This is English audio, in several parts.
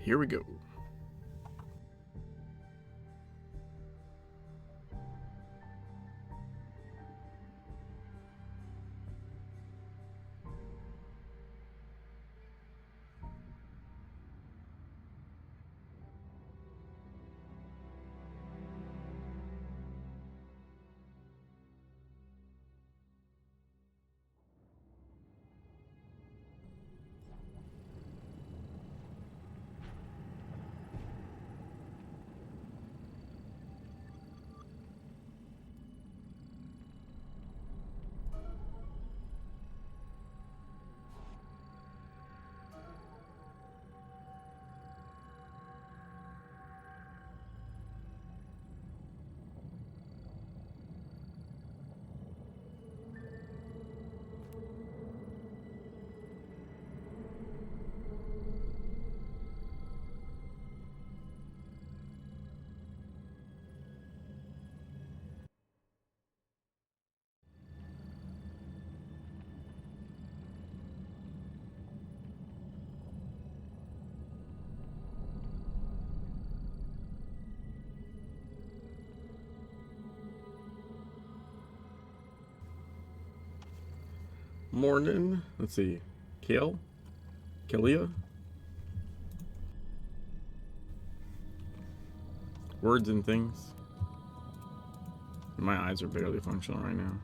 Here we go. Morning. Let's see. Kalia? Words and things. My eyes are barely functional right now.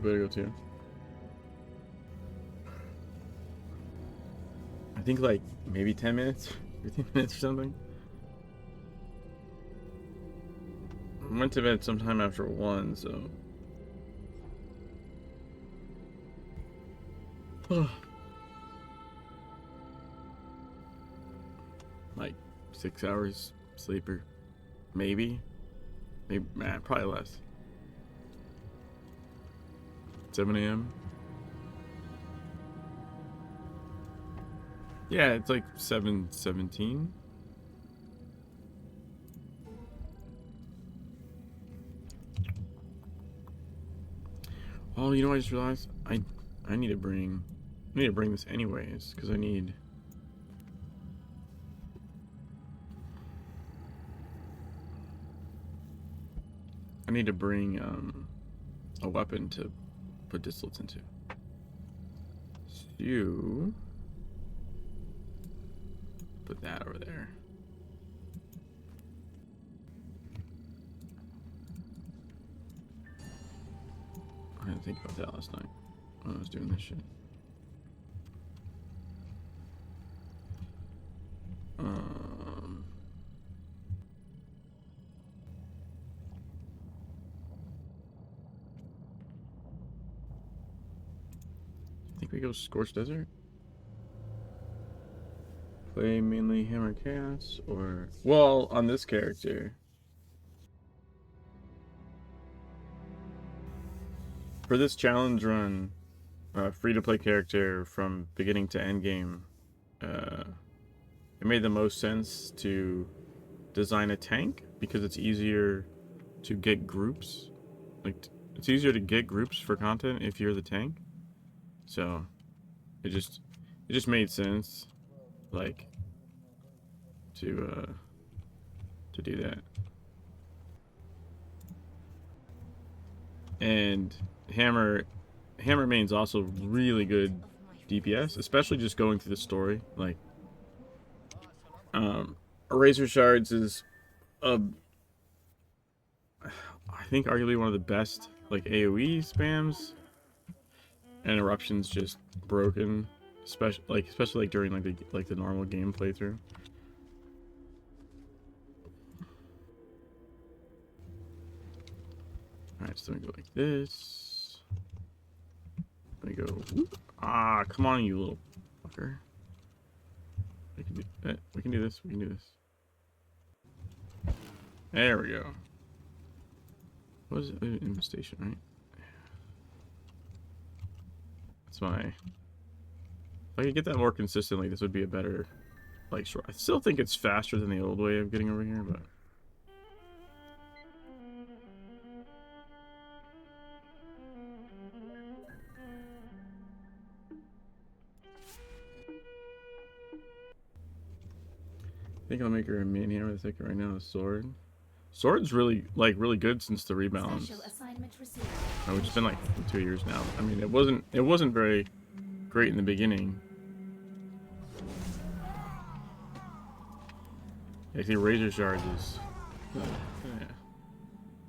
Better go too. I think like maybe 10 minutes, 15 minutes or something. I went to bed sometime after 1, so. Like 6 hours sleeper. Maybe, probably less. 7 a.m. Yeah, it's like 7:17. Oh, you know what I just realized? I need to bring this anyways, because I need to bring a weapon to put distillates into. So put that over there. I didn't think about that last night when I was doing this shit. I think we go Scorched Desert. Play mainly Hammer Chaos, or well, on this character. For this challenge run, free-to-play character from beginning to end game, it made the most sense to design a tank because it's easier to get groups. Like, it's easier to get groups for content if you're the tank. So it just made sense, like, to do that. And Hammer main's also really good DPS, especially just going through the story. Like, Eraser Shards is I think arguably one of the best like AoE spams, and Eruption's just broken, especially like during like the normal game playthrough. then we go like this. Then we go. Whoop. Ah, come on, you little fucker. We can do that. We can do this. We can do this. There we go. What is it? Infestation, right? That's my. If I could get that more consistently, this would be a better, like, short. I still think it's faster than the old way of getting over here, but. I think I'll make her a mini hammer. I think right now a sword. Sword's really good since the rebalance. Which has been like 2 years now. I mean, it wasn't very great in the beginning. I think razor shards is yeah,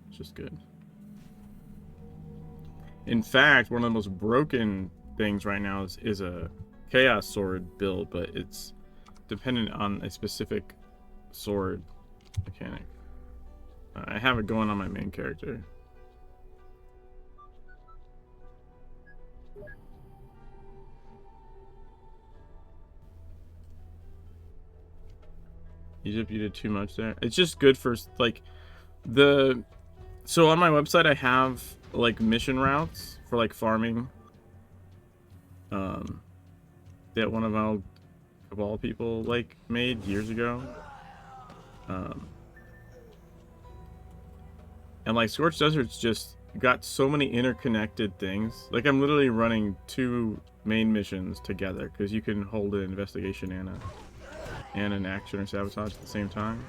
it's just good. In fact, one of the most broken things right now is a chaos sword build, but it's dependent on a specific sword mechanic. I have it going on my main character. Egypt, you did too much there. It's just good for like the. So on my website, I have like mission routes for like farming. That one of our Cabal people like made years ago. And like Scorched Desert's just got so many interconnected things. Like I'm literally running 2 main missions together because you can hold an investigation and an action or sabotage at the same time.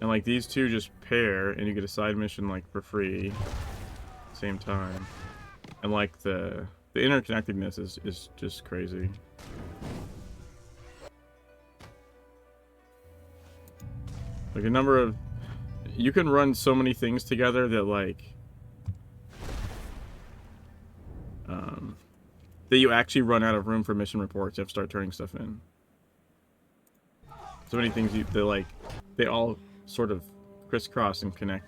And like these 2 just pair and you get a side mission like for free at the same time. And like the interconnectedness is just crazy. Like a number of you can run so many things together that like that you actually run out of room for mission reports. You have to start turning stuff in. So many things they all sort of crisscross and connect.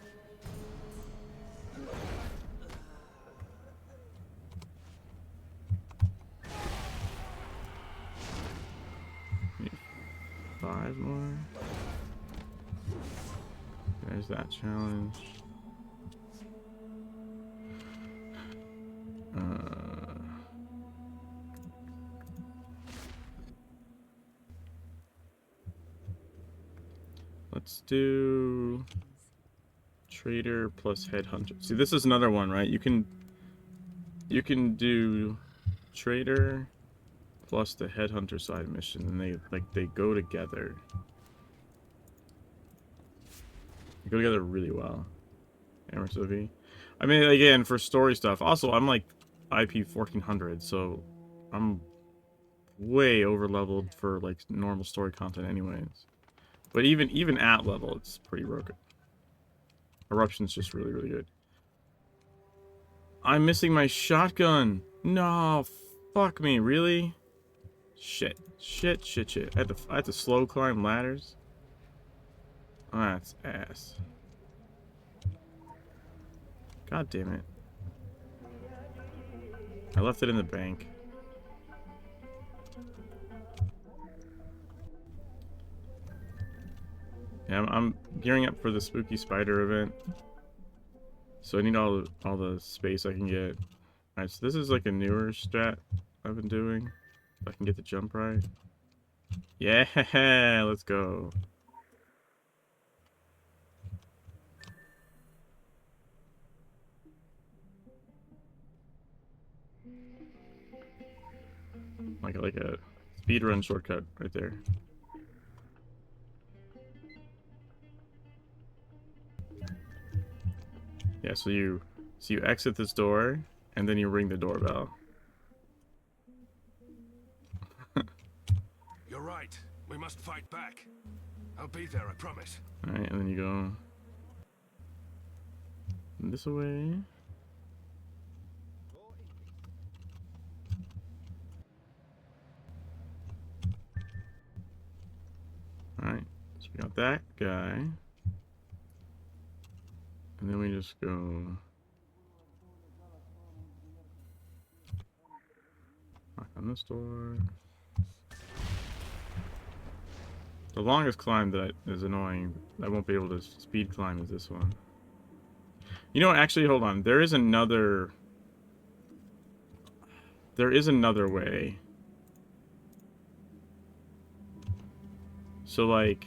Need 5 more. There's that challenge. Let's do trader plus headhunter. See, this is another one, right? You can do trader plus the headhunter side mission, and they go together. They go together really well. Amherst OV. I mean, again, for story stuff. Also, I'm like IP 1400, so I'm way over leveled for like normal story content, anyways. But even at level, it's pretty broken. Eruption's just really good. I'm missing my shotgun. No, fuck me, really? Shit. I had to slow climb ladders. Oh, that's ass. God damn it. I left it in the bank. Yeah, I'm gearing up for the spooky spider event. So I need all the space I can get. Alright, so this is like a newer strat I've been doing. If I can get the jump right. Yeah, let's go. Like a speedrun shortcut right there. Yeah, so you exit this door and then you ring the doorbell. You're right. We must fight back. I'll be there, I promise. Alright, and then you go this way. Alright, so we got that guy. And And then we just go... knock on this door. The longest climb that is annoying, I won't be able to speed climb, is this one. You know what, actually, hold on. There is another way. So, like...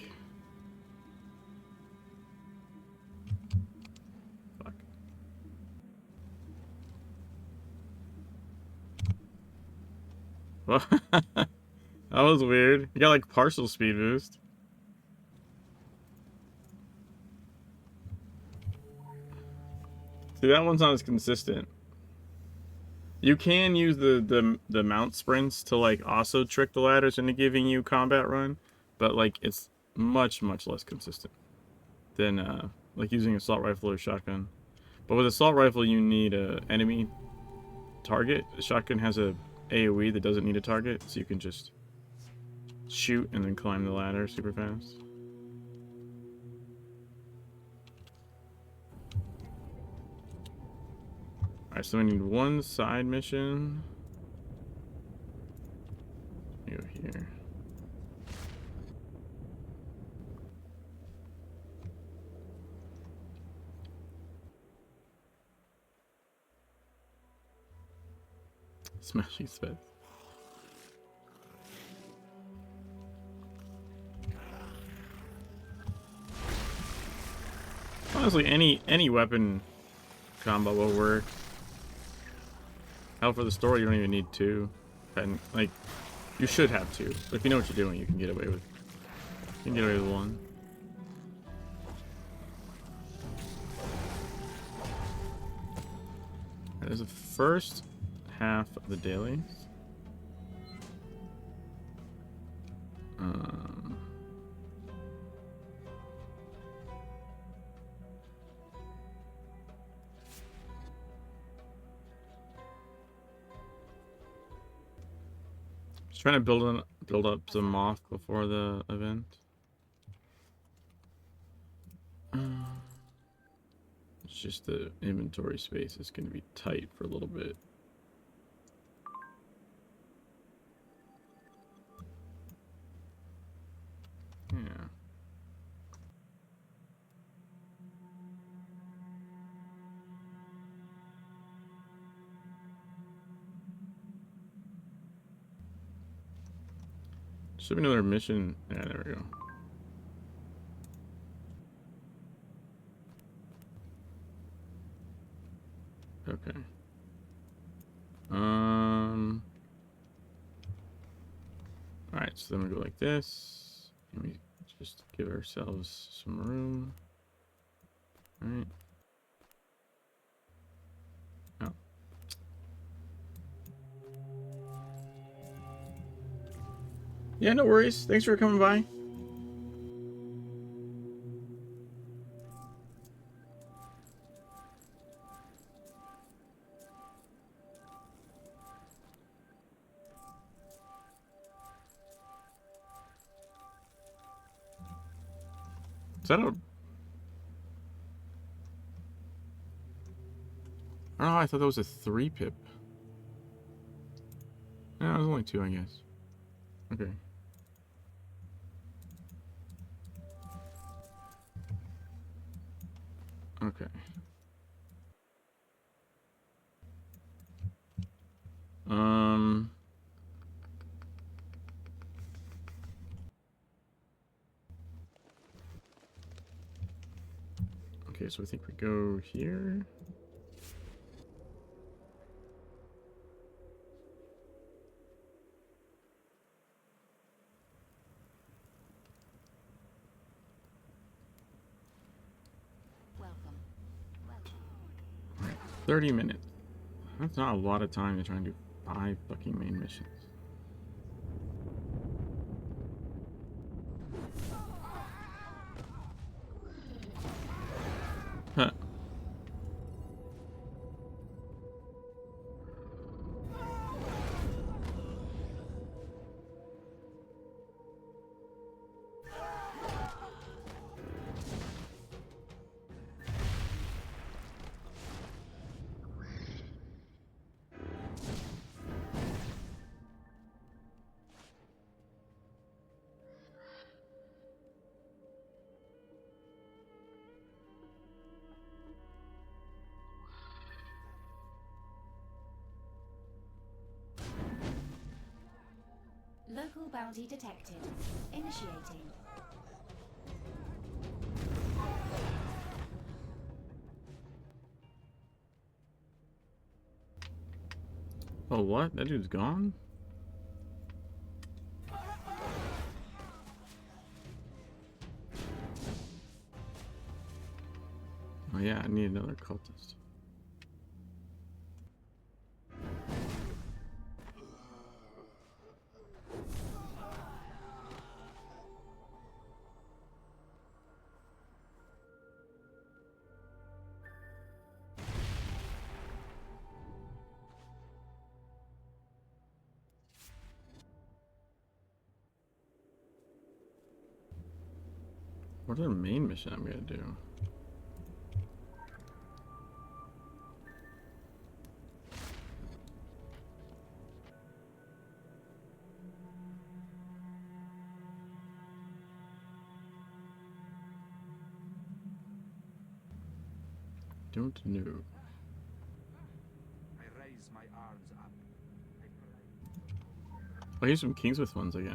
fuck. Well, that was weird. You got, like, partial speed boost. See, that one's not as consistent. You can use the mount sprints to, like, also trick the ladders into giving you combat run, but, like, it's much, much less consistent than, like, using assault rifle or shotgun. But with assault rifle, you need a enemy target. The shotgun has a AoE that doesn't need a target, so you can just shoot and then climb the ladder super fast. Alright, so we need one side mission. Go here. Smashing Smith. Honestly, any weapon combo will work. Hell, for the story, you don't even need two. And, like, you should have two. But if you know what you're doing, you can get away with. You can get away with one. There's the first half of the dailies. Just trying to build up some moth before the event. It's just the inventory space is going to be tight for a little bit. Yeah. Should be another mission. Yeah, there we go. Okay. Alright, so then we go like this. And we just give ourselves some room. Alright. Oh. Yeah, no worries. Thanks for coming by. Is that a... Oh, I thought that was a 3-pip. No, it was only 2, I guess. Okay. Okay. Okay, so I think we go here. All right, 30 minutes. That's not a lot of time to try and do 5 fucking main missions. Huh. bounty detected. Initiating. Oh, what? That dude's gone? Oh yeah, I need another cultist. What's the main mission I'm gonna do? Don't know. I raise my arms up. Oh, here's some Kingsmith ones, I guess.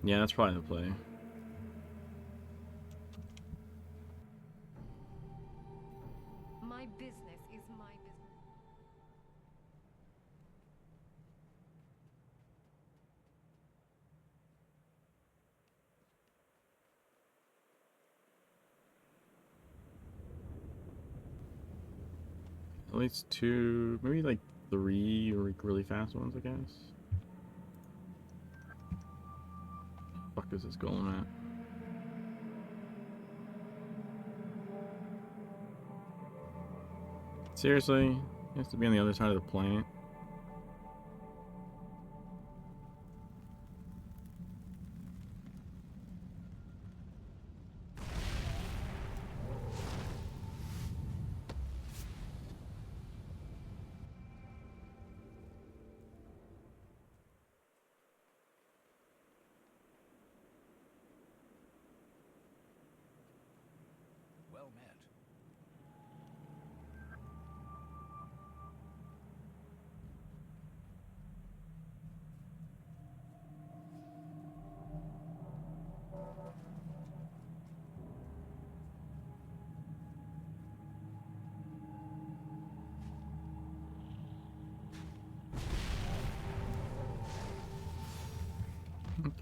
Yeah, that's probably the play. My business is my business. At least 2, maybe like 3 really fast ones, I guess. Fuck is this golem at? Seriously? He has to be on the other side of the planet? Well met.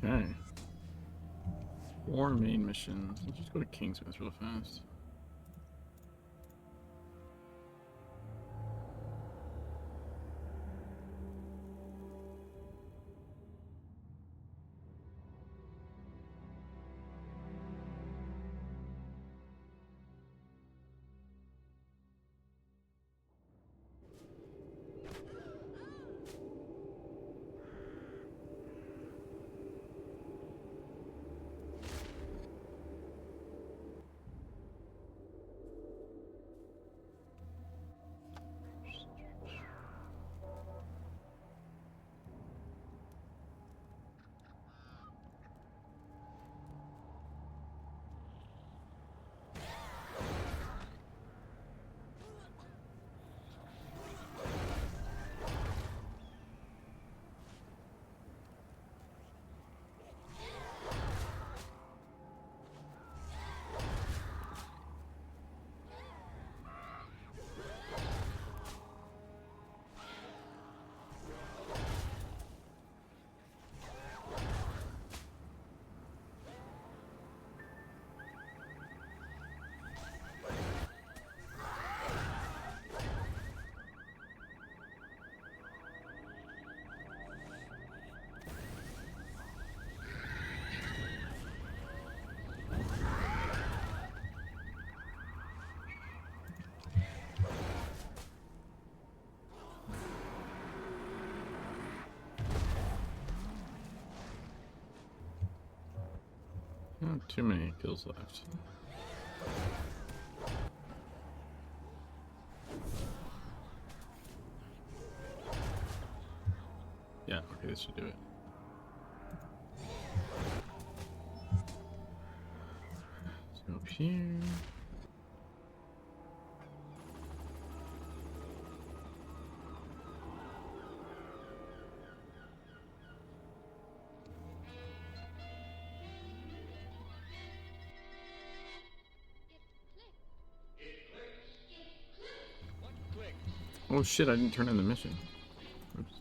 Okay. 4 main missions. Let's just go to Kingsmith real fast. Not too many kills left. Yeah, okay, this should do it. Let's go up here. Oh shit, I didn't turn in the mission. Oops.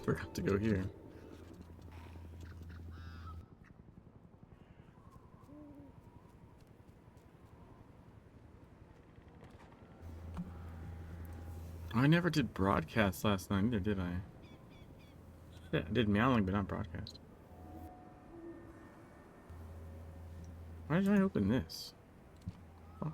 Forgot to go here. I never did broadcast last night either, did I? Yeah, I did meowing, but not broadcast. Why did I open this? Fuck.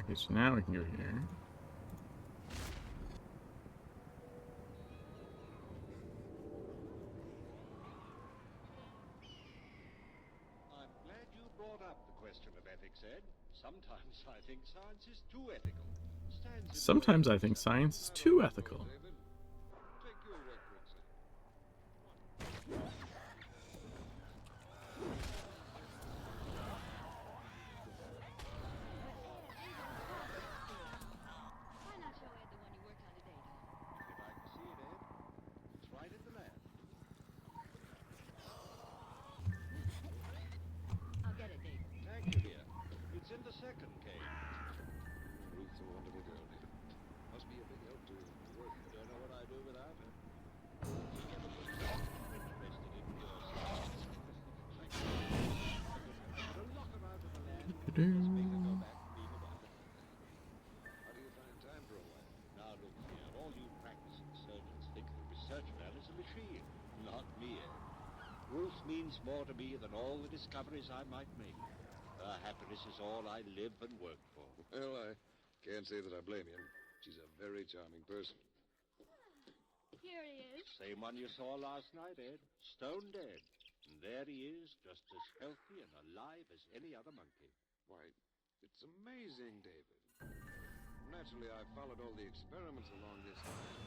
Okay, so now we can go here. I'm glad you brought up the question of ethics, Ed. Sometimes I think science is too ethical. Sometimes I think science is too ethical. David, take your work, for example. Why not show Ed the one you worked on today, Doc? You'd like to see it, Ed? It's right in the lab. I'll get it, Dave. Thank you, dear. It's in the second cage. Ruth's a wonderful girl, David. Must be a big help to work. Don't know what I'd do without her. She never was interested in pure science. Like, to lock her out of the lab, just make her go back and being a wife. How do you find time for a wife? Now look here, all you practicing surgeons think of the research man as a machine. Not me, Ed. Ruth means more to me than all the discoveries I might make. Her happiness is all I live and work for. Well, I can't say that I blame you. She's a very charming person. Here he is. Same one you saw last night, Ed. Stone dead. And there he is, just as healthy and alive as any other monkey. Why, it's amazing, David. Naturally, I followed all the experiments along this line.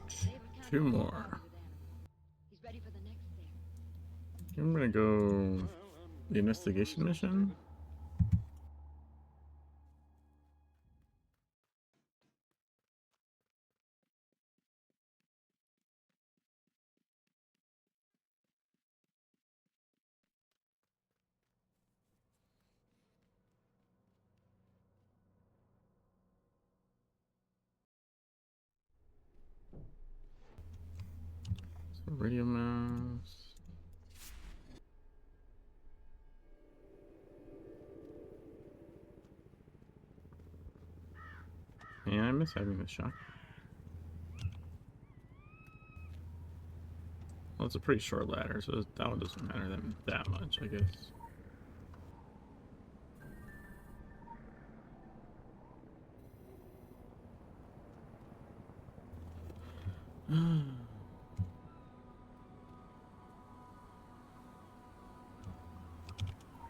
David can't Two go more. forward with animals. He's ready for the next thing. I'm gonna go Well, the investigation all the results, mission. David. So radio mouse. Yeah, I miss having the shot. Well, it's a pretty short ladder, so that one doesn't matter that much, I guess.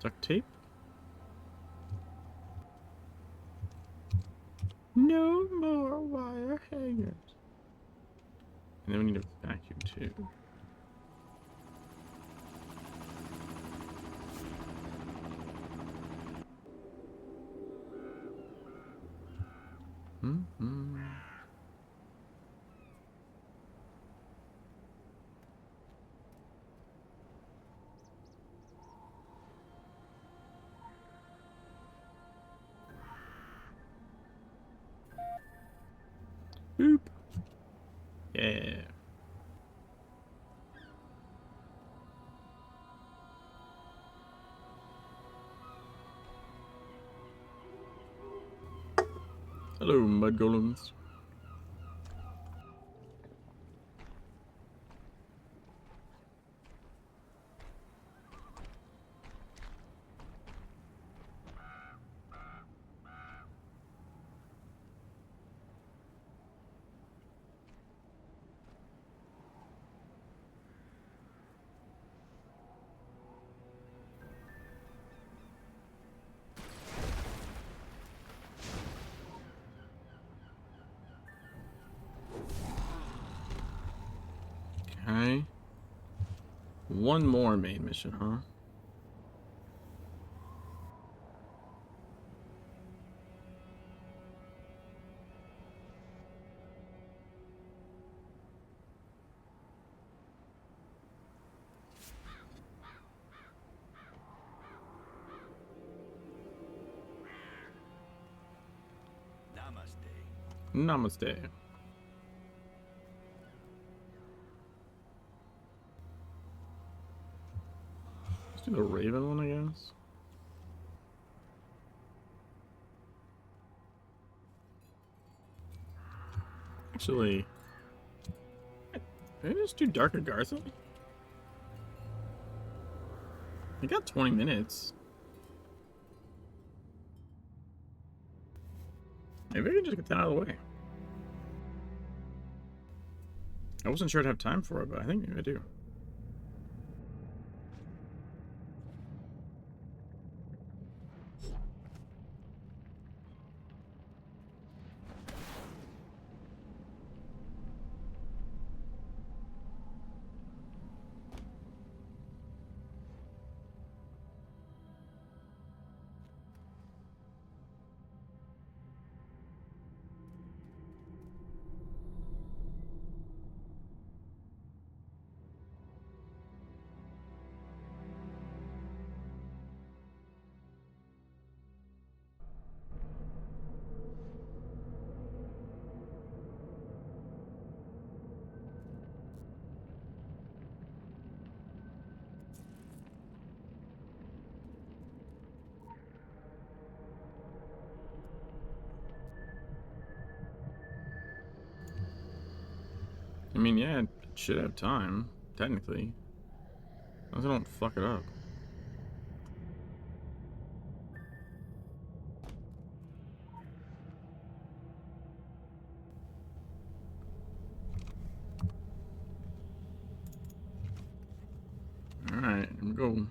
Duct tape? No more wire hangers. And then we need a vacuum too. Mm-hmm. Boop. Yeah. Hello, mud golems. one more main mission, huh? Namaste. Let's do the Raven one, I guess. Actually, maybe just do Darker Garza? I got 20 minutes. Maybe I can just get that out of the way. I wasn't sure I'd have time for it, but I think maybe I do. I mean, yeah, it should have time, technically. As long as I don't fuck it up. Alright, here we go.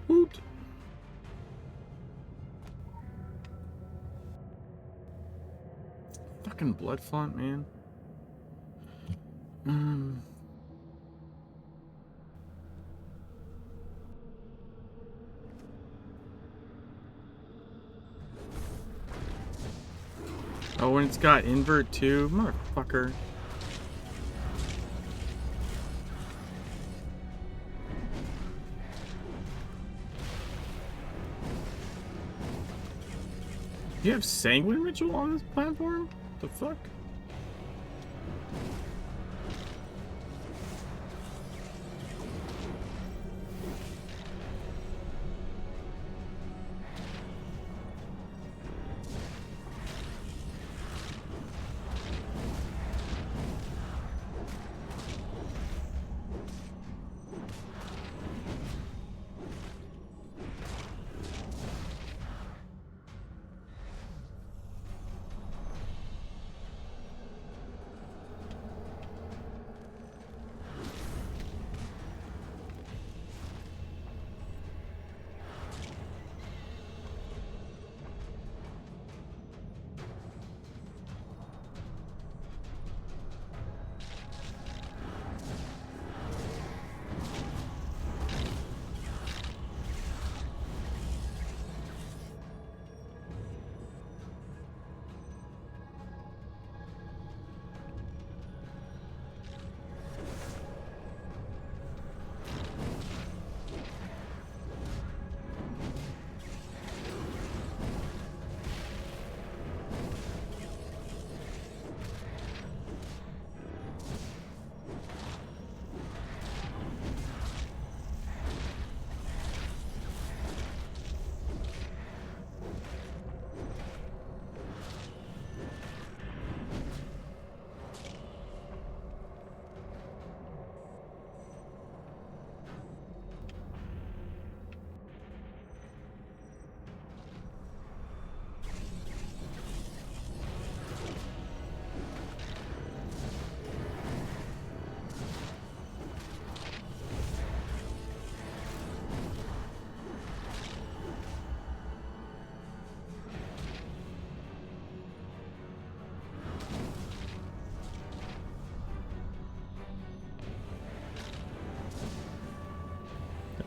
Woot. Fucking blood font, man. Oh, and it's got invert too, motherfucker. You have Sanguine Ritual on this platform? The fuck?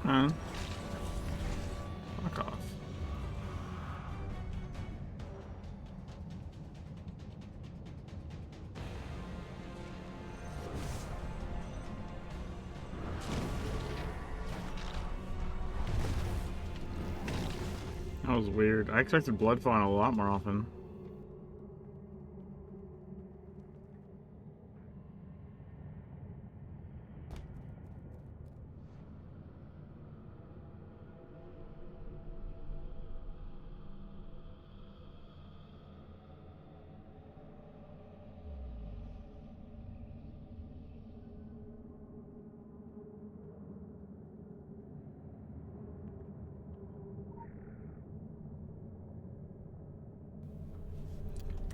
Come on. Fuck off. That was weird. I expected blood falling a lot more often.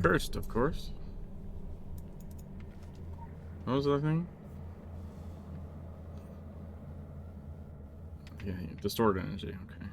Cursed, of course. What was that thing? Yeah, distorted energy, okay.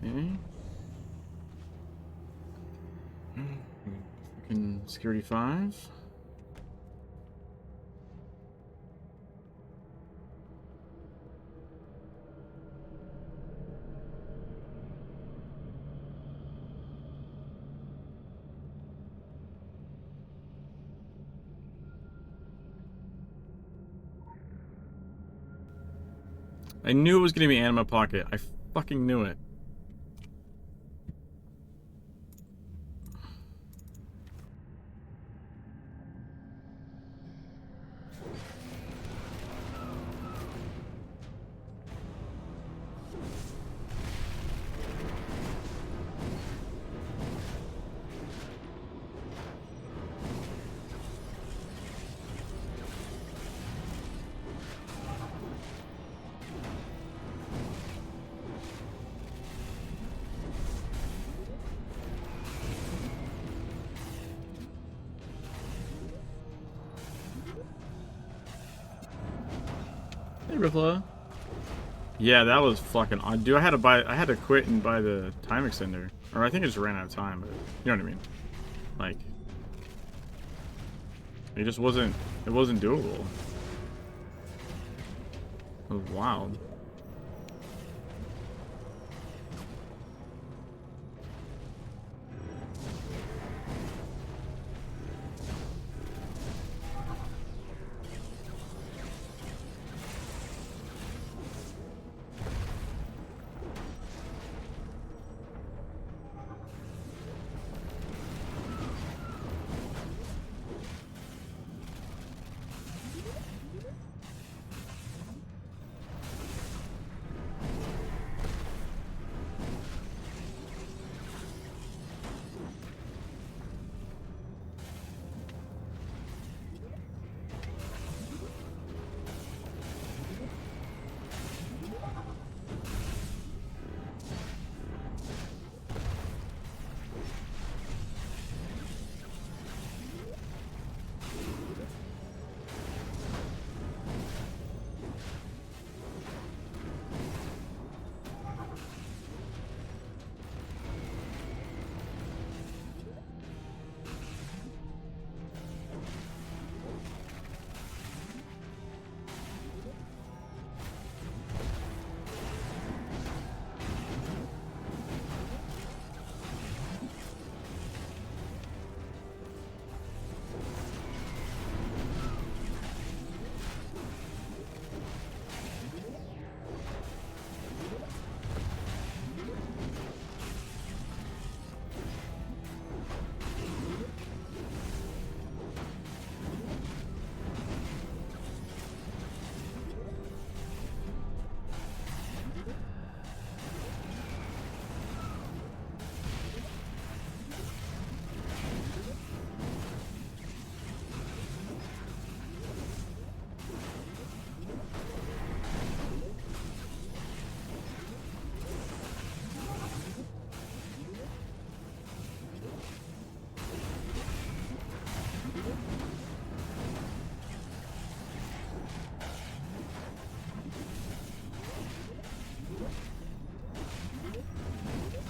Okay. Fucking security 5. I knew it was gonna be Anima Pocket. I fucking knew it. Hey, Ripla. Yeah, that was fucking odd. Dude, I had to quit and buy the time extender. Or I think I just ran out of time, but you know what I mean? Like, it wasn't doable. It was wild.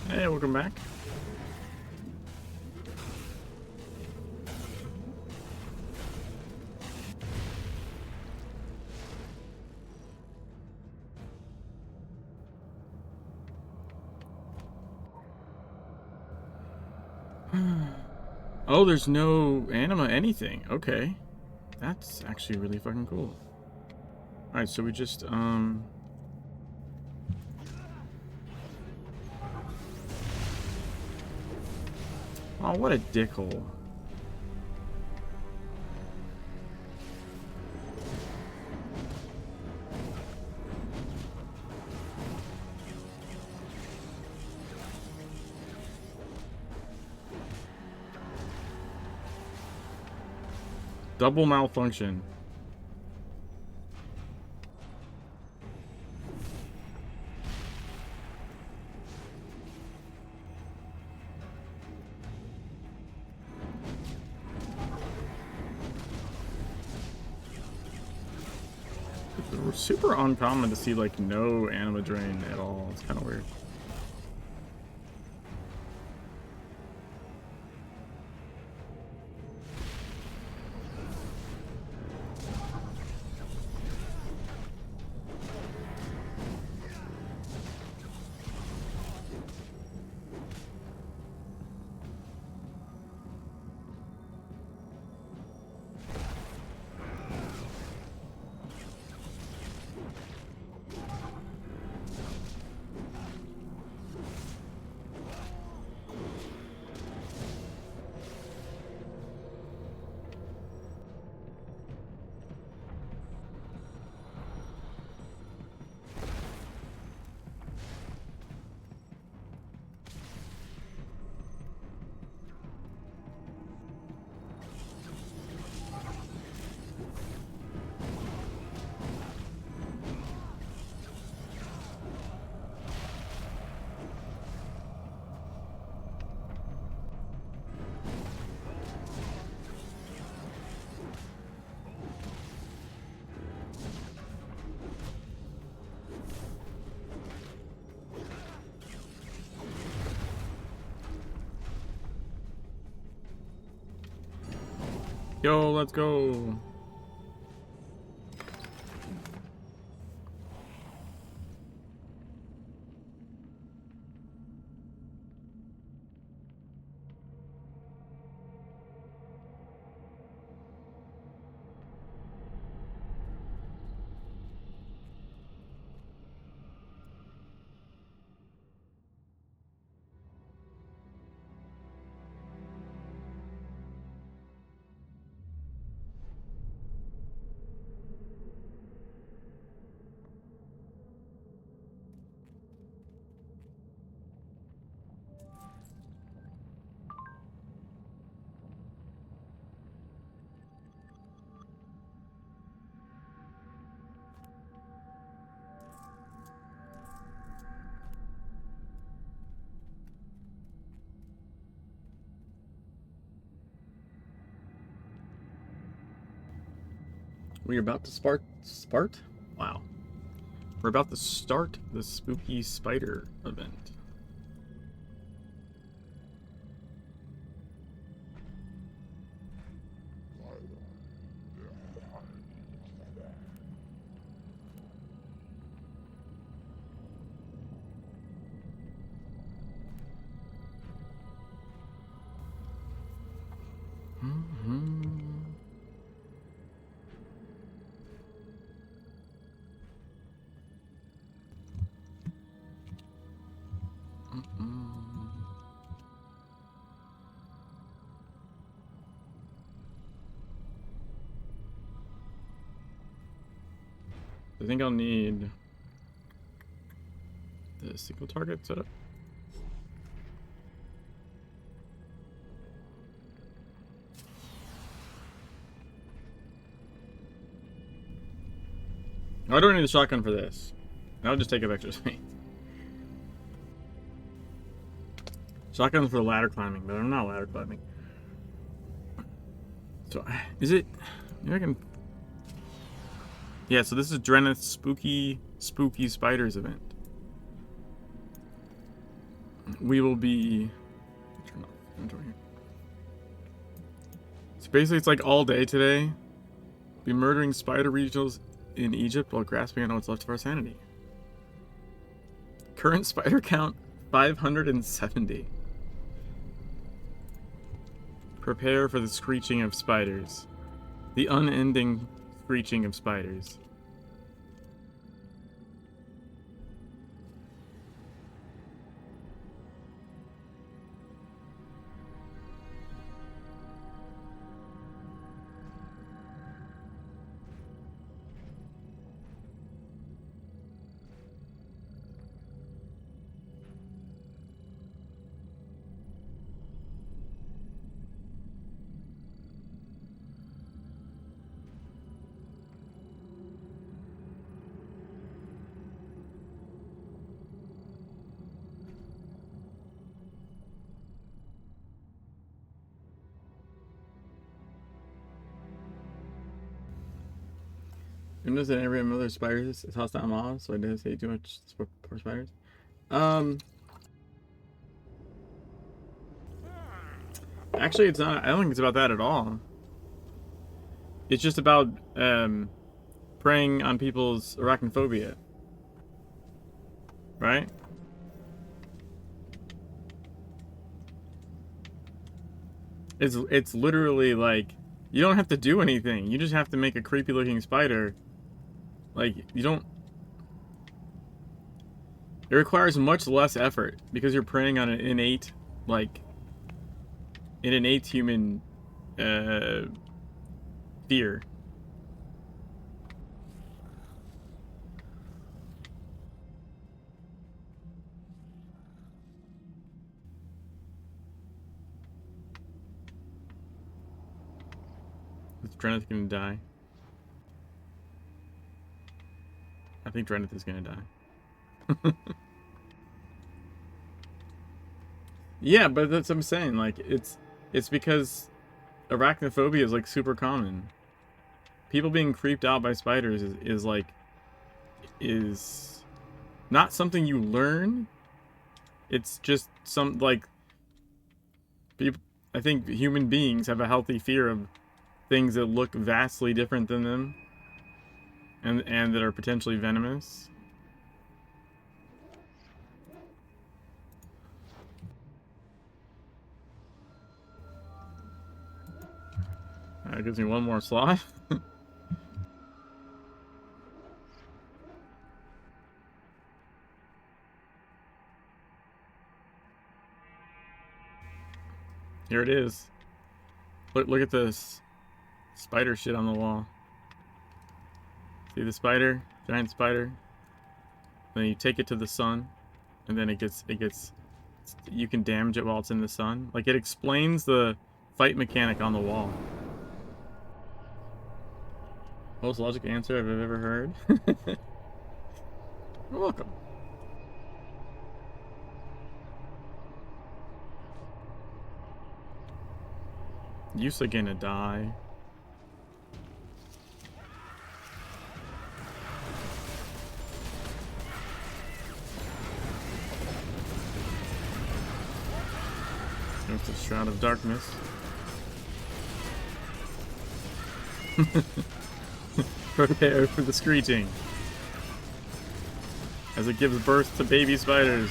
Hey, welcome back. Oh, there's no anima anything. Okay. That's actually really fucking cool. Alright, so we just, Oh, what a dickhole. Double malfunction. Super uncommon to see like no anima drain at all. It's kind of weird. Yo, let's go. We're about to start? Wow. We're about to start the spooky spider event. I think I'll need the single target setup. I don't need the shotgun for this. I'll just take up extra space. Shotgun's for ladder climbing, but I'm not ladder climbing. So, is it... Maybe I can... Yeah, so this is Drenith's Spooky Spiders event. We will be... Turn off inventory here. So basically it's like all day today. Be murdering spider regionals in Egypt while grasping on what's left of our sanity. Current spider count 570. Prepare for the screeching of spiders. The unending screeching of spiders. You notice that every other spiders is hostile mobs, so I didn't say too much for spiders. Actually, it's not. I don't think it's about that at all. It's just about preying on people's arachnophobia, right? It's literally like you don't have to do anything. You just have to make a creepy looking spider. Like, you don't... It requires much less effort because you're preying on an innate, like, an innate human, fear. Is Drenith gonna die? I think Drenith is gonna die. Yeah, but that's what I'm saying. Like, it's because arachnophobia is like super common. People being creeped out by spiders is not something you learn. It's just some, like, people. I think human beings have a healthy fear of things that look vastly different than them, and that are potentially venomous. That gives me one more slot. Here it is. Look at this spider shit on the wall. See the spider? Giant spider. Then you take it to the sun, and then it gets you can damage it while it's in the sun. Like, it explains the fight mechanic on the wall. Most logical answer I've ever heard. You're welcome. Yusa gonna die. There's the Shroud of Darkness. Prepare for the screeching as it gives birth to baby spiders.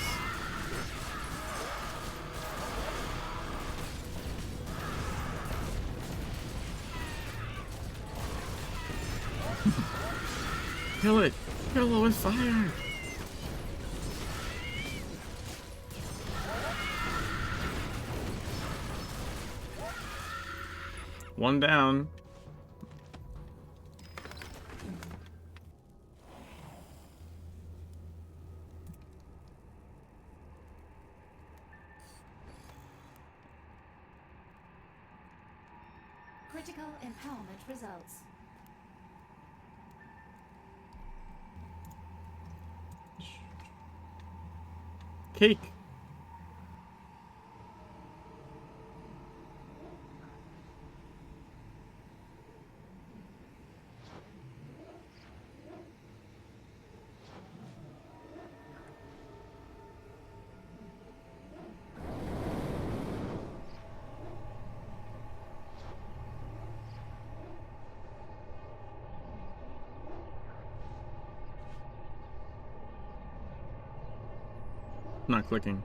Kill it! Kill it with fire! One down. Critical empowerment results. Cake. Not clicking.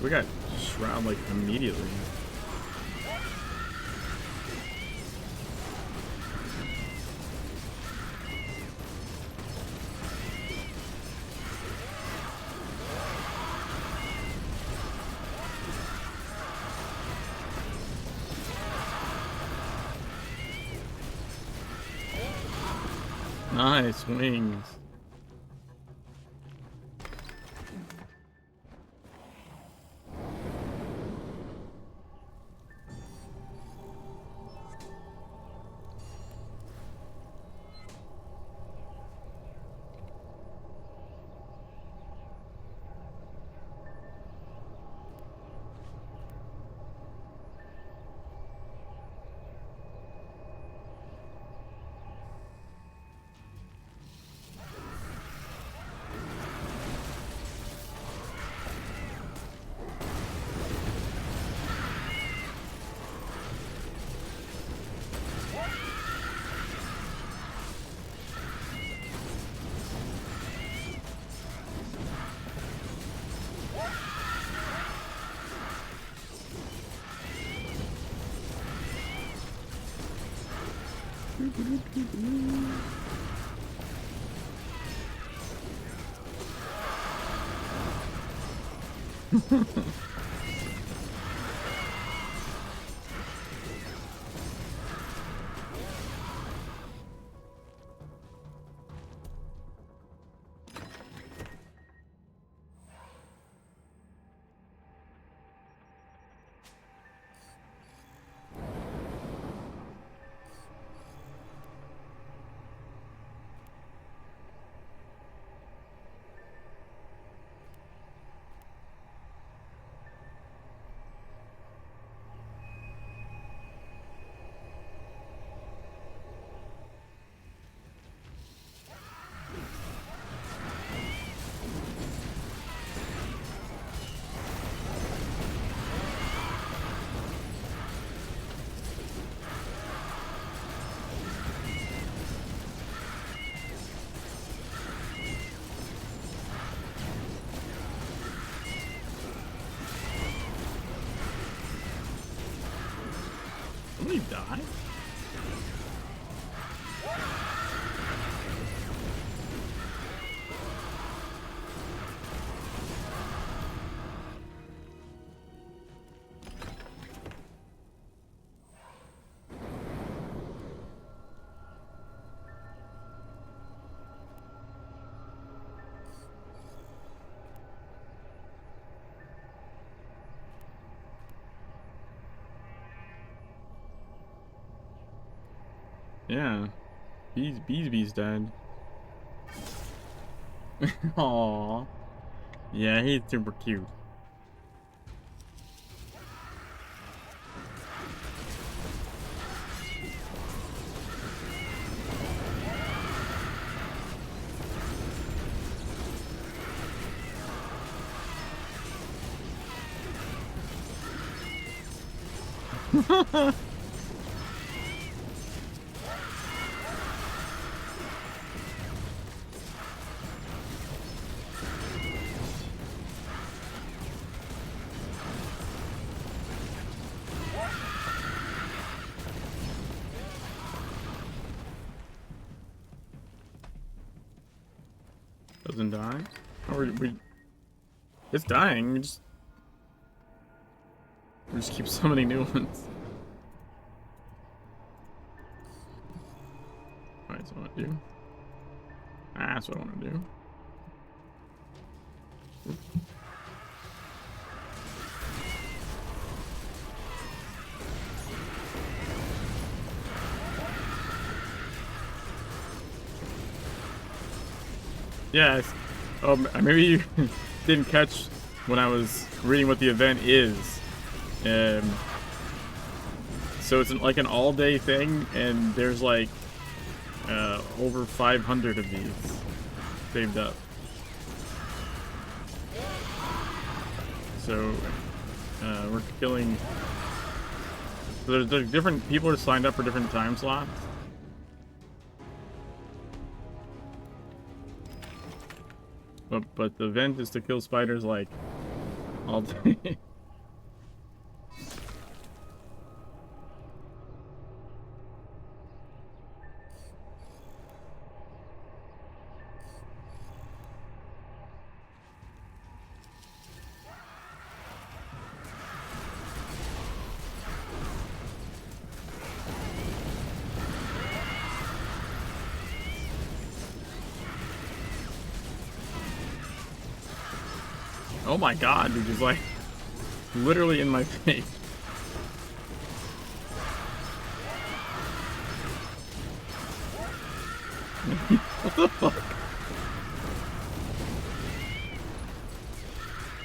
We got Shroud like immediately. Nice wings. he die? Yeah. Bee's dead. Aww. Yeah, he's super cute. Doesn't die? Oh, it's dying. We just keep summoning new ones. Alright, so what I want to do? That's what I want to do. Yes. Maybe you didn't catch when I was reading what the event is. So it's like an all-day thing, and there's like over 500 of these saved up. So we're killing. There's different people are signed up for different time slots. But the event is to kill spiders like all day. Oh my god, dude, just like literally in my face. What the fuck?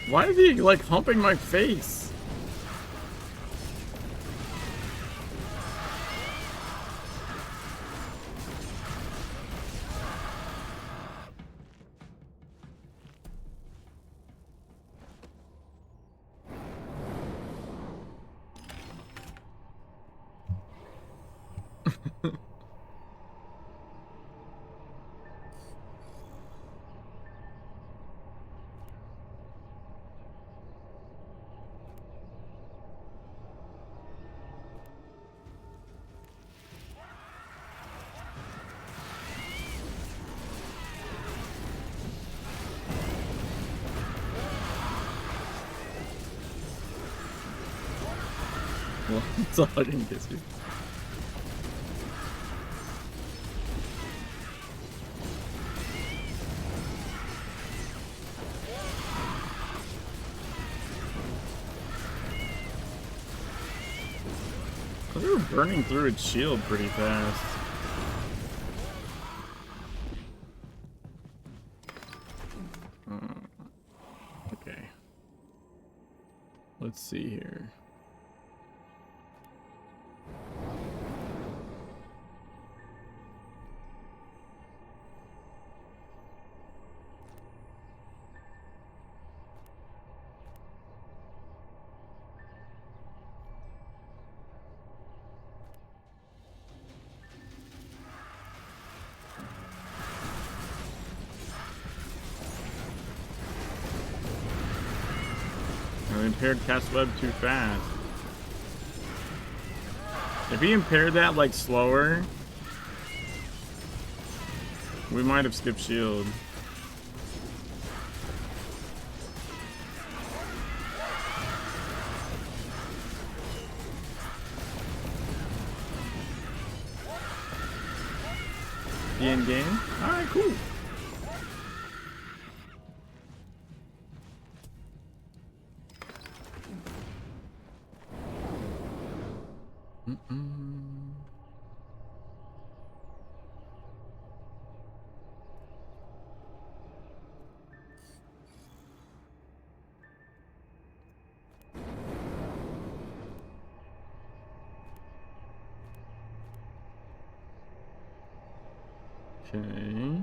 Why is he like humping my face? Well, so I didn't kiss you. They were burning through its shield pretty fast. Okay. Let's see here. I impaired cast web too fast. If he impaired that like slower, we might have skipped shield. The end game? Alright, cool. Okay.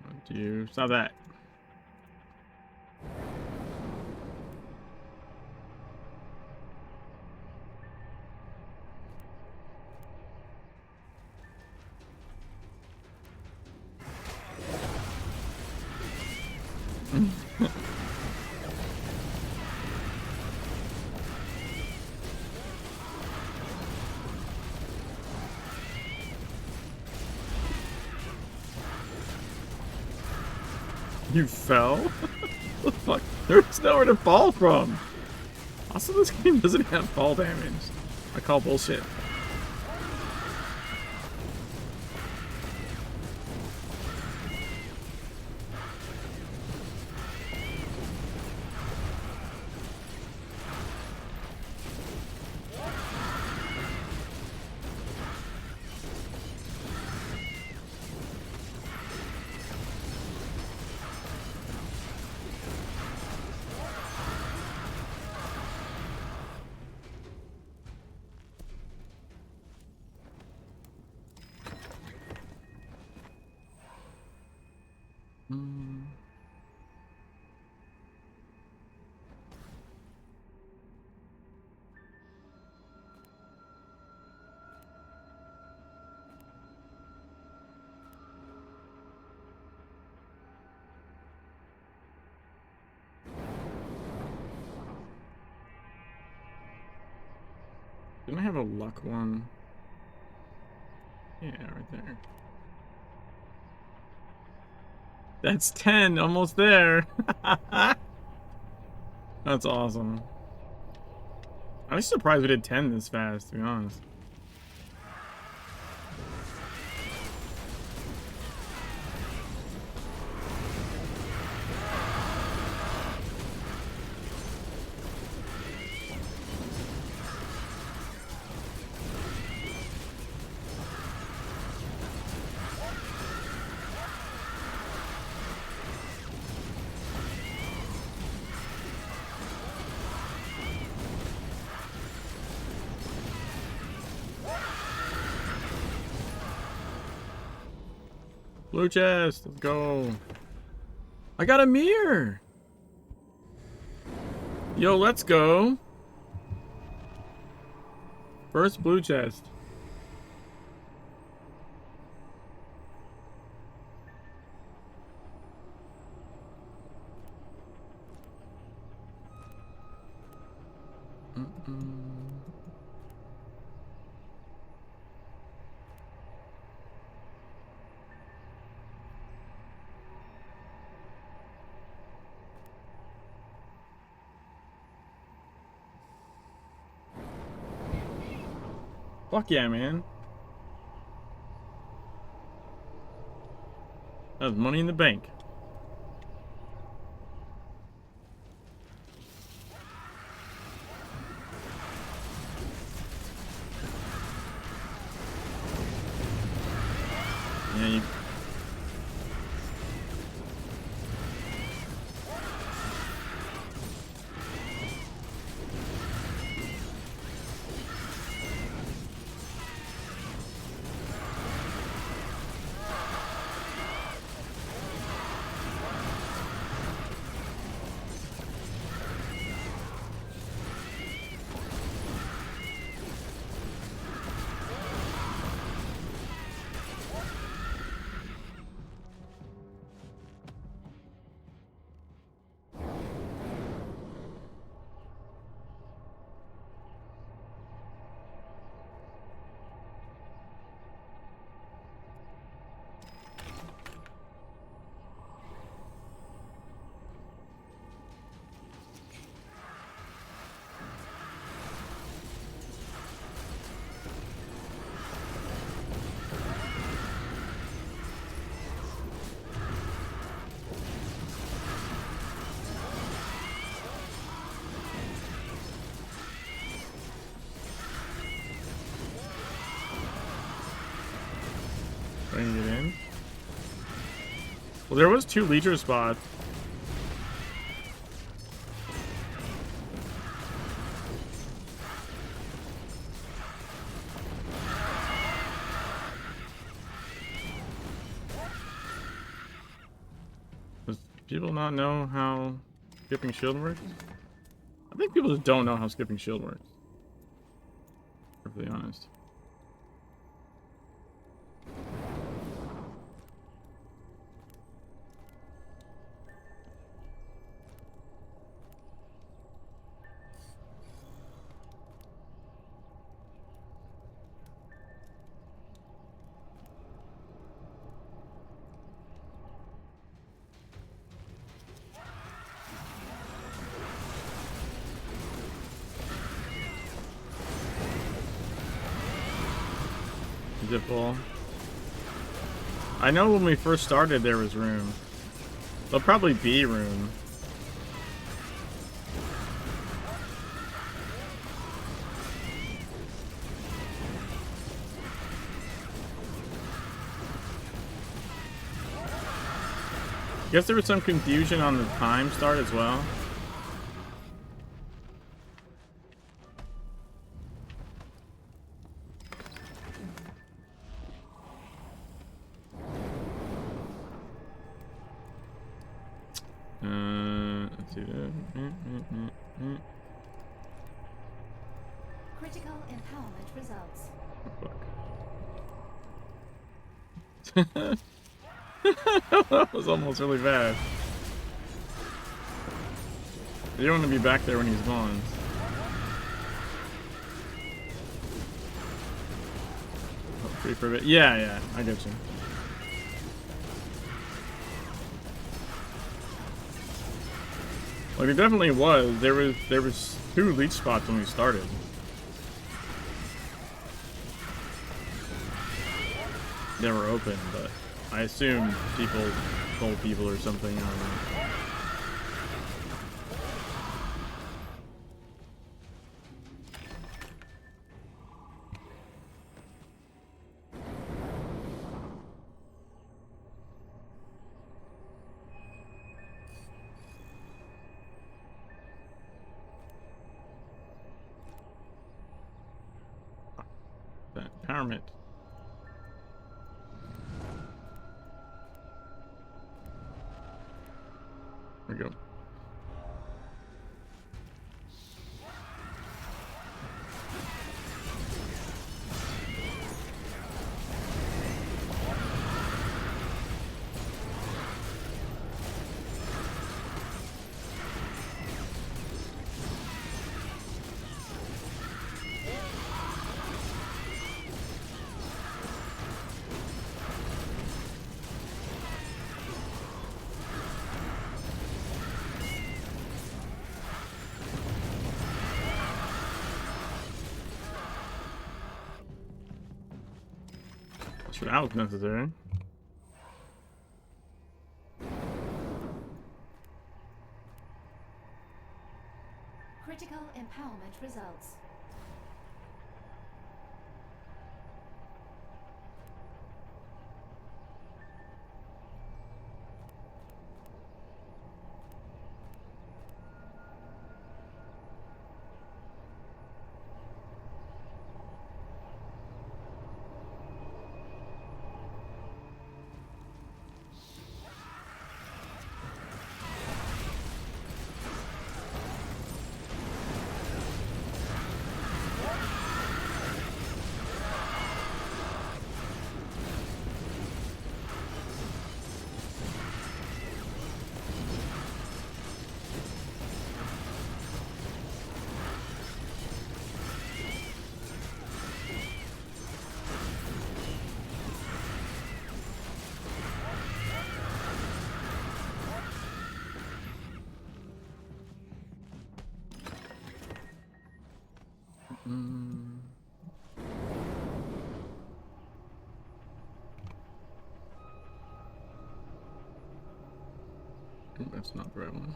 What do you stop that? You fell? What the fuck? There's nowhere to fall from. Also, this game doesn't have fall damage. I call bullshit. Didn't I have a luck one? Yeah, right there. That's 10, almost there. That's awesome. I was surprised we did 10 this fast, to be honest. Blue chest, let's go. I got a mirror. Yo, let's go. First blue chest. Fuck yeah, man. That's money in the bank. Yeah, you... Well, there was 2 leader spots. Does people not know how skipping shield works? I think people just don't know how skipping shield works. Perfectly honest. Zip ball. I know when we first started there was room. There'll probably be room. Guess there was some confusion on the time start as well. Let's see that. Critical empowerment results. Oh, fuck. That was almost really bad. You don't want to be back there when he's gone. Oh, free for a bit. Yeah, I get you. Like, it definitely was. There was 2 leech spots when we started. They were open, but I assume people told people or something. I don't know. That empowerment. There we go. That was necessary. Critical empowerment results. That's not the right one.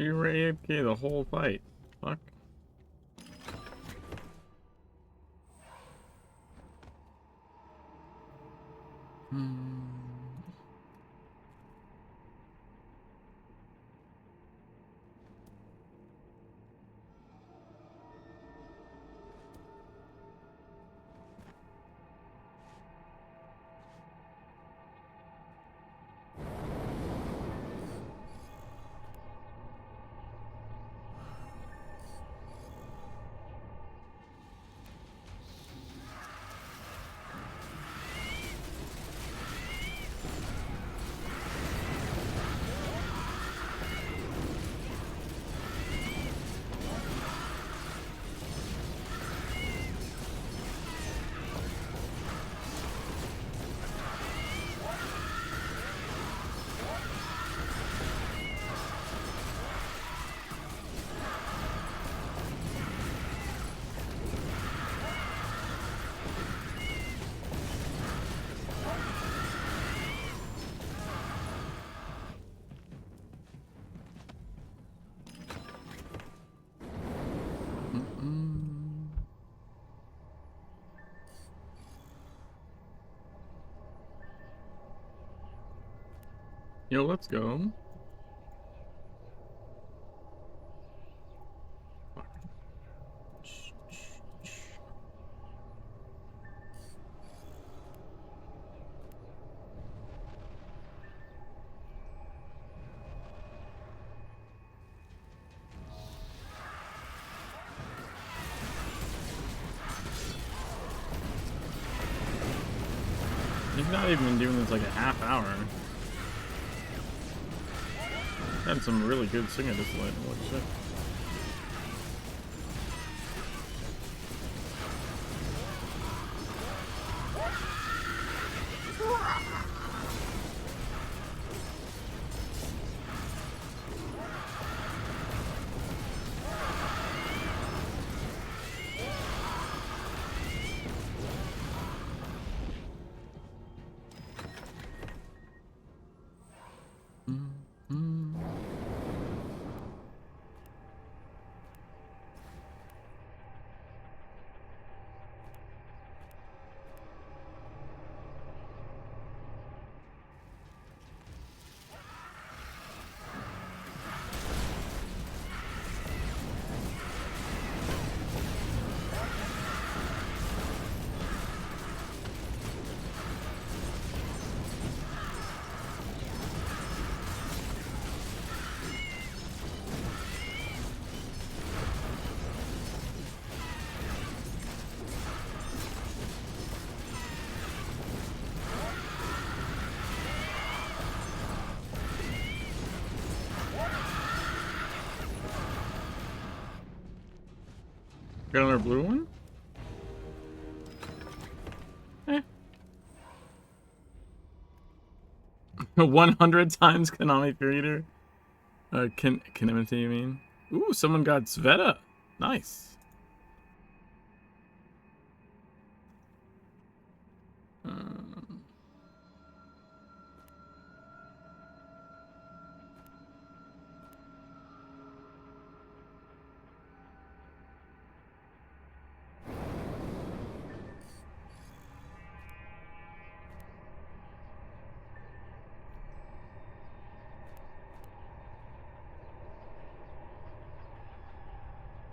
You were AFK the whole fight. Fuck. Yo, let's go. He's not even been doing this like a half hour. Had some really good singing this late. Holy shit. Got another blue one? Eh. 100 times Konami Creator? Konami, you mean? Ooh, someone got Sveta. Nice.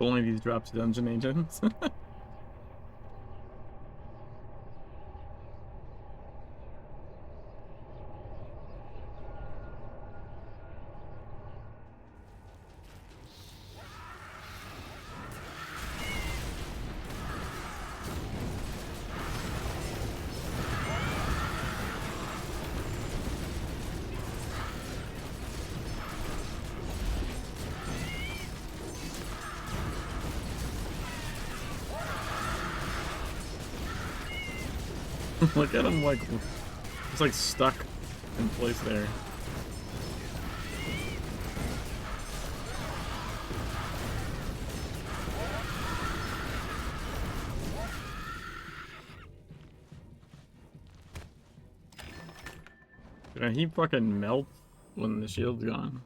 Only these drops dungeon agents. Look at him, like, he's like stuck in place there. Yeah, he fucking melts when the shield's gone.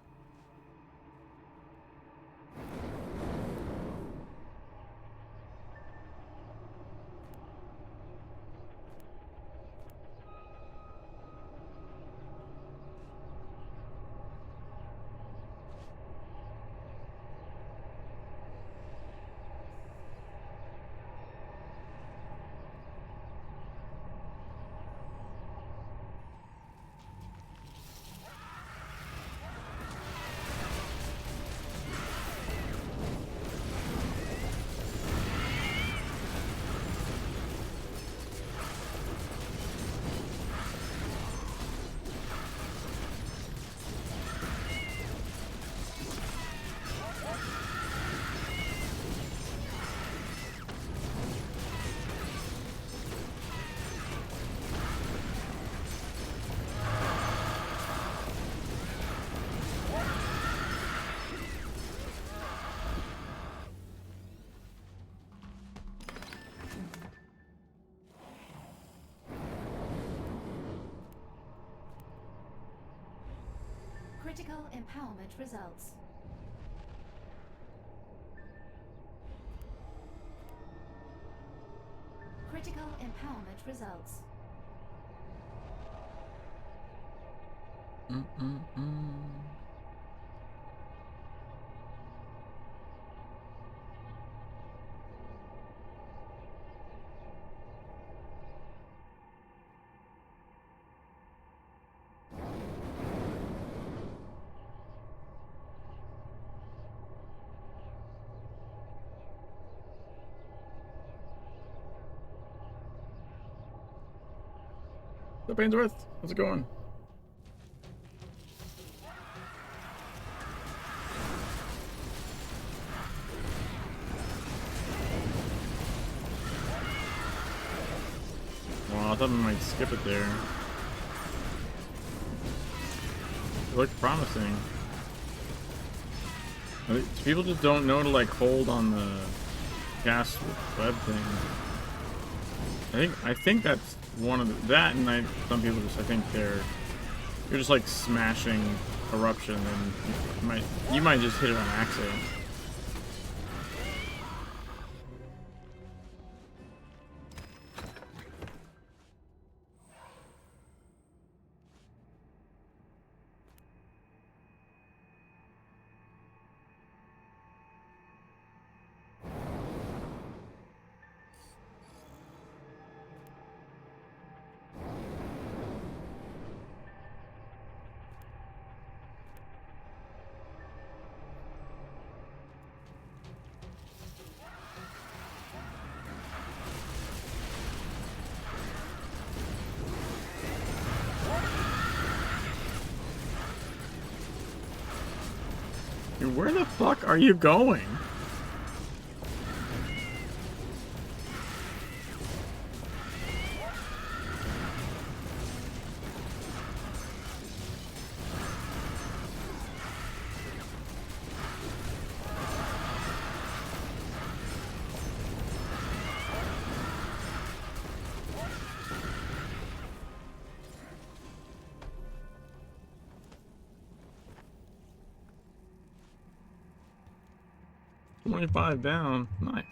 Critical empowerment results. Critical empowerment results. So Painsworth, how's it going? Well, I thought we might skip it there. It looked promising. People just don't know to like hold on the gas web thing. I think that's one of that, and some people just I think you're just like smashing eruption, and you might just hit it on accident. Dude, where the fuck are you going? $25 down. Nice.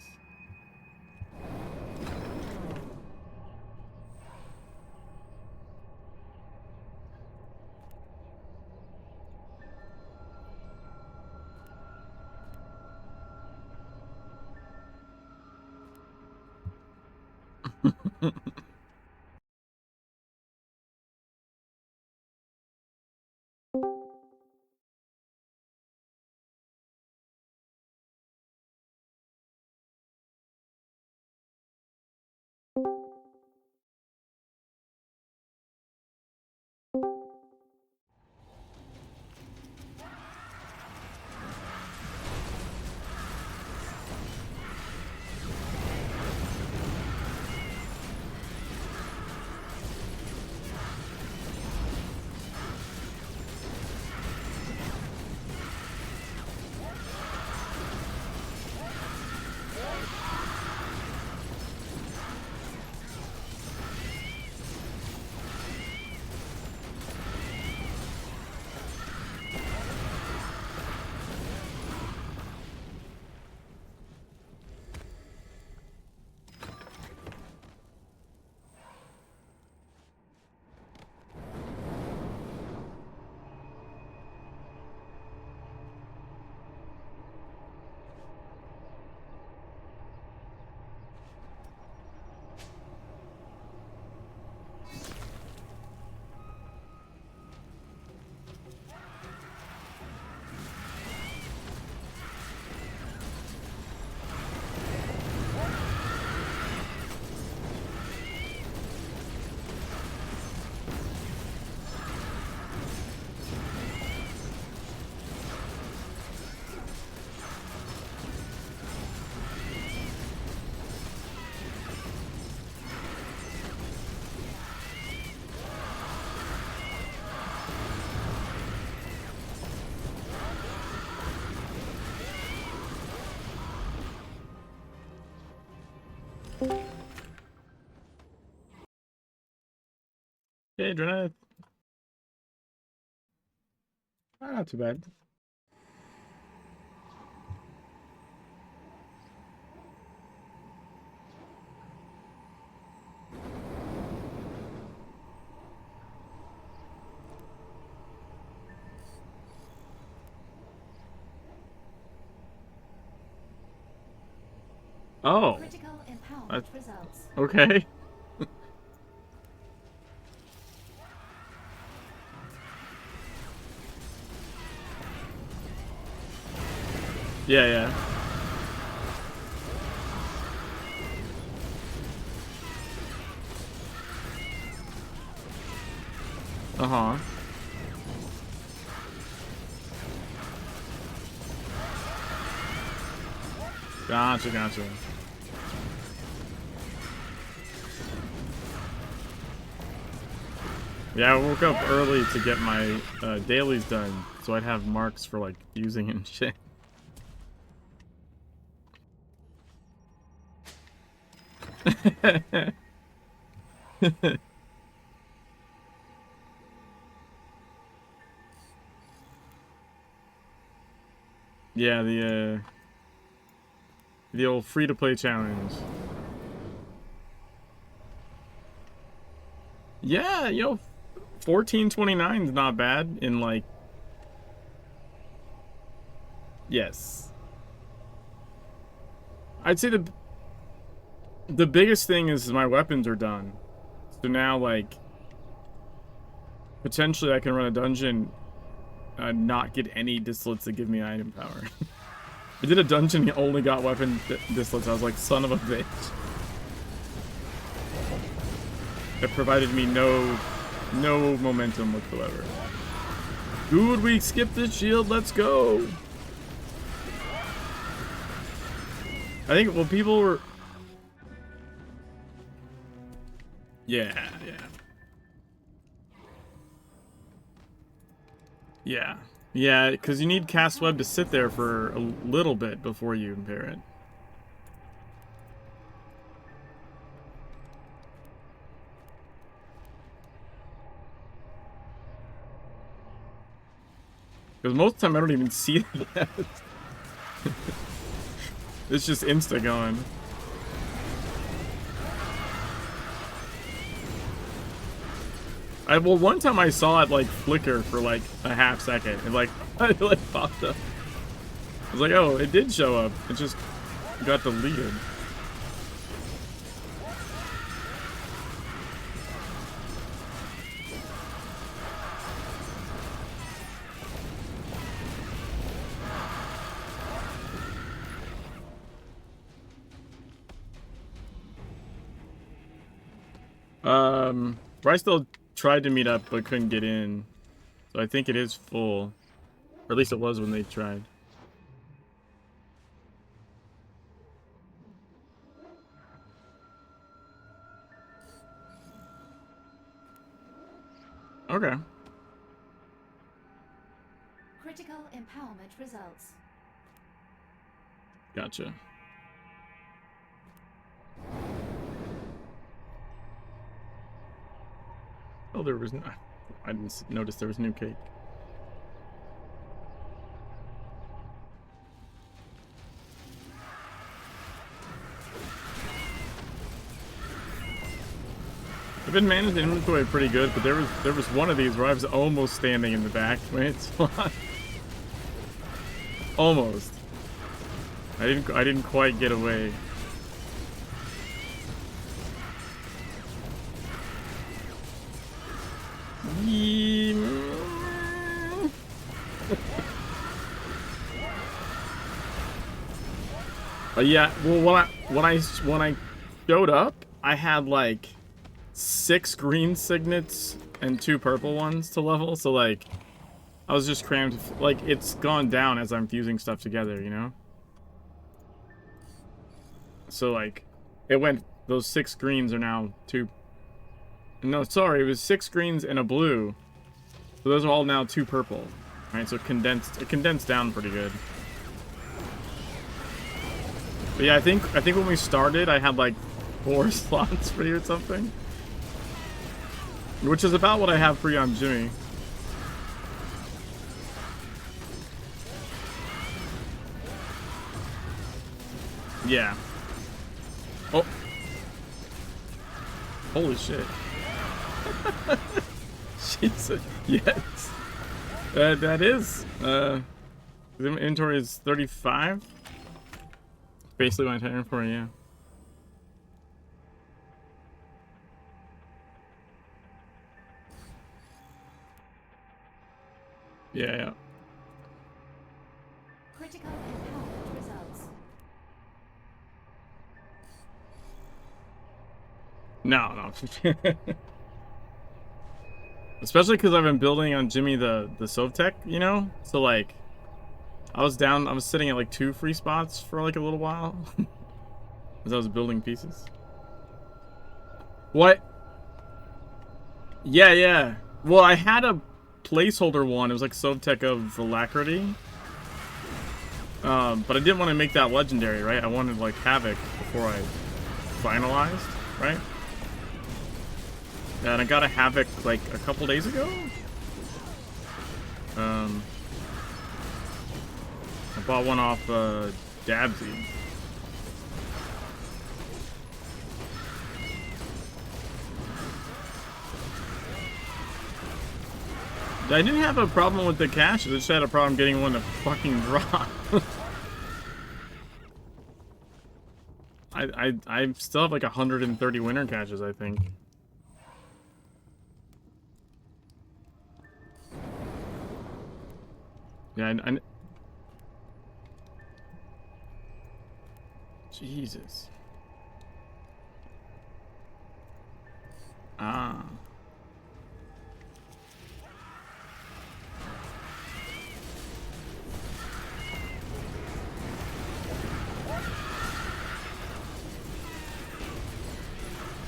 Hey, Dreneth. Not too bad. Oh, Critical empowerment That's- results. okay. Yeah, yeah. Uh-huh. Gotcha, gotcha. Yeah, I woke up early to get my dailies done, so I'd have marks for like using and shit. Yeah, the old free-to-play challenge. Yeah, 1429 is not bad in like. Yes. I'd say the biggest thing is my weapons are done. So now like potentially I can run a dungeon not get any distillates that give me item power. I did a dungeon and only got weapon distillates. I was like, son of a bitch. It provided me no momentum whatsoever. Good, we skipped the shield, let's go. I think, well, people were... Yeah. Yeah, because you need cast web to sit there for a little bit before you impair it. Because most of the time I don't even see it yet. It's just insta going. Well, one time I saw it like flicker for like a half second. It like it like popped up. I was like, oh, it did show up. It just got deleted. Bryce still tried to meet up but couldn't get in. So I think it is full. Or at least it was when they tried. Okay. Critical empowerment results. Gotcha. Oh, there was no... I didn't notice there was new cake. I've been managing inventory pretty good, but there was one of these where I was almost standing in the back when it spawned. Almost. I didn't quite get away. Yeah, well, when I showed up, I had like 6 green signets and 2 purple ones to level, so like I was just crammed. Like it's gone down as I'm fusing stuff together, you know. So like it went. Those 6 greens are now 2. No, sorry, it was 6 greens and a blue. So those are all now 2 purple. Right, so it condensed down pretty good. But yeah, I think when we started, I had like 4 slots free or something, which is about what I have free on Jimmy. Yeah. Oh. Holy shit. Jesus. Yes. That is. The inventory is 35. Basically my entire inventory, yeah. Yeah. Critical empowerment results. No. Especially because I've been building on Jimmy the Sovtech, you know? So like, I was sitting at like 2 free spots for like a little while. As I was building pieces. What? Yeah. Well, I had a placeholder one. It was like Sovtech of Alacrity. But I didn't want to make that legendary, right? I wanted like Havoc before I finalized, right? And I got a Havoc like a couple days ago. I bought one off Dabsy. I didn't have a problem with the caches. I just had a problem getting one to fucking drop. I still have like 130 winter caches, I think. Yeah, Jesus. Ah.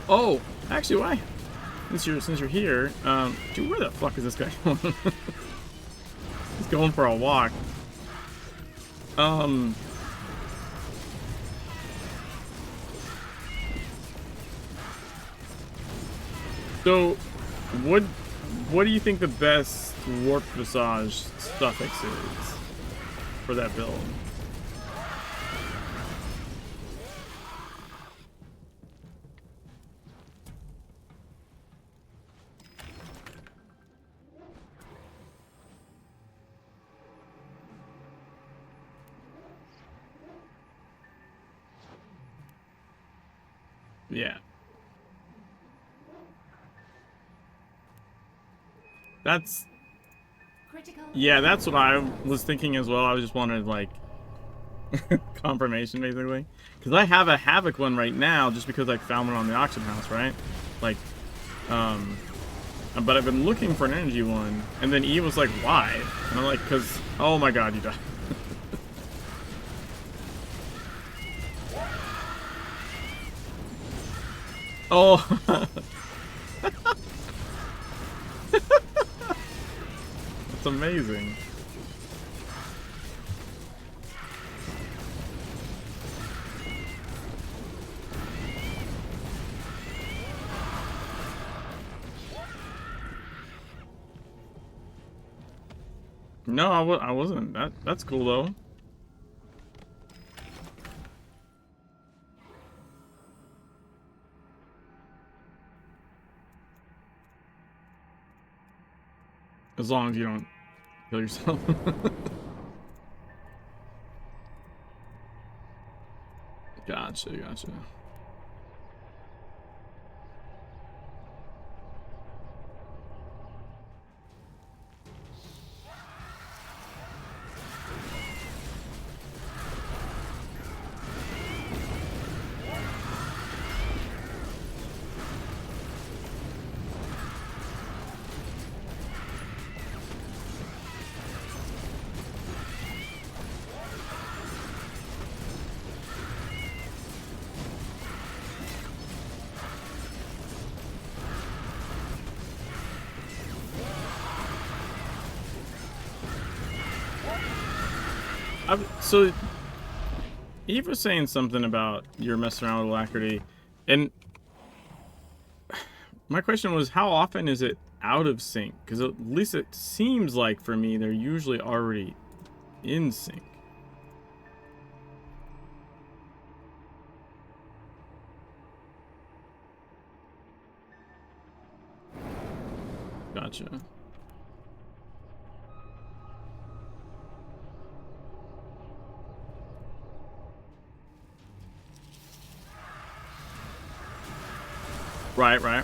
Oh, actually, why? Since you're here, dude, where the fuck is this guy going? He's going for a walk. So, what do you think the best warp visage suffix is for that build? Yeah. That's... Yeah, that's what I was thinking as well. I just wanted, like, confirmation, basically. Because I have a Havoc one right now, just because I found one on the auction house, right? Like, but I've been looking for an energy one, and then E was like, why? And I'm like, because, oh my god, you died. Oh. That's amazing. No, I wasn't. That's cool though. As long as you don't kill yourself. Gotcha. So, Eve was saying something about you're messing around with Alacrity, and my question was, how often is it out of sync? Because at least it seems like, for me, they're usually already in sync. Gotcha. Right, right.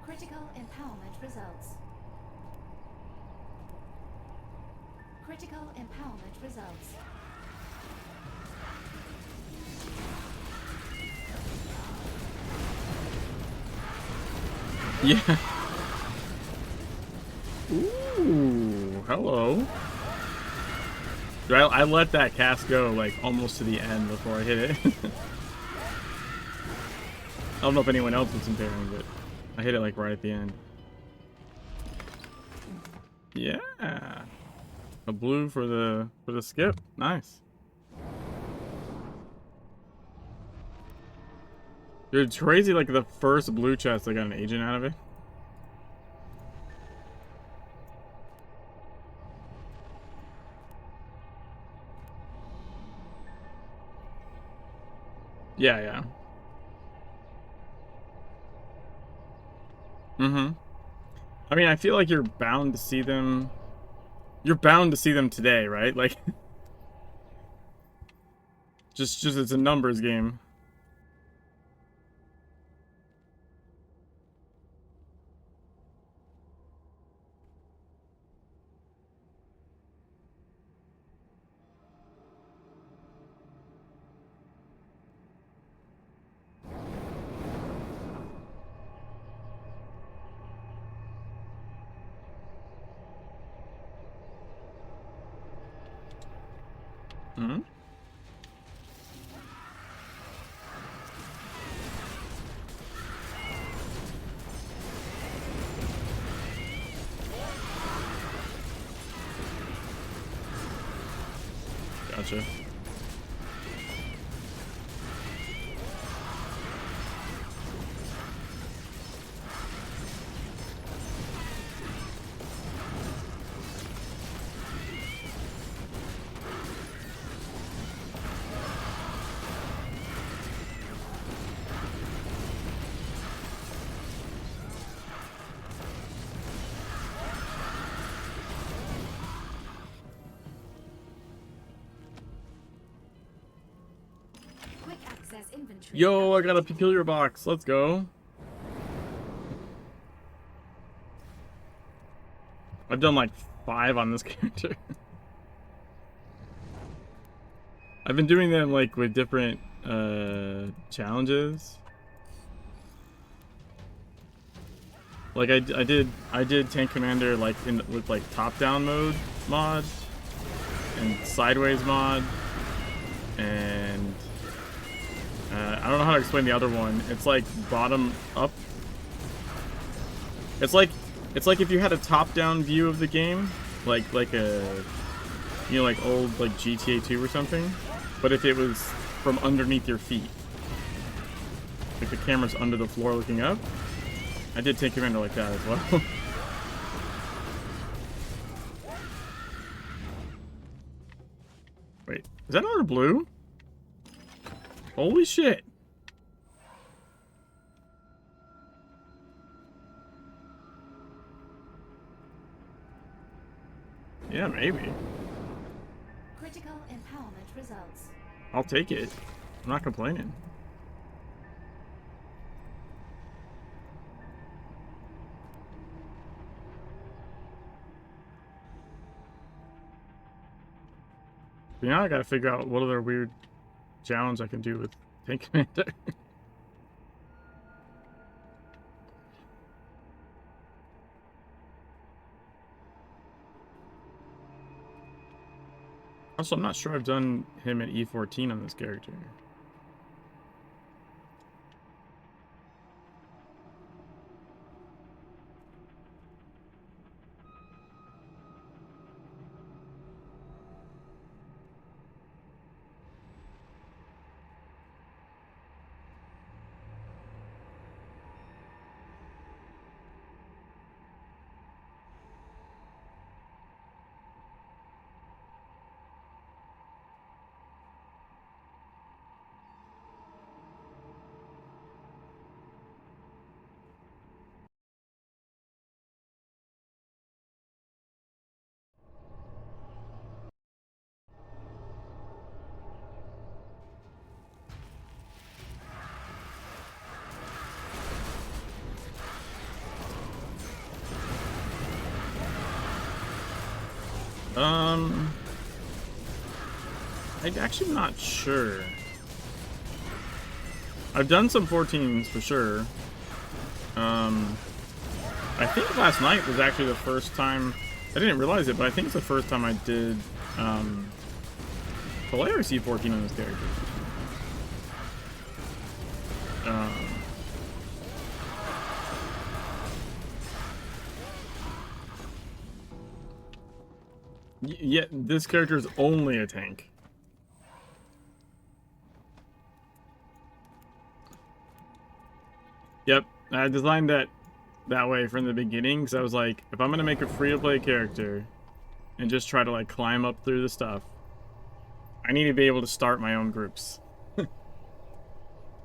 Critical empowerment results. Critical empowerment results. Yeah. Ooh, hello. Dude, I let that cast go like almost to the end before I hit it. I don't know if anyone else was impairing, but I hit it like right at the end. Yeah. A blue for the skip. Nice. Dude, it's crazy, like the first blue chest I got an agent out of it. Yeah, yeah. Mm-hmm. I mean, I feel like you're bound to see them. You're bound to see them today, right? Like, just it's a numbers game. Mm-hmm. Gotcha. Quick access inventory. Yo, I got a peculiar box. Let's go. I've done like 5 on this character. I've been doing them like with different challenges. Like I did Tank Commander like with like top down mode mod and sideways mod, and I don't know how to explain the other one. It's like bottom up. It's like if you had a top down view of the game, like a, you know, like old like GTA 2 or something, but if it was from underneath your feet, like the camera's under the floor looking up. I did Tank Commander like that as well. Wait, is that another blue? Holy shit. Yeah, maybe. Critical empowerment results. I'll take it. I'm not complaining. But now I gotta figure out what other weird challenge I can do with Tank Commander. Also, I'm not sure I've done him at E14 on this character. I'm actually not sure. I've done some 14s for sure. I think last night was actually the first time, I didn't realize it, but I think it's the first time I did Polaris C14 on this character. Yeah, this character is only a tank. Yep, I designed that way from the beginning because I was like, if I'm gonna make a free-to-play character and just try to like climb up through the stuff, I need to be able to start my own groups.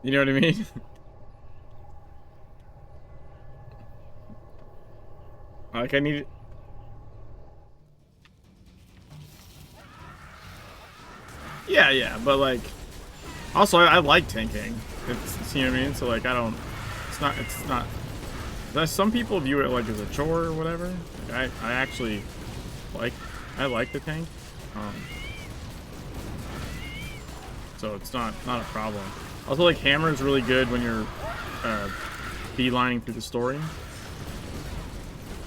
You know what I mean? Like I need. Yeah, but like, also I like tanking. It's you know what I mean. So like I don't. It's not. Some people view it like as a chore or whatever. Like, I actually like the tank. So it's not a problem. Also, like hammer is really good when you're beelining through the story.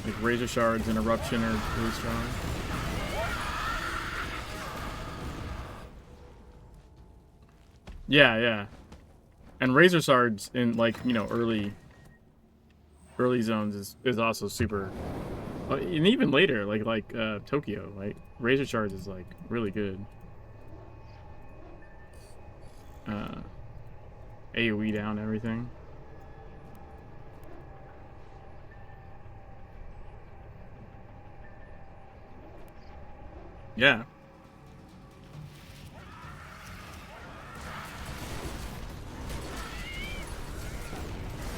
Like razor shards and eruption are really strong. Yeah. And razor shards in like, you know, early zones is also super, and even later like Tokyo, like razor shards is like really good. AoE down everything. Yeah.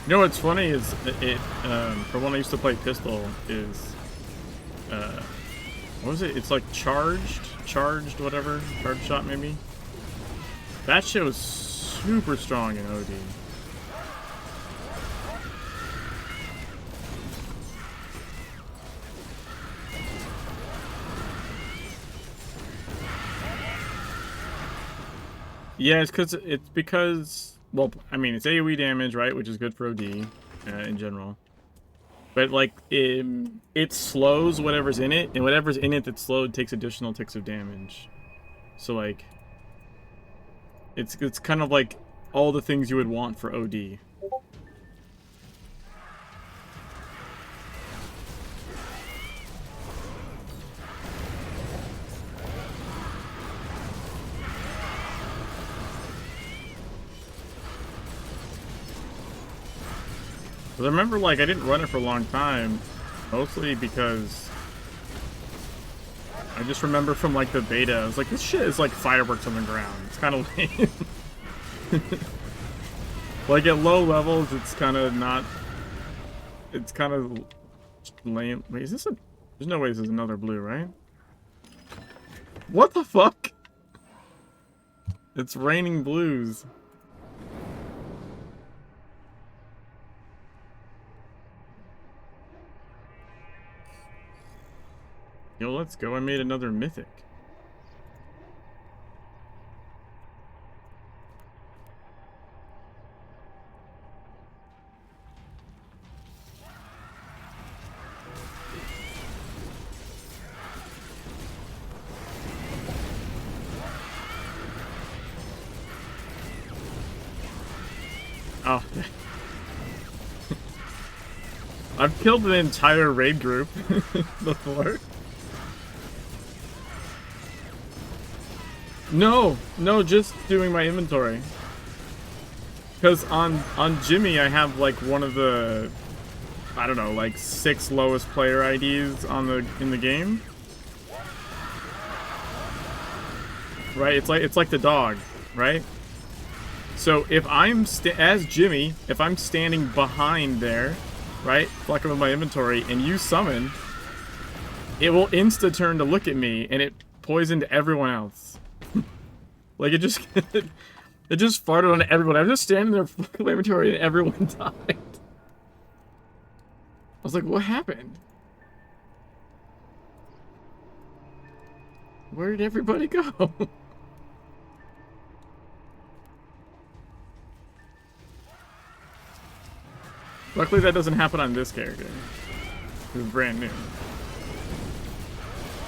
You know what's funny is for when I used to play pistol is what was it? It's like charged whatever, charge shot maybe. That shit was super strong in OD. Yeah, it's because well, I mean it's AoE damage, right, which is good for OD in general. But like it slows whatever's in it, and whatever's in it that's slowed takes additional ticks of damage. So like it's kind of like all the things you would want for OD. But I remember, like, I didn't run it for a long time, mostly because I just remember from, like, the beta, I was like, this shit is like fireworks on the ground. It's kind of lame. Like, at low levels, it's kind of not... It's kind of lame. Wait, is this a... There's no way this is another blue, right? What the fuck? It's raining blues. Yo, let's go. I made another mythic. Oh. I've killed an entire raid group before. No, just doing my inventory. Because on Jimmy, I have like one of the, I don't know, like 6 lowest player IDs in the game. Right? It's like the dog, right? So if I'm as Jimmy, if I'm standing behind there, right, fucking with my inventory, and you summon, it will insta turn to look at me, and it poisoned everyone else. Like it just farted on everyone. I'm just standing there fucking my inventory, and everyone died. I was like, what happened? Where did everybody go? Luckily, that doesn't happen on this character. Who's brand new.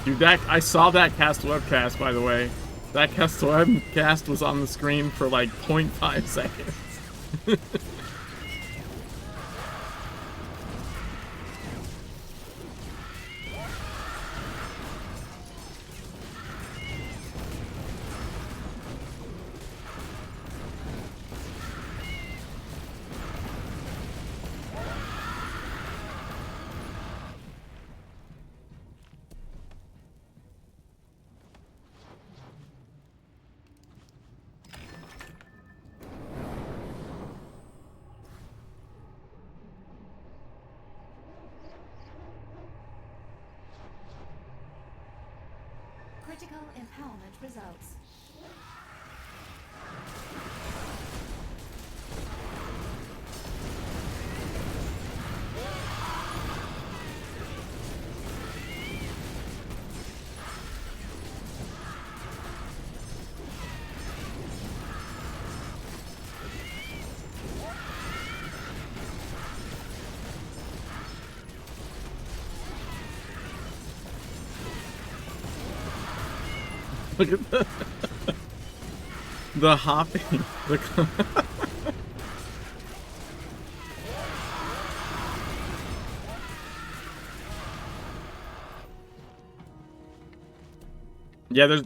Dude, I saw that cast webcast, by the way. That cast webcast was on the screen for like 0.5 seconds. Critical empowerment results. Look at the hopping. Yeah,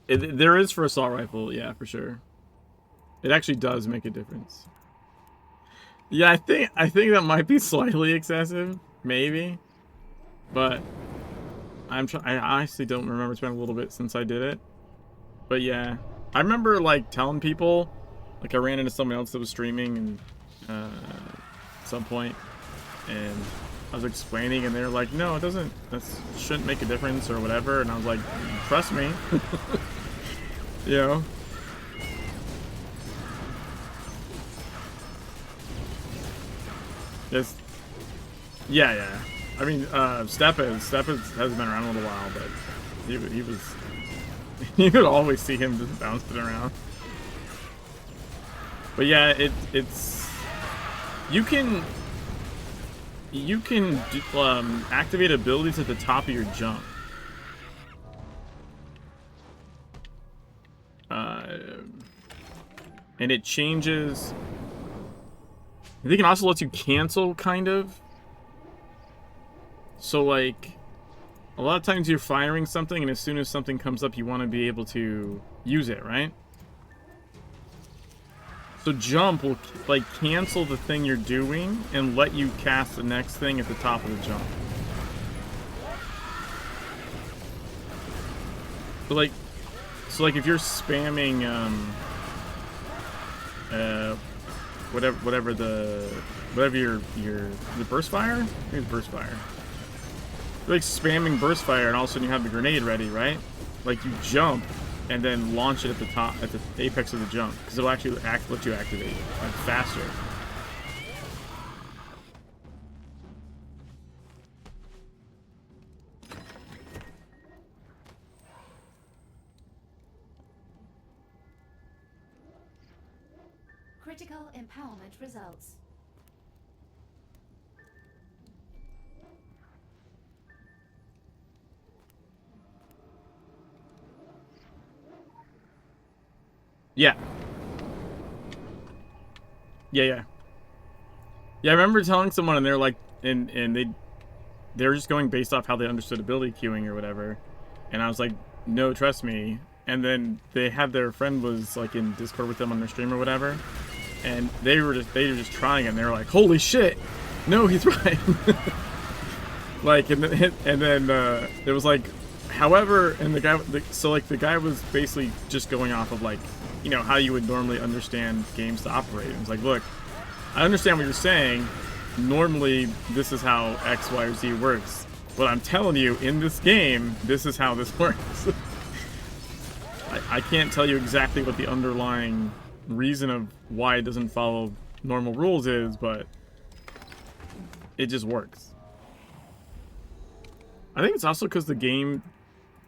there is for assault rifle, yeah, for sure. It actually does make a difference. Yeah, I think that might be slightly excessive, maybe, but I honestly don't remember. It's been a little bit since I did it, but yeah, I remember like telling people, like I ran into someone else that was streaming and at some point, and I was explaining, and they were like, "No, it doesn't. That shouldn't make a difference or whatever." And I was like, "Trust me," you know. Yes. Yeah. I mean, Step has been around a little while, but he was you could always see him just bouncing around. But yeah, it's you can activate abilities at the top of your jump. And it changes. I think it also lets you cancel, kind of. So, like, a lot of times you're firing something, and as soon as something comes up, you want to be able to use it, right? So jump will, like, cancel the thing you're doing and let you cast the next thing at the top of the jump. So like if you're spamming, whatever your burst fire? I think it's burst fire. You're like spamming burst fire, and all of a sudden you have the grenade ready, right? Like you jump and then launch it at the top, at the apex of the jump, because it'll actually let you activate like faster. Critical empowerment results. Yeah. Yeah, yeah. Yeah, I remember telling someone, and they're like, and they're just going based off how they understood ability queuing or whatever. And I was like, no, trust me. And then they had their friend was like in Discord with them on their stream or whatever, and they were just trying it, and they were like, holy shit, no, he's right. Like, and then it was like, however, and the guy was basically just going off of like, you know, how you would normally understand games to operate. And it's like, look, I understand what you're saying. Normally, this is how X, Y, or Z works. But I'm telling you, in this game, this is how this works. I can't tell you exactly what the underlying reason of why it doesn't follow normal rules is, but it just works. I think it's also because the game,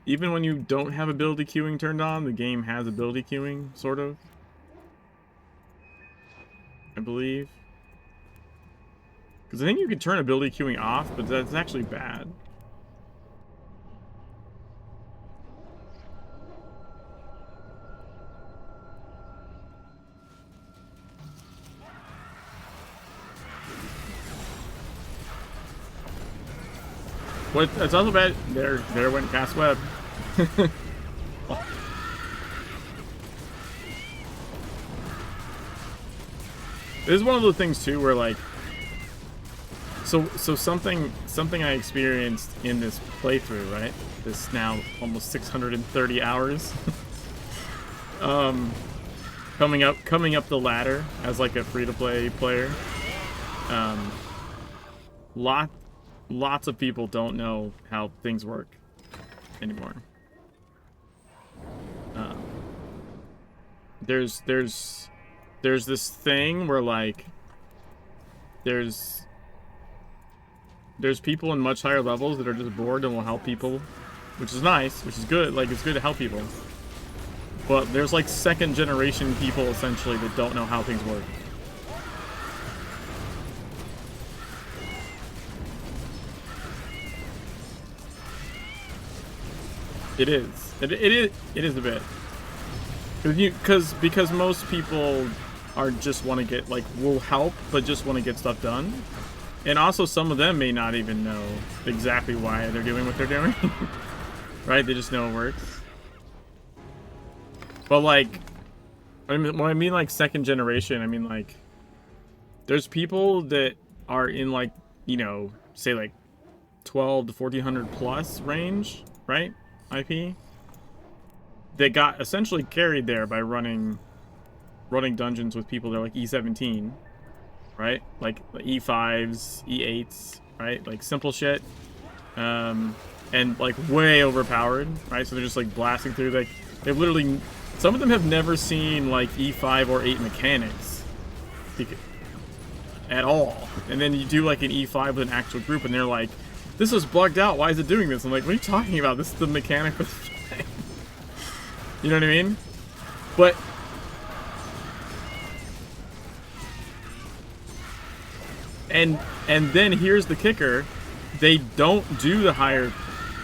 even when you don't have ability queuing turned on, the game has ability queuing, sort of. I believe. Because I think you can turn ability queuing off, but that's actually bad. What? That's also bad. There went Cast Web. This is one of those things too, where like, so something I experienced in this playthrough, right? This now almost 630 hours. Coming up the ladder as like a free-to-play player. Lots of people don't know how things work anymore. There's this thing where like there's people in much higher levels that are just bored and will help people, which is nice, which is good. Like, it's good to help people. But there's like second generation people essentially that don't know how things work. It is. It is a bit. Because most people are just want to get, like, will help, but just want to get stuff done. And also some of them may not even know exactly why they're doing what they're doing. Right? They just know it works. But like, I mean, when I mean like second generation, I mean like, there's people that are in like, you know, say like 12 to 1400 plus range, right? IP. They got essentially carried there by running dungeons with people that are like E17, right? Like E5s, E8s, right? Like simple shit. And like way overpowered, right? So they're just like blasting through. Like, they've literally, some of them have never seen like E5 or 8 mechanics at all. And then you do like an E5 with an actual group and they're like, this is bugged out, why is it doing this? I'm like, what are you talking about? This is the mechanic of the thing. You know what I mean? But and then here's the kicker. They don't do the higher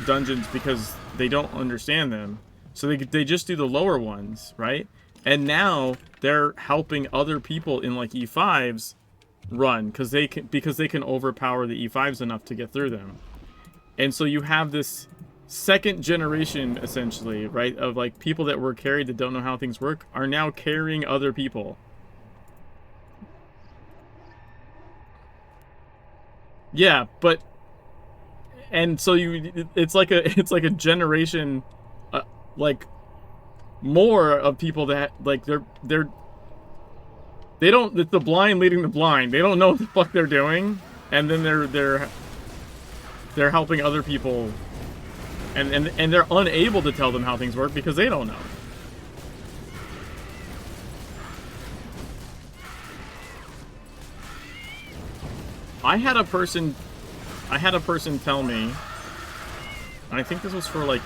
dungeons because they don't understand them. So they just do the lower ones, right? And now they're helping other people in like E5s run because they can overpower the E5s enough to get through them. And so you have this second generation essentially, right, of like people that were carried that don't know how things work are now carrying other people. Yeah, but and so it's like a generation like more of people that like they don't, it's the blind leading the blind. They don't know what the fuck they're doing, and then they're helping other people, and they're unable to tell them how things work because they don't know. I had a person tell me, and I think this was for like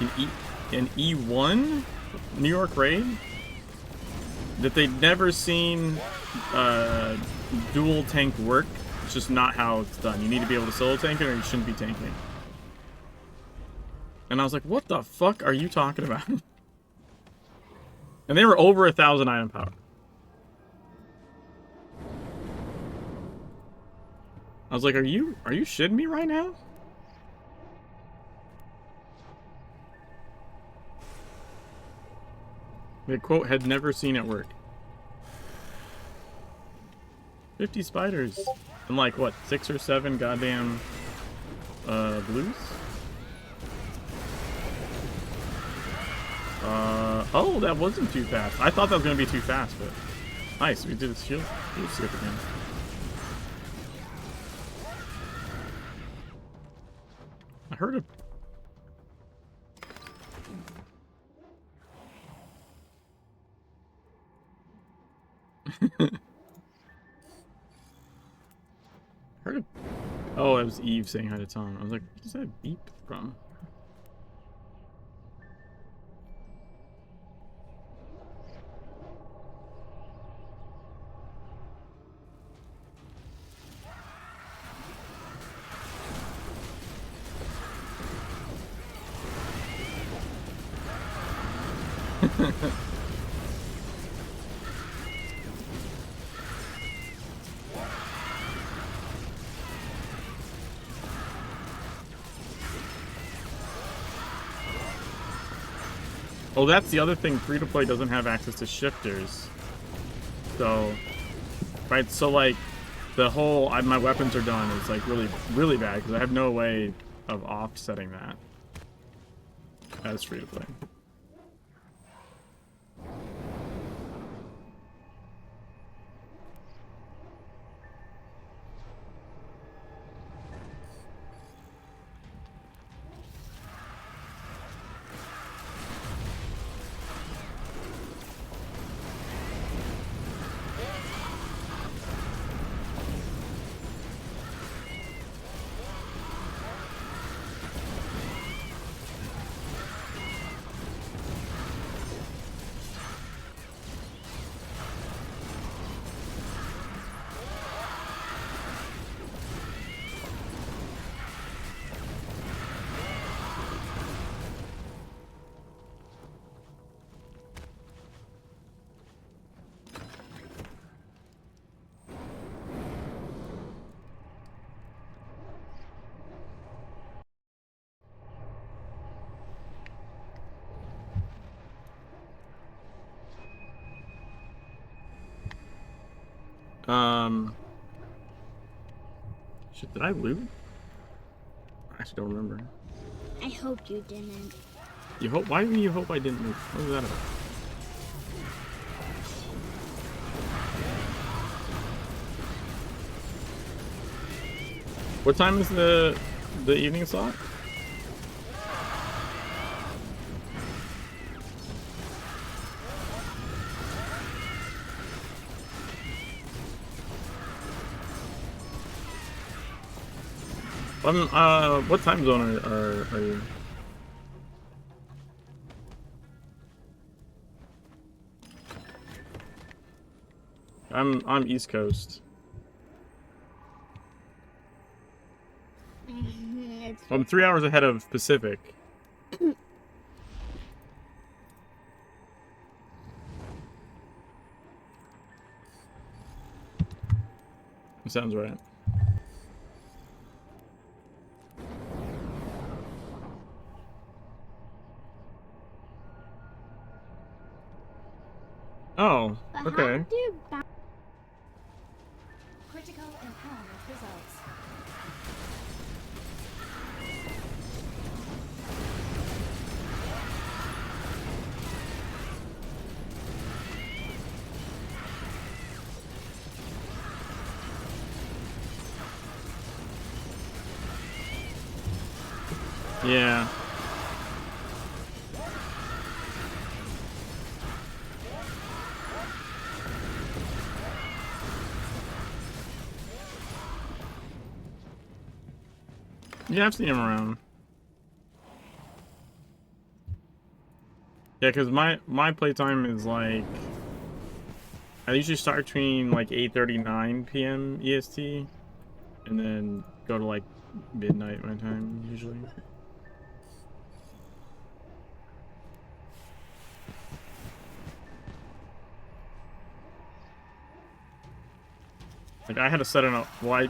an E1 New York raid, that they'd never seen dual tank work. It's just not how it's done. You need to be able to solo tank it or you shouldn't be tanking. And I was like, what the fuck are you talking about? And they were over 1,000 item power. I was like, are you shitting me right now? The quote had never seen it work. 50 spiders. And like what, 6 or 7 goddamn blues? Oh, that wasn't too fast. I thought that was gonna be too fast, but nice, we did a shield skip again. I heard a heard a oh, it was Eve saying hi to Tom. I was like, what is that beep from? Oh, that's the other thing. Free-to-play doesn't have access to shifters. So, right, so like, the whole, my weapons are done is like really, really bad because I have no way of offsetting that as free-to-play. Shit, did I loot? I actually don't remember. I hope you didn't. You hope? Why do you hope I didn't loot? What was that about? What time is the evening slot? What time zone are you? I'm East Coast. I'm 3 hours ahead of Pacific. That sounds right. Oh, But okay. how do Critical empowerment results. Yeah. Yeah, I've seen him around. Yeah, because my playtime is like, I usually start between like 8:39 p.m. EST, and then go to like midnight my time usually. Like I had to set it up. Well,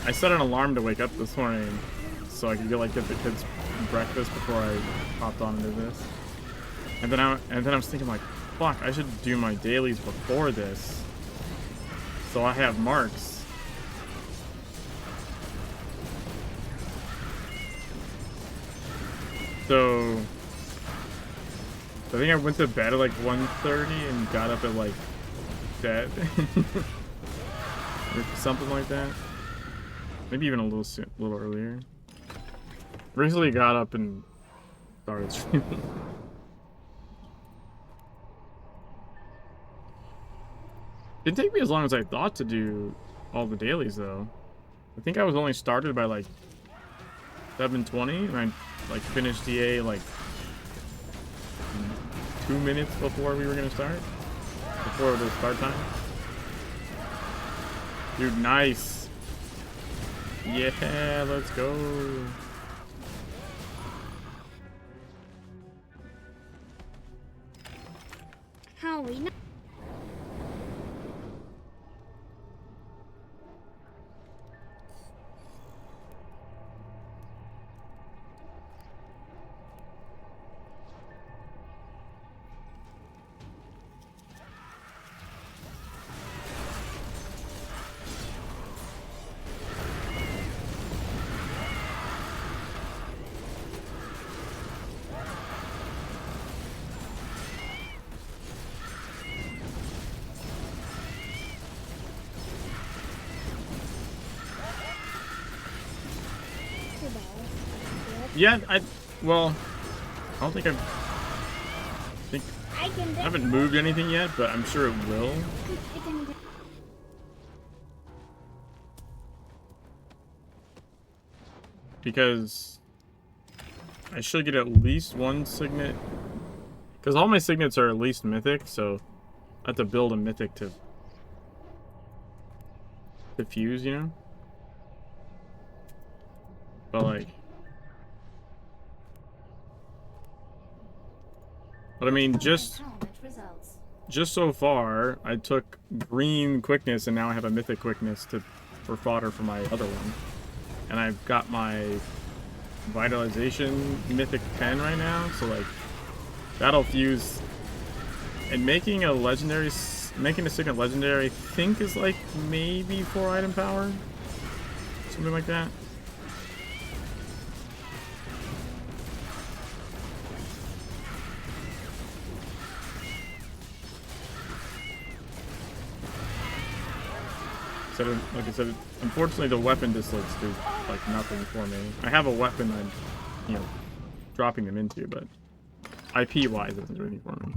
I set an alarm to wake up this morning so I could go like get the kids breakfast before I hopped on into this. And then I was thinking like, fuck, I should do my dailies before this, so I have marks. So I think I went to bed at like 1:30 and got up at like dead or something like that. Maybe even a little earlier. Recently got up and started streaming. Didn't take me as long as I thought to do all the dailies though. I think I was only started by like 7:20 and I like finished DA like 2 minutes before we were gonna start. Before the start time. Dude, nice. Yeah, let's go. How are we not? Yeah, well, I don't think I haven't moved anything yet, but I'm sure it will. Because I should get at least one signet. Because all my signets are at least mythic, so I have to build a mythic to fuse, you know? But like... But I mean, just so far, I took green quickness and now I have a mythic quickness for fodder for my other one. And I've got my vitalization mythic 10 right now, so like that'll fuse. And making a signet legendary, I think is like maybe 4 item power, something like that. Like I said, unfortunately the weapon dislikes do like nothing for me. I have a weapon I'm, you know, dropping them into, but IP wise it doesn't do anything for me.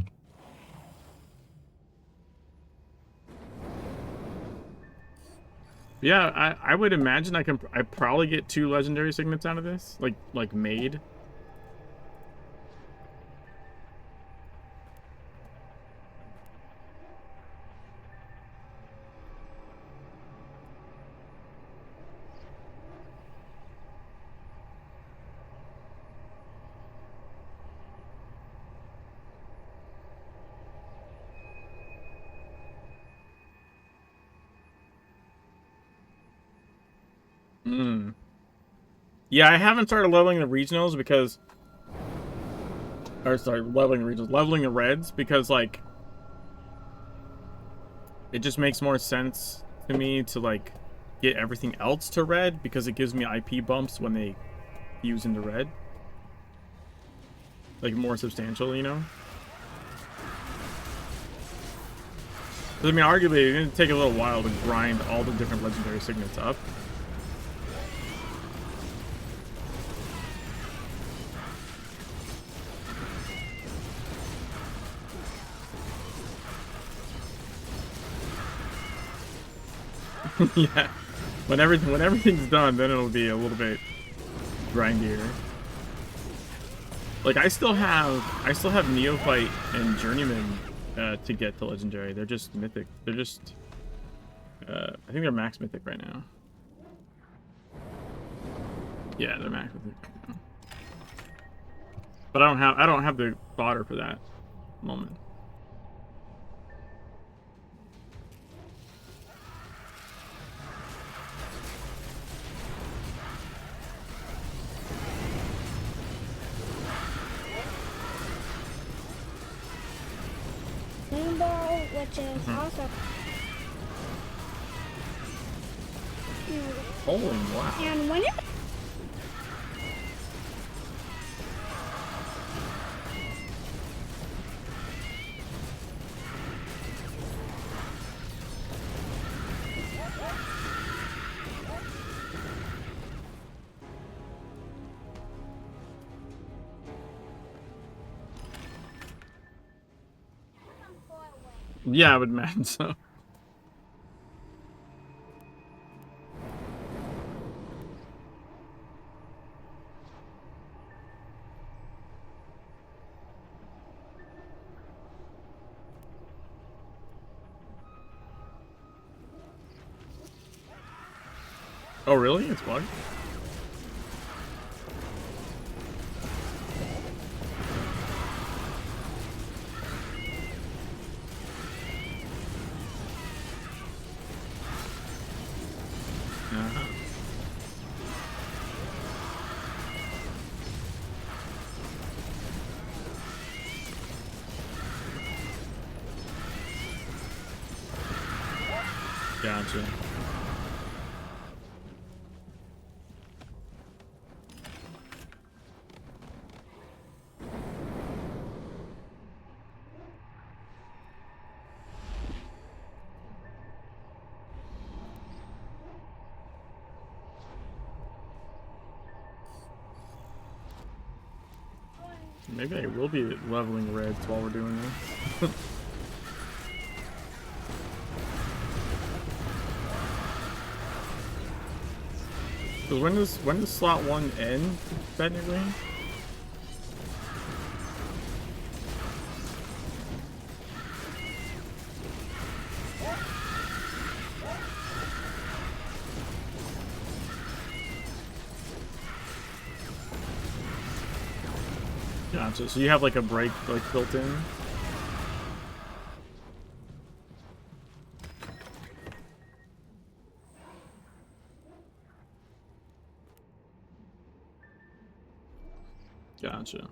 Yeah, I would imagine I probably get 2 legendary signets out of this, like made. Yeah, I haven't started leveling the regionals because... Or, sorry, leveling the regionals. Leveling the reds because, like... It just makes more sense to me to, like, get everything else to red because it gives me IP bumps when they fuse into red. Like, more substantial, you know? I mean, arguably, it's going to take a little while to grind all the different legendary signets up. Yeah, when everything's done, then it'll be a little bit grindier. Like I still have Neophyte and Journeyman to get to legendary. They're just mythic. They're just I think they're max mythic right now. Yeah, they're max mythic right now. But I don't have the fodder for that moment. which is also. Holy wow. And when it Yeah, I would imagine so. Oh, really? It's bugged? Gotcha. Maybe I will be leveling reds while we're doing this. So when does slot 1 end, technically? Gotcha. So you have like a break like built in? Gotcha.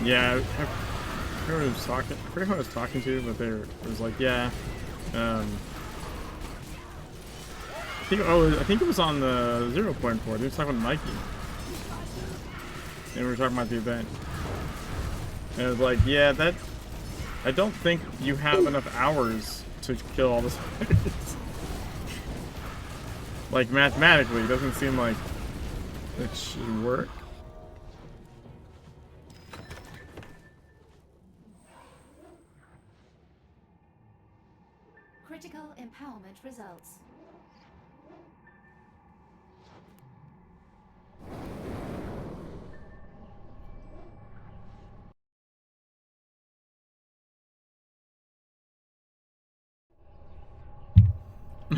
Yeah, I forget who I was talking to, but it was like, yeah, I think it was on the 0.4. They were talking about Nike, and we were talking about the event, and it was like, yeah, I don't think you have enough hours to kill all this. Like mathematically, it doesn't seem like it should work. Critical empowerment results.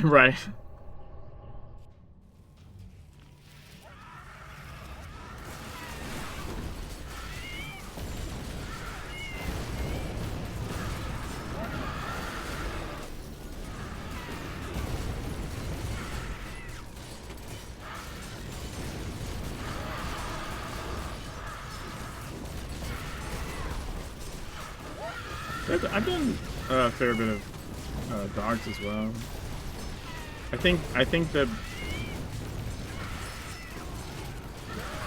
Right. I've done a fair bit of dogs as well. I think that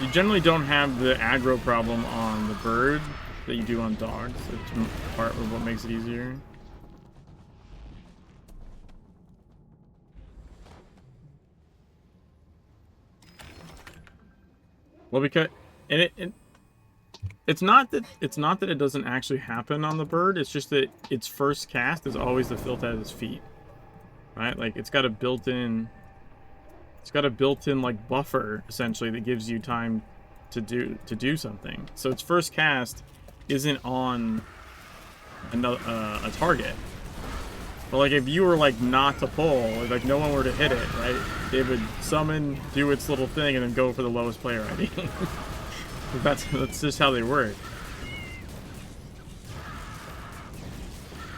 you generally don't have the aggro problem on the bird that you do on dogs. It's part of what makes it easier. Well, because it's not that it doesn't actually happen on the bird. It's just that its first cast is always the filth at its feet, right? Like it's got a built-in like buffer essentially that gives you time to do something. So its first cast isn't on a target. But like if you were like not to pull, like no one were to hit it, right? It would summon, do its little thing, and then go for the lowest player ID. That's just how they work.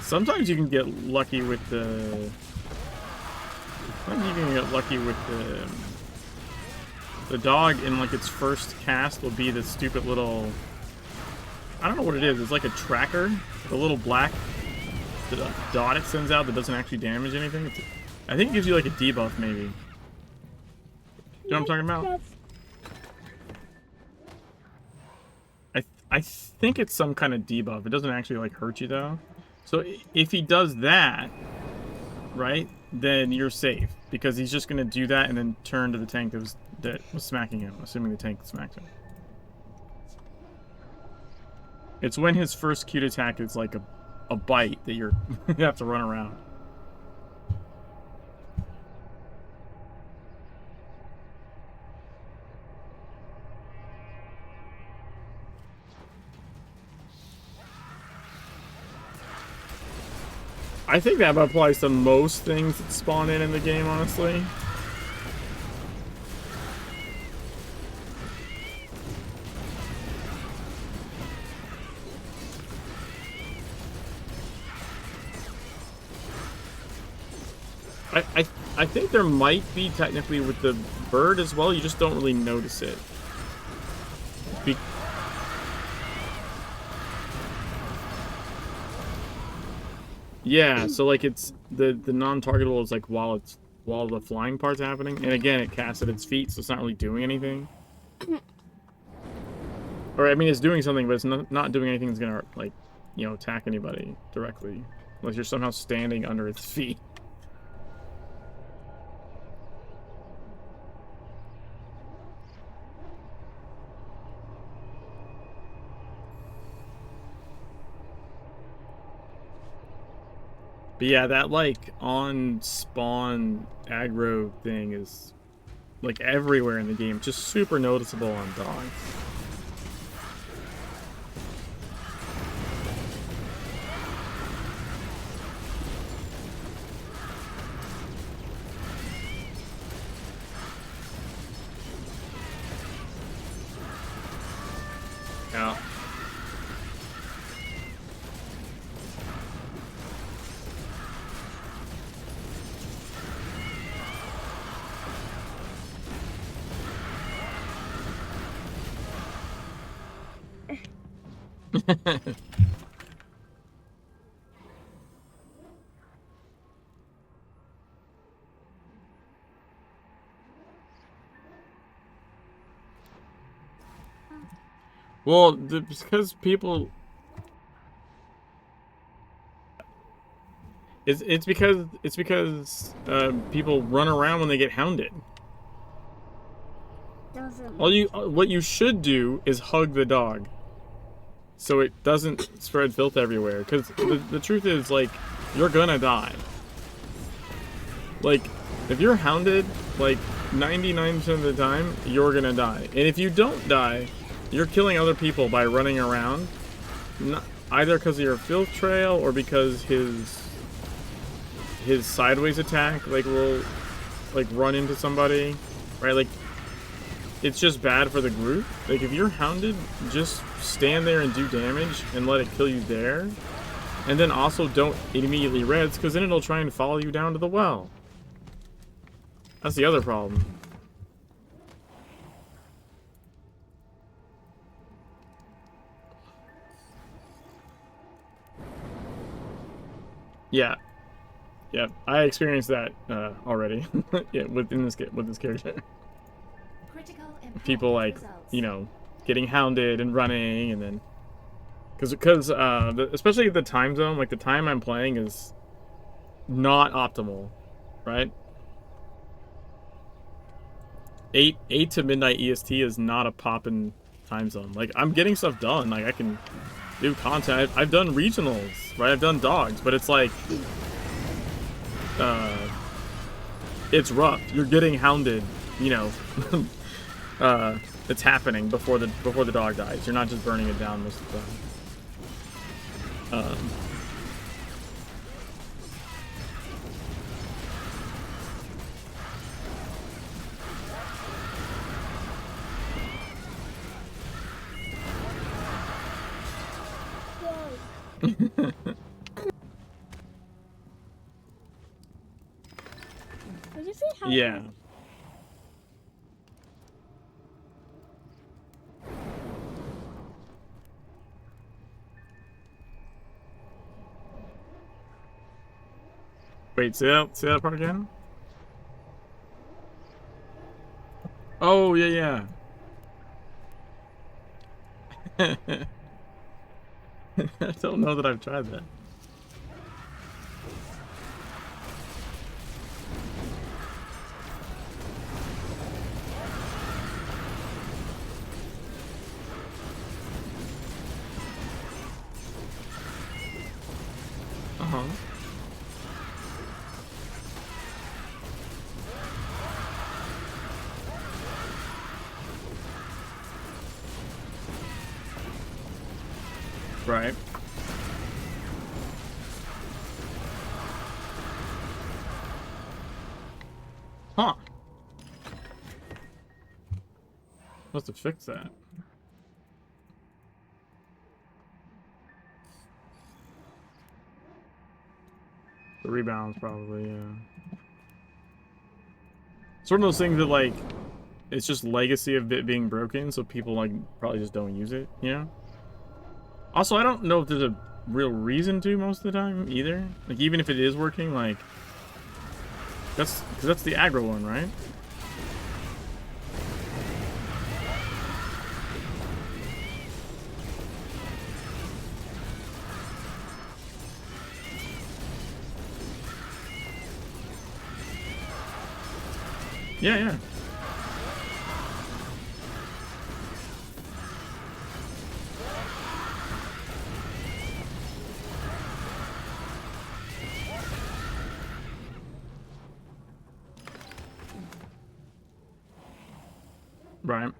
Sometimes you can get lucky with the... Sometimes you can get lucky with the dog in like its first cast will be this stupid little... I don't know what it is. It's like a tracker. The little black dot it sends out that doesn't actually damage anything. I think it gives you like a debuff maybe. You know what I'm talking about? I think it's some kind of debuff. It doesn't actually like hurt you though. So if he does that, right, then you're safe because he's just gonna do that and then turn to the tank that was smacking him, assuming the tank smacked him. It's when his first cute attack is like a bite that you have to run around. I think that applies to most things that spawn in the game, honestly. I think there might be technically with the bird as well, you just don't really notice it. Yeah, so like it's the non-targetable is like while the flying part's happening, and again it casts at its feet, so it's not really doing anything. Or I mean, it's doing something, but it's not doing anything that's gonna like, you know, attack anybody directly, unless you're somehow standing under its feet. But yeah, that like on spawn aggro thing is like everywhere in the game, just super noticeable on dogs. Yeah. Well, because people... It's because people run around when they get hounded. What you should do is hug the dog, so it doesn't spread filth everywhere. Because the truth is, like, you're gonna die. Like, if you're hounded, like 99% of the time, you're gonna die. And if you don't die, you're killing other people by running around, either because of your filth trail or because his sideways attack like will like run into somebody, right? Like it's just bad for the group. Like if you're hounded, just stand there and do damage and let it kill you there, and then also don't immediately reds because then it'll try and follow you down to the well. That's the other problem. Yeah, yeah, I experienced that already. Yeah, with this character. People like, you know, getting hounded and running, and then because especially the time zone, like the time I'm playing is not optimal, right? 8 to midnight EST is not a poppin' time zone. Like I'm getting stuff done. Like I can do content. I've done regionals, right? I've done dogs, but it's like, it's rough. You're getting hounded, you know. It's happening before the dog dies. You're not just burning it down most of the time. Did you see how? Yeah. Wait, say that part again? Oh, yeah. I don't know that I've tried that. Uh-huh. Right. Huh. Must have fixed that. The rebounds, probably, yeah. It's one of those things that, like, it's just legacy of it being broken, so people, like, probably just don't use it, you know? Also, I don't know if there's a real reason to most of the time, either. Like, even if it is working, like... Because that's the aggro one, right? Yeah. Right.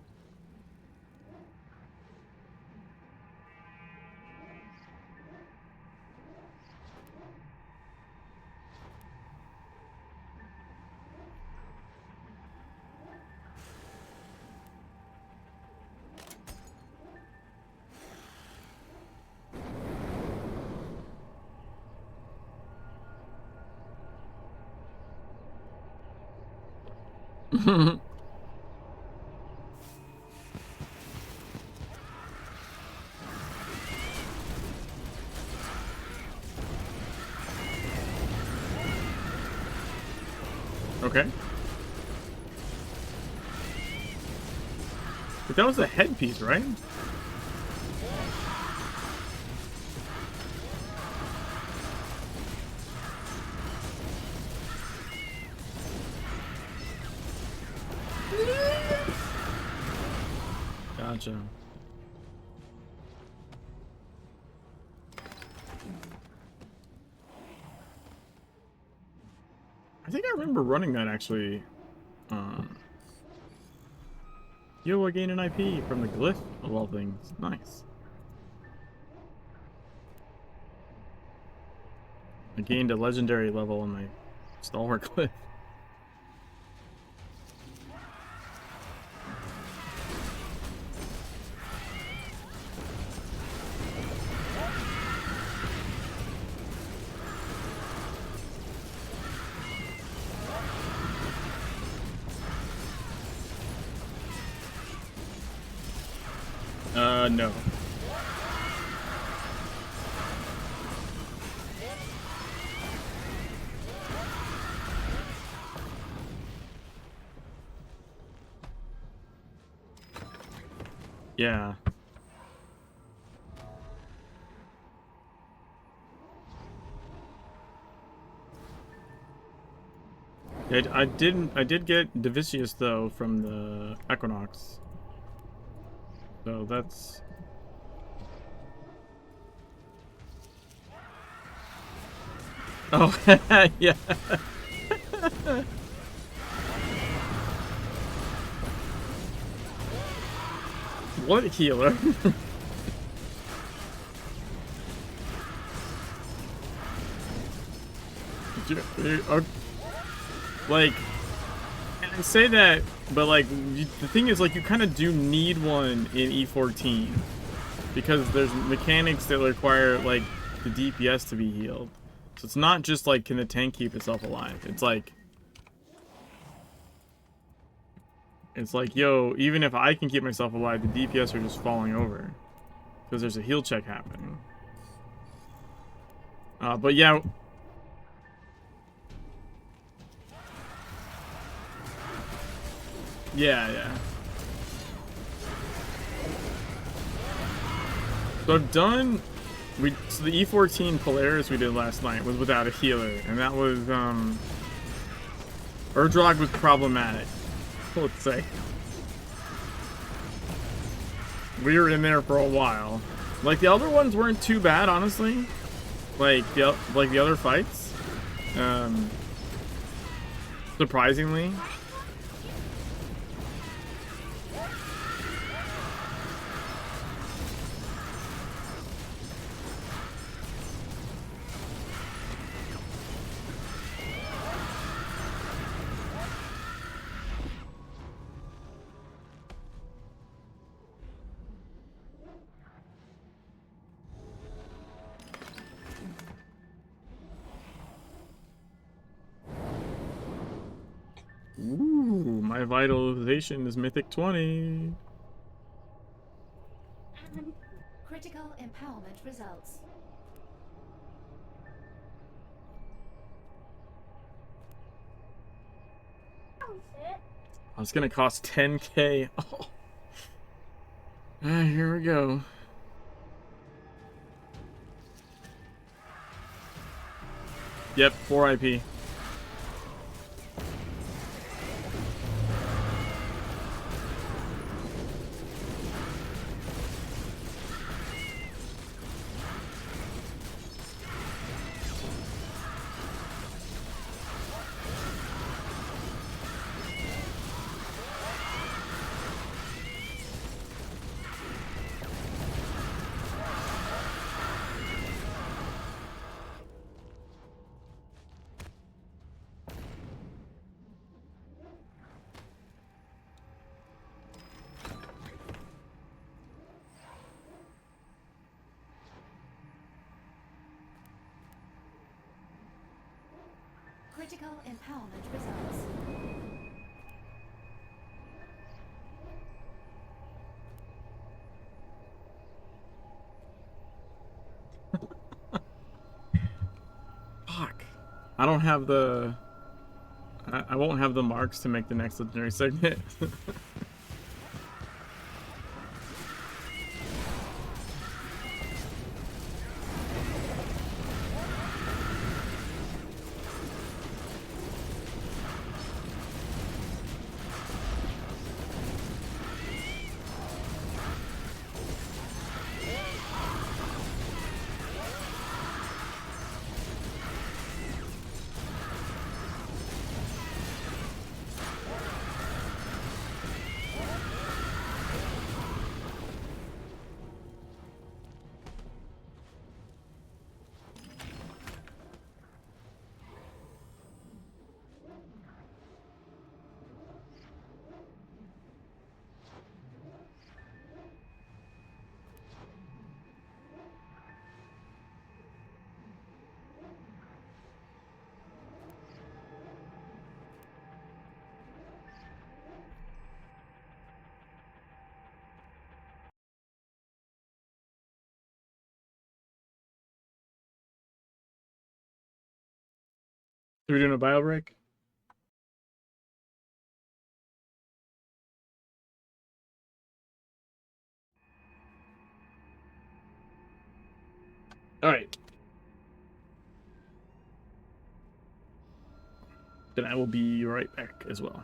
Okay. But that was a headpiece, right? Gotcha. I think I remember running that, actually. Yo, I gained an IP from the glyph of all things. Nice. I gained a legendary level in my stalwart glyph. No. Yeah. I did get Divicius though from the Equinox. So that's... Oh, yeah. What healer? Like, I say that, but like, the thing is, like, you kind of do need one in E14 because there's mechanics that require like the DPS to be healed. So it's not just like, can the tank keep itself alive? It's like, It's like, yo, even if I can keep myself alive, the DPS are just falling over. Because there's a heal check happening. But yeah. Yeah. So I've done... So the E14 Polaris we did last night was without a healer. And that was, Urdrog was problematic. Let's say. We were in there for a while. Like, the other ones weren't too bad, honestly. Like the other fights. Surprisingly. Ooh, my vitalization is mythic 20. Critical empowerment results. It's gonna cost 10k. Oh. Here we go. Yep, 4 IP. Critical empowerment results. Fuck. I don't have the... I won't have the marks to make the next legendary segment. Are we doing a bio break? Alright. Then I will be right back as well.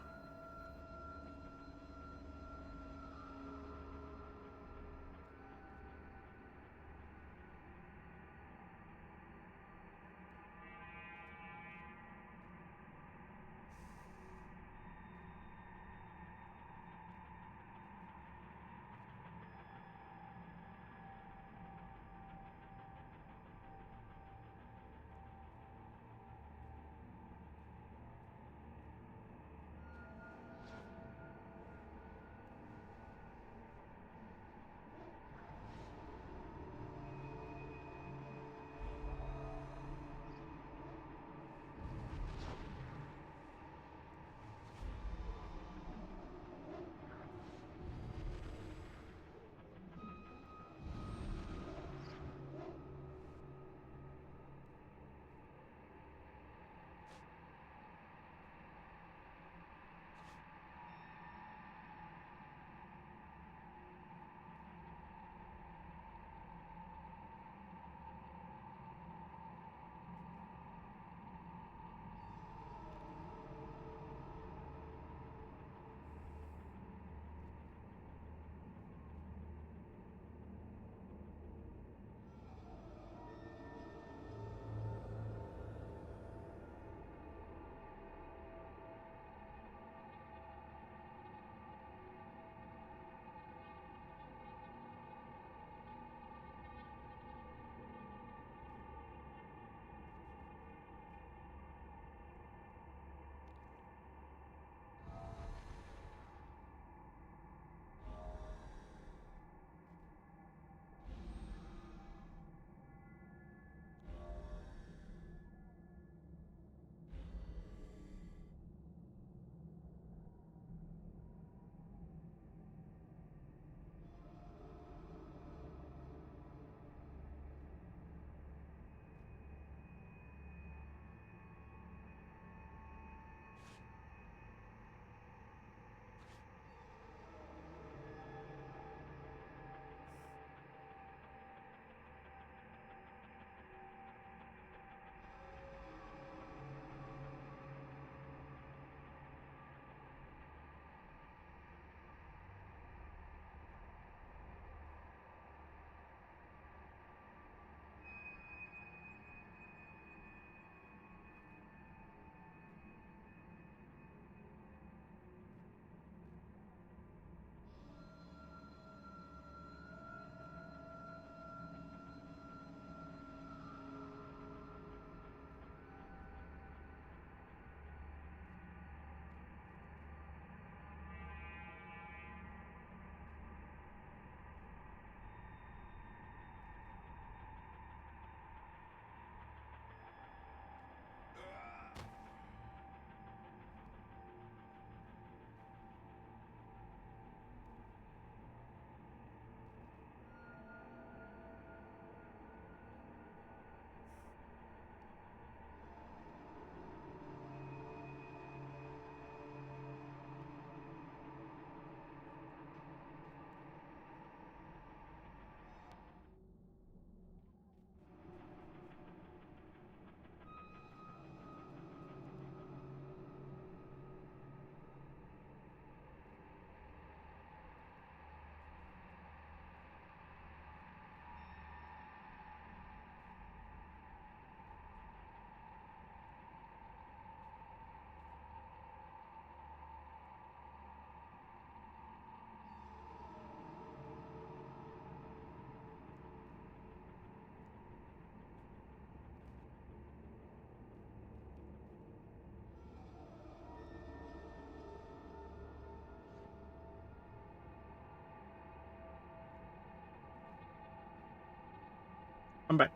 I'm back.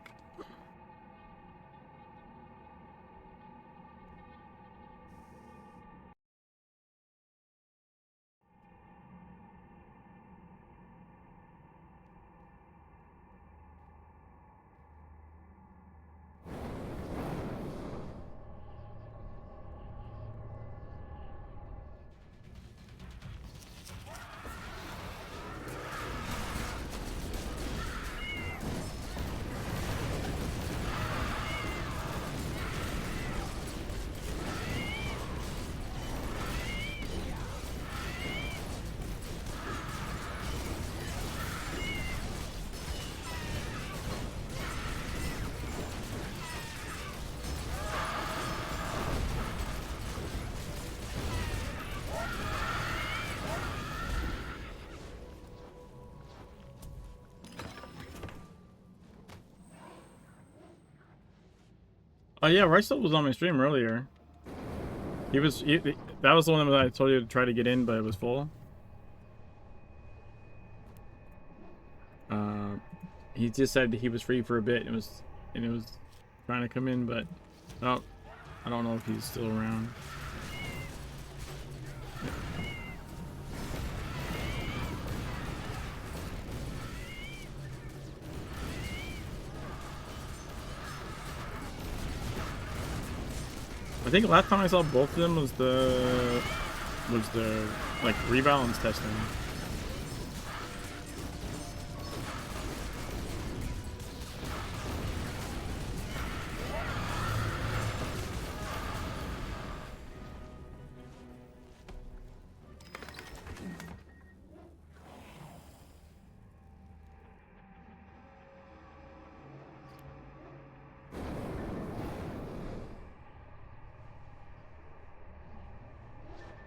Oh yeah, Rysel was on my stream earlier. That was the one that I told you to try to get in, but it was full. He just said he was free for a bit. And it was trying to come in, but I don't know if he's still around. I think last time I saw both of them was the like rebalance testing.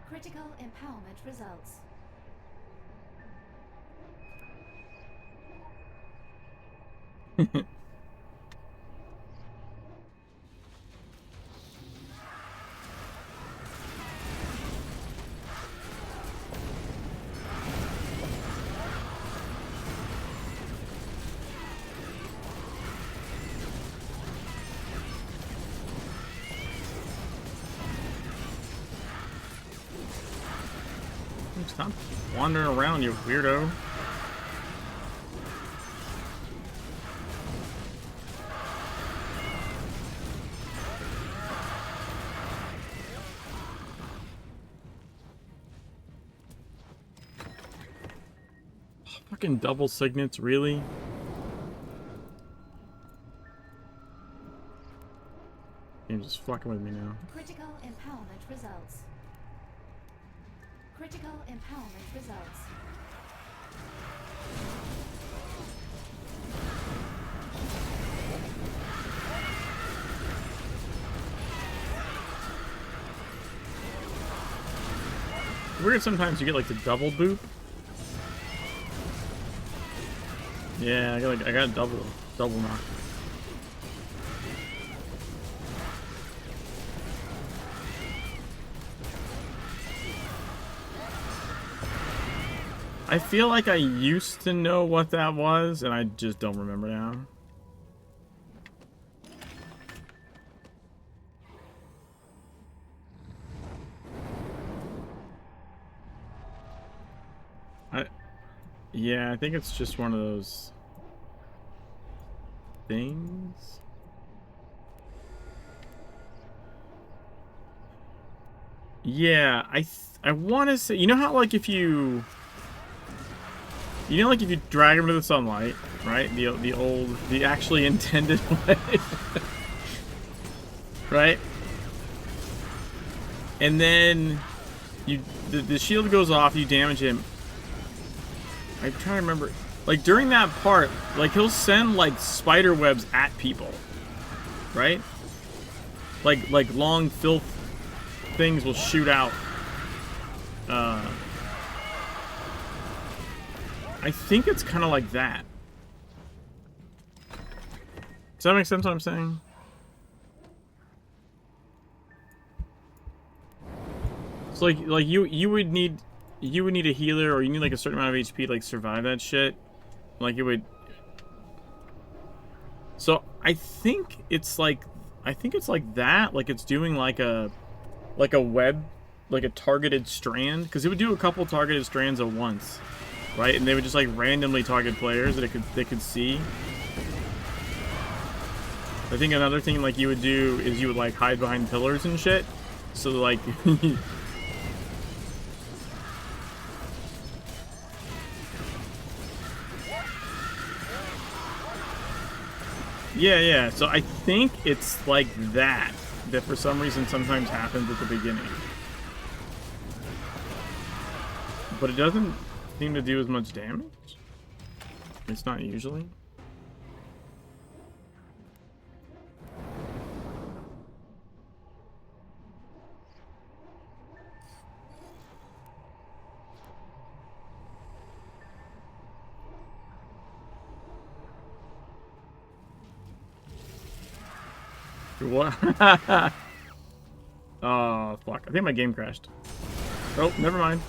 Critical empowerment results. Stop wandering around, you weirdo. Fucking double signets, really? You're just fucking with me now. Critical empowerment results. Critical empowerment results. Weird sometimes you get like the double boop. Yeah, I got double knock. I feel like I used to know what that was, and I just don't remember now. Yeah, I think it's just one of those things. Yeah, I want to say, you know how like if you like if you drag them to the sunlight, right? The actually intended way, right? And then the shield goes off, you damage him. I'm trying to remember, like during that part, like he'll send like spider webs at people, right? Like long filth things will shoot out. I think it's kind of like that. Does that make sense what I'm saying? It's like you would need a healer, or you need like a certain amount of HP to like survive that shit. Like it would. So I think it's like that. Like it's doing like a web, like a targeted strand, because it would do a couple targeted strands at once, right? And they would just like randomly target players that they could see. I think another thing like you would do is you would like hide behind pillars and shit. So like yeah. So I think it's like that for some reason sometimes happens at the beginning. But it doesn't seem to do as much damage. It's not usually. What? Oh, fuck. I think my game crashed. Oh, never mind.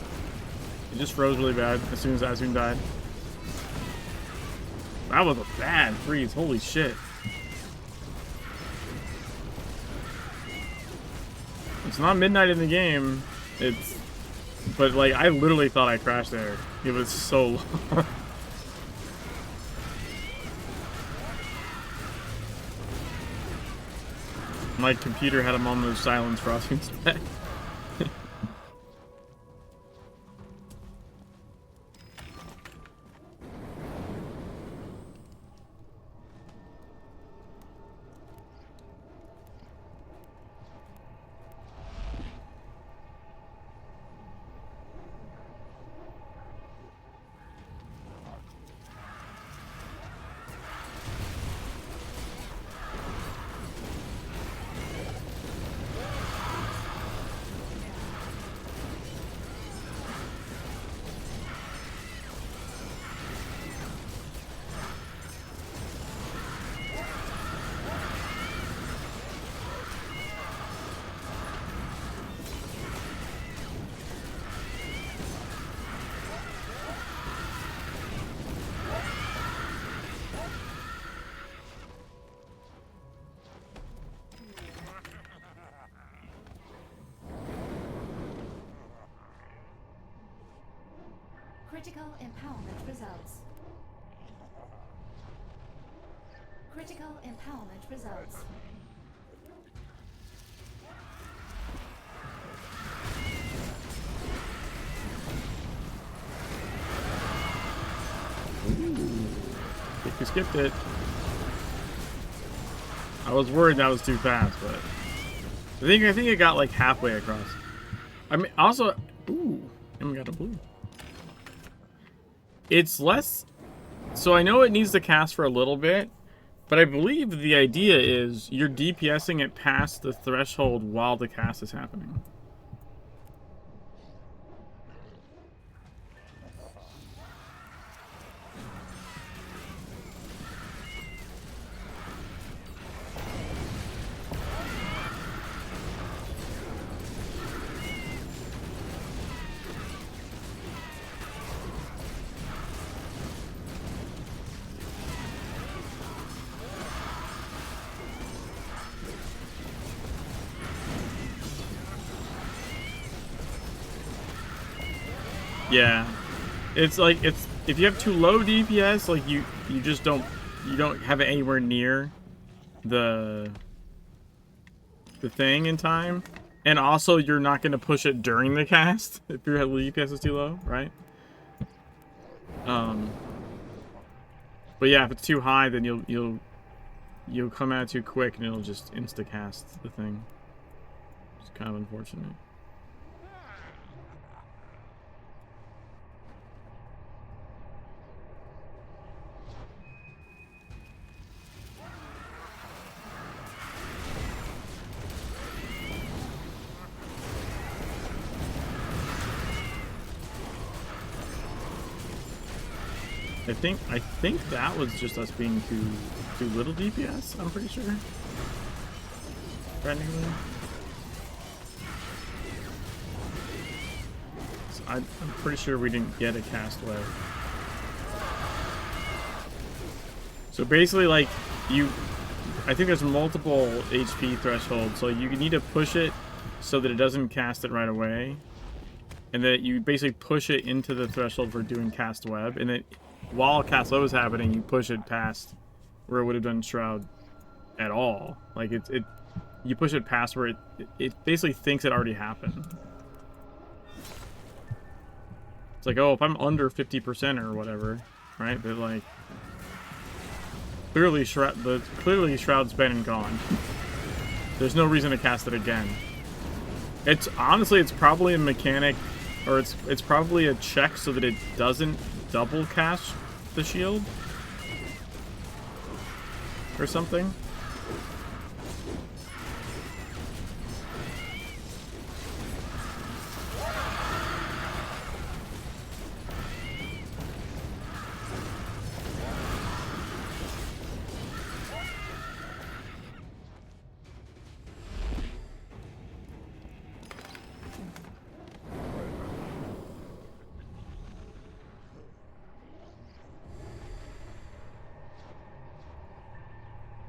It just froze really bad as soon as Azun died. That was a bad freeze. Holy shit. It's not midnight in the game. But, like, I literally thought I crashed there. It was so long. My computer had a moment of silence for Azun's death. Critical empowerment results. Critical empowerment results. I think we skipped it. I was worried that was too fast, but I think it got like halfway across. I mean, also, ooh, and we got a blue. It's less, so I know it needs to cast for a little bit, but I believe the idea is you're DPSing it past the threshold while the cast is happening. Yeah, it's like if you have too low DPS, like you don't have it anywhere near the thing in time, and also you're not going to push it during the cast if your DPS is too low, right? But yeah, if it's too high, then you'll come at it too quick and it'll just insta cast the thing. It's kind of unfortunate. I think that was just us being too little DPS, I'm pretty sure. Technically. So I'm pretty sure we didn't get a cast wave. So basically, like, I think there's multiple HP thresholds, so you need to push it so that it doesn't cast it right away, and that you basically push it into the threshold for doing cast web, and then while cast web is happening, you push it past where it would have done shroud at all. Like you push it past where it basically thinks it already happened. It's like, oh, if I'm under 50% or whatever, right? But like, clearly shroud's been and gone. There's no reason to cast it again. It's honestly, it's probably a mechanic, or it's probably a check so that it doesn't double cast the shield or something.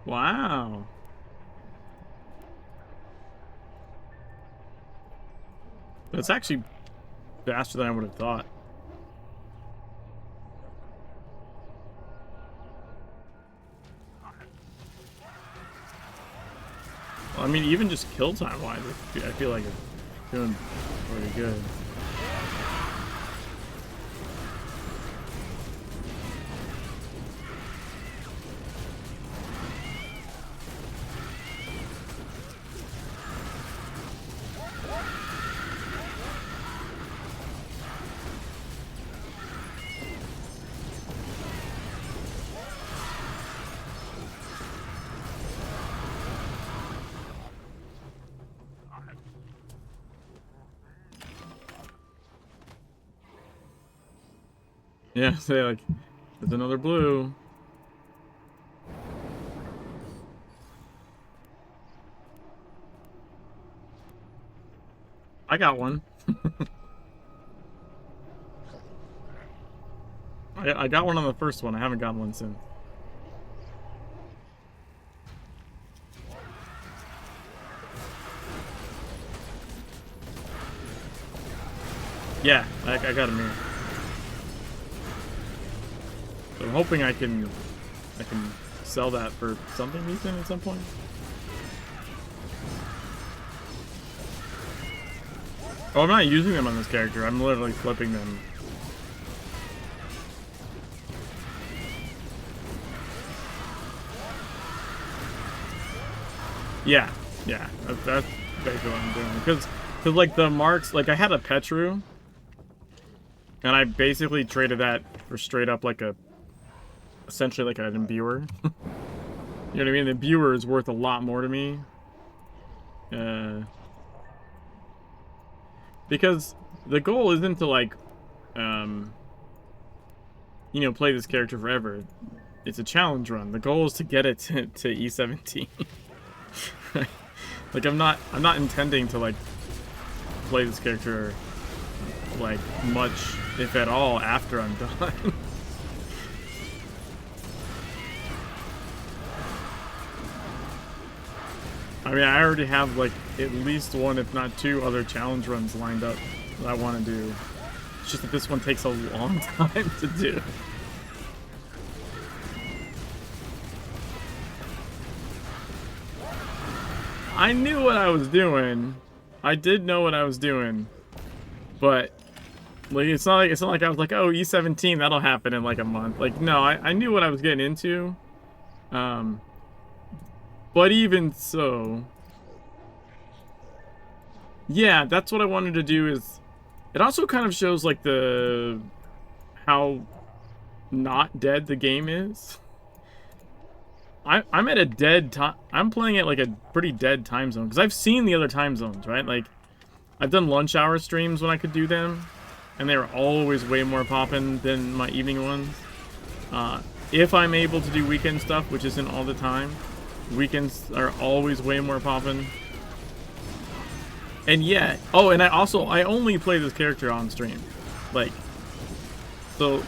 Wow. That's actually faster than I would have thought. Well, I mean, even just kill time wise, I feel like it's doing pretty good. Yeah, say like, there's another blue. I got one. I got one on the first one. I haven't gotten one since. Yeah, I got a mirror. So I'm hoping I can sell that for something decent at some point. Oh, I'm not using them on this character. I'm literally flipping them. Yeah, that's basically what I'm doing. Because like the marks, like I had a Petru, and I basically traded that for straight up like essentially like an imbuer. You know what I mean? The imbuer is worth a lot more to me. Because the goal isn't to like, you know, play this character forever. It's a challenge run. The goal is to get it to E17. Like I'm not intending to like play this character like much, if at all, after I'm done. I mean, I already have like at least one, if not two, other challenge runs lined up that I want to do. It's just that this one takes a long time to do. I knew what I was doing. I did know what I was doing, but like it's not like I was like, oh, E17, that'll happen in like a month. Like no, I knew what I was getting into. But even so, yeah, that's what I wanted to do. Is it also kind of shows like how not dead the game is. I'm at a dead time. I'm playing at like a pretty dead time zone because I've seen the other time zones, right? Like I've done lunch hour streams when I could do them, and they were always way more poppin' than my evening ones. If I'm able to do weekend stuff, which isn't all the time, weekends are always way more poppin'. And yeah, oh, and I only play this character on stream, like, so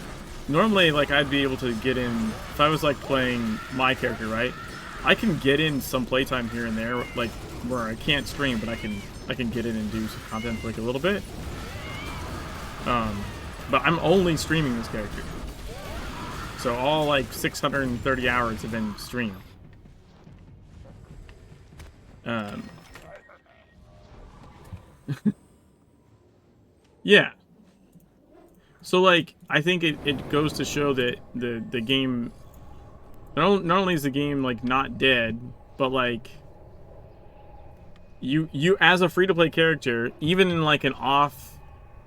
normally, like, I'd be able to get in, if I was, like, playing my character, right? I can get in some playtime here and there, like, where I can't stream, but I can get in and do some content for, like, a little bit. But I'm only streaming this character. So all, like, 630 hours have been streamed. Yeah. So, like, I think it goes to show that the game, not only is the game, like, not dead, but, like, you as a free-to-play character, even in, like, an off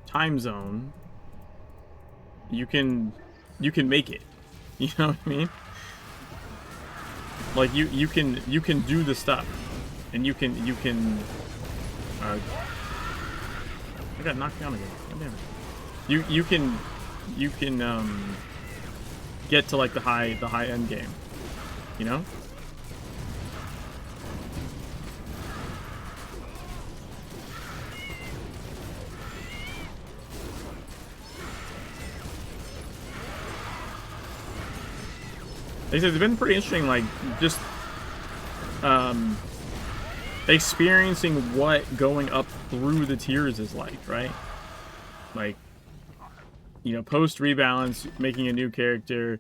time zone, you can make it. You know what I mean? Like, you can do the stuff, and you can I got knocked down again. God damn it. You can get to, like, the high end game, you know? Like I said, it's been pretty interesting, like, just experiencing what going up through the tiers is like, right? Like, you know, post rebalance, making a new character,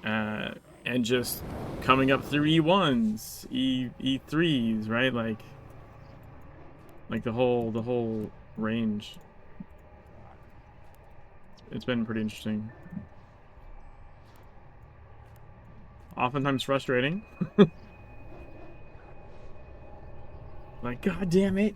and just coming up through E1s, E3s, right? Like the whole range. It's been pretty interesting. Oftentimes frustrating. Like, god damn it.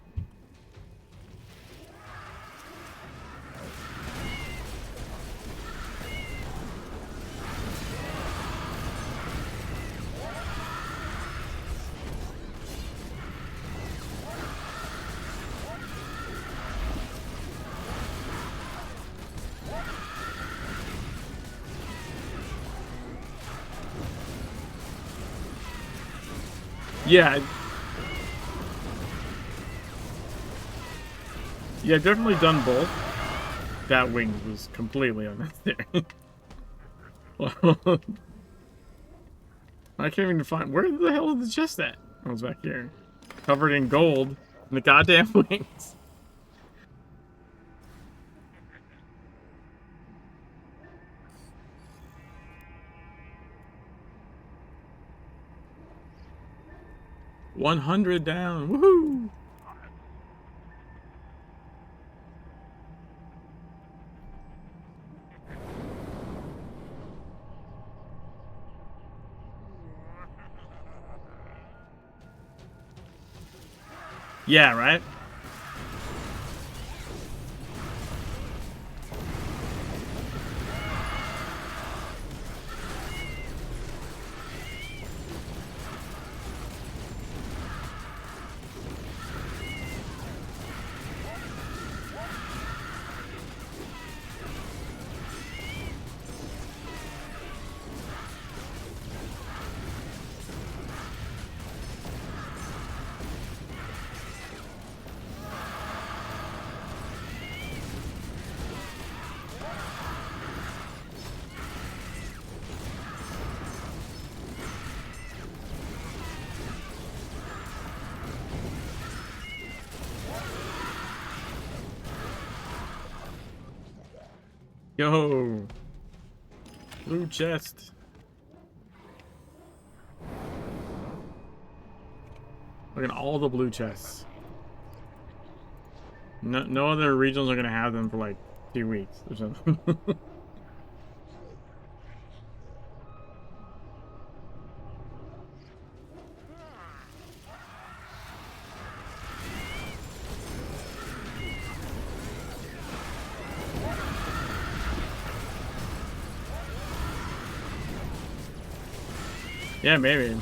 Yeah. Yeah, I've definitely done both. That wing was completely unnecessary. I can't even find... Where the hell is the chest at? Oh, it's back here. Covered in gold. And the goddamn wings. $100 down. Woohoo! Yeah, right? Yo! Blue chest. Look at all the blue chests. No other regions are gonna have them for like 2 weeks or something. Yeah, maybe.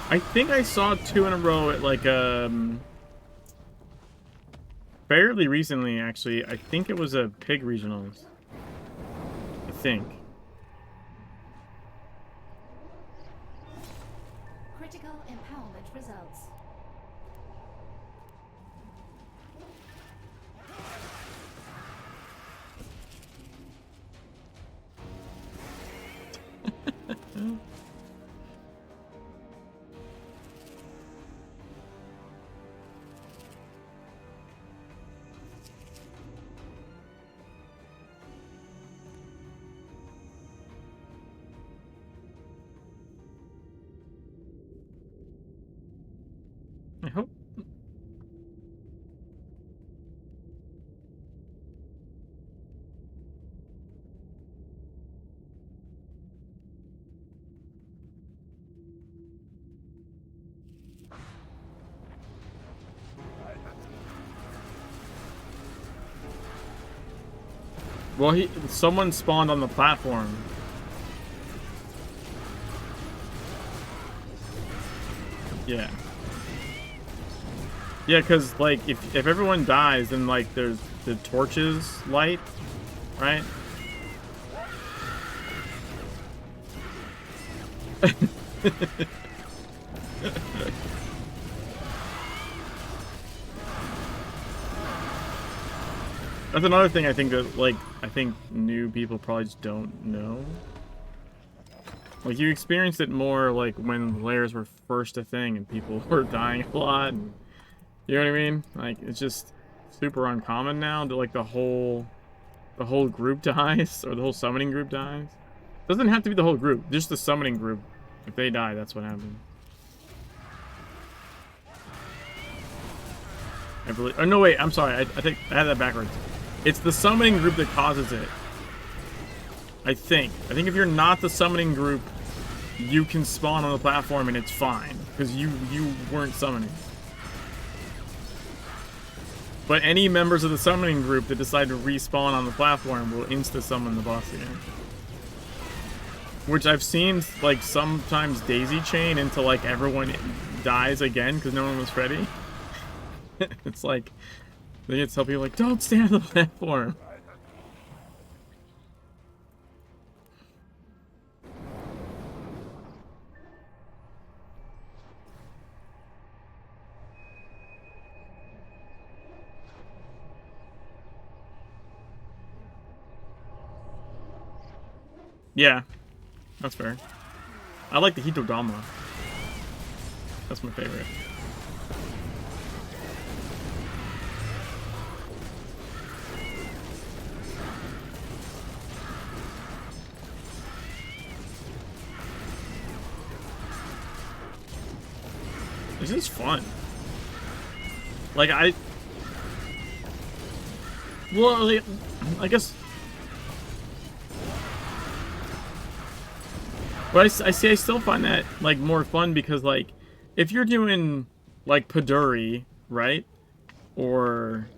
I think I saw 2 in a row at like fairly recently, actually. I think it was a pig regionals. I think. Critical empowerment results. I hope. Well, someone spawned on the platform. Yeah. Yeah, because, like, if everyone dies, then, like, there's the torches light, right? That's another thing I think that, like, I think new people probably just don't know. Like, you experienced it more, like, when layers were first a thing and people were dying a lot. And, you know what I mean? Like, it's just super uncommon now that, like, the whole group dies, or the whole summoning group dies. Doesn't have to be the whole group, just the summoning group. If they die, that's what happens. I believe. Oh, no, wait, I'm sorry. I think I had that backwards. It's the summoning group that causes it. I think if you're not the summoning group, you can spawn on the platform and it's fine. Because you weren't summoning. But any members of the summoning group that decide to respawn on the platform will insta-summon the boss again. Which I've seen, like, sometimes daisy chain into, like, everyone dies again because no one was ready. It's like, they get to tell people, like, don't stand on the platform. Yeah, that's fair. I like the Hitodama. That's my favorite. This is fun. Like, well, like, I guess. But I see. I still find that, like, more fun because, like, if you're doing, like, Paduri, right, or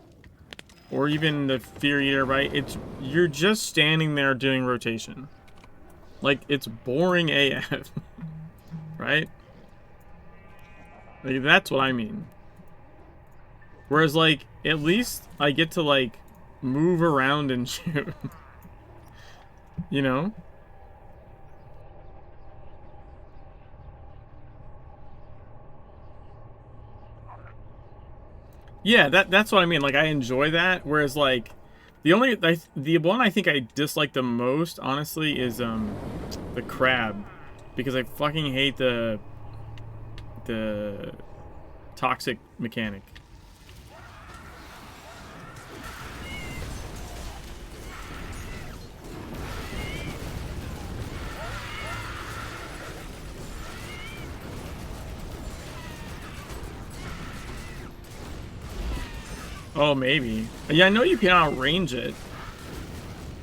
even the Fear Eater, right, you're just standing there doing rotation. Like, it's boring AF, right? Like, that's what I mean. Whereas, like, at least I get to, like, move around and shoot. You know? Yeah, that's what I mean. Like, I enjoy that. Whereas, like, the one I think I dislike the most, honestly, is the crab, because I fucking hate the toxic mechanic. Oh, maybe. Yeah, I know you can outrange it.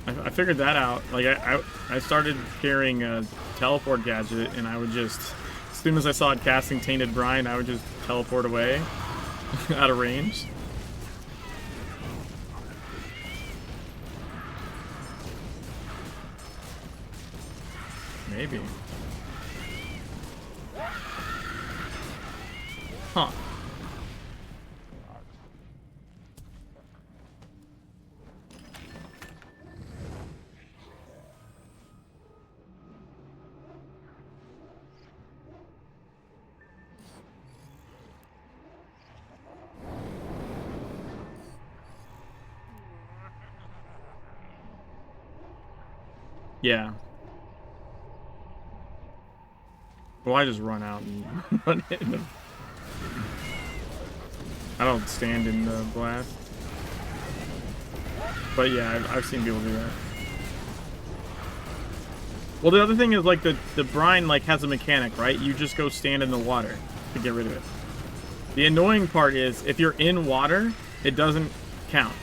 I figured that out. Like, I started carrying a teleport gadget, and I would just, as soon as I saw it casting Tainted Brine, I would just teleport away out of range. Maybe. Huh. Yeah. Well, I just run out and run in them. I don't stand in the blast. But yeah, I've seen people do that. Well, the other thing is, like, the brine, like, has a mechanic, right? You just go stand in the water to get rid of it. The annoying part is, if you're in water, it doesn't count.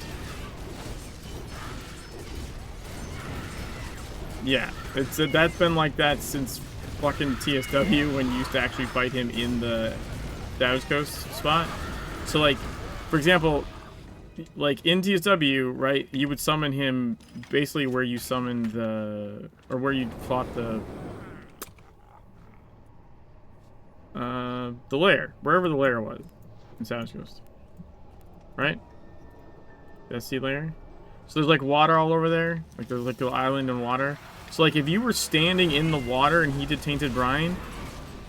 Yeah, that's been like that since fucking TSW, when you used to actually fight him in the Daos Coast spot. So, like, for example, like in TSW, right, you would summon him basically where you summoned or where you fought the lair, wherever the lair was in Daos Coast, right? That sea lair. So there's like water all over there, like there's like the island and water. So like if you were standing in the water and he did tainted brine,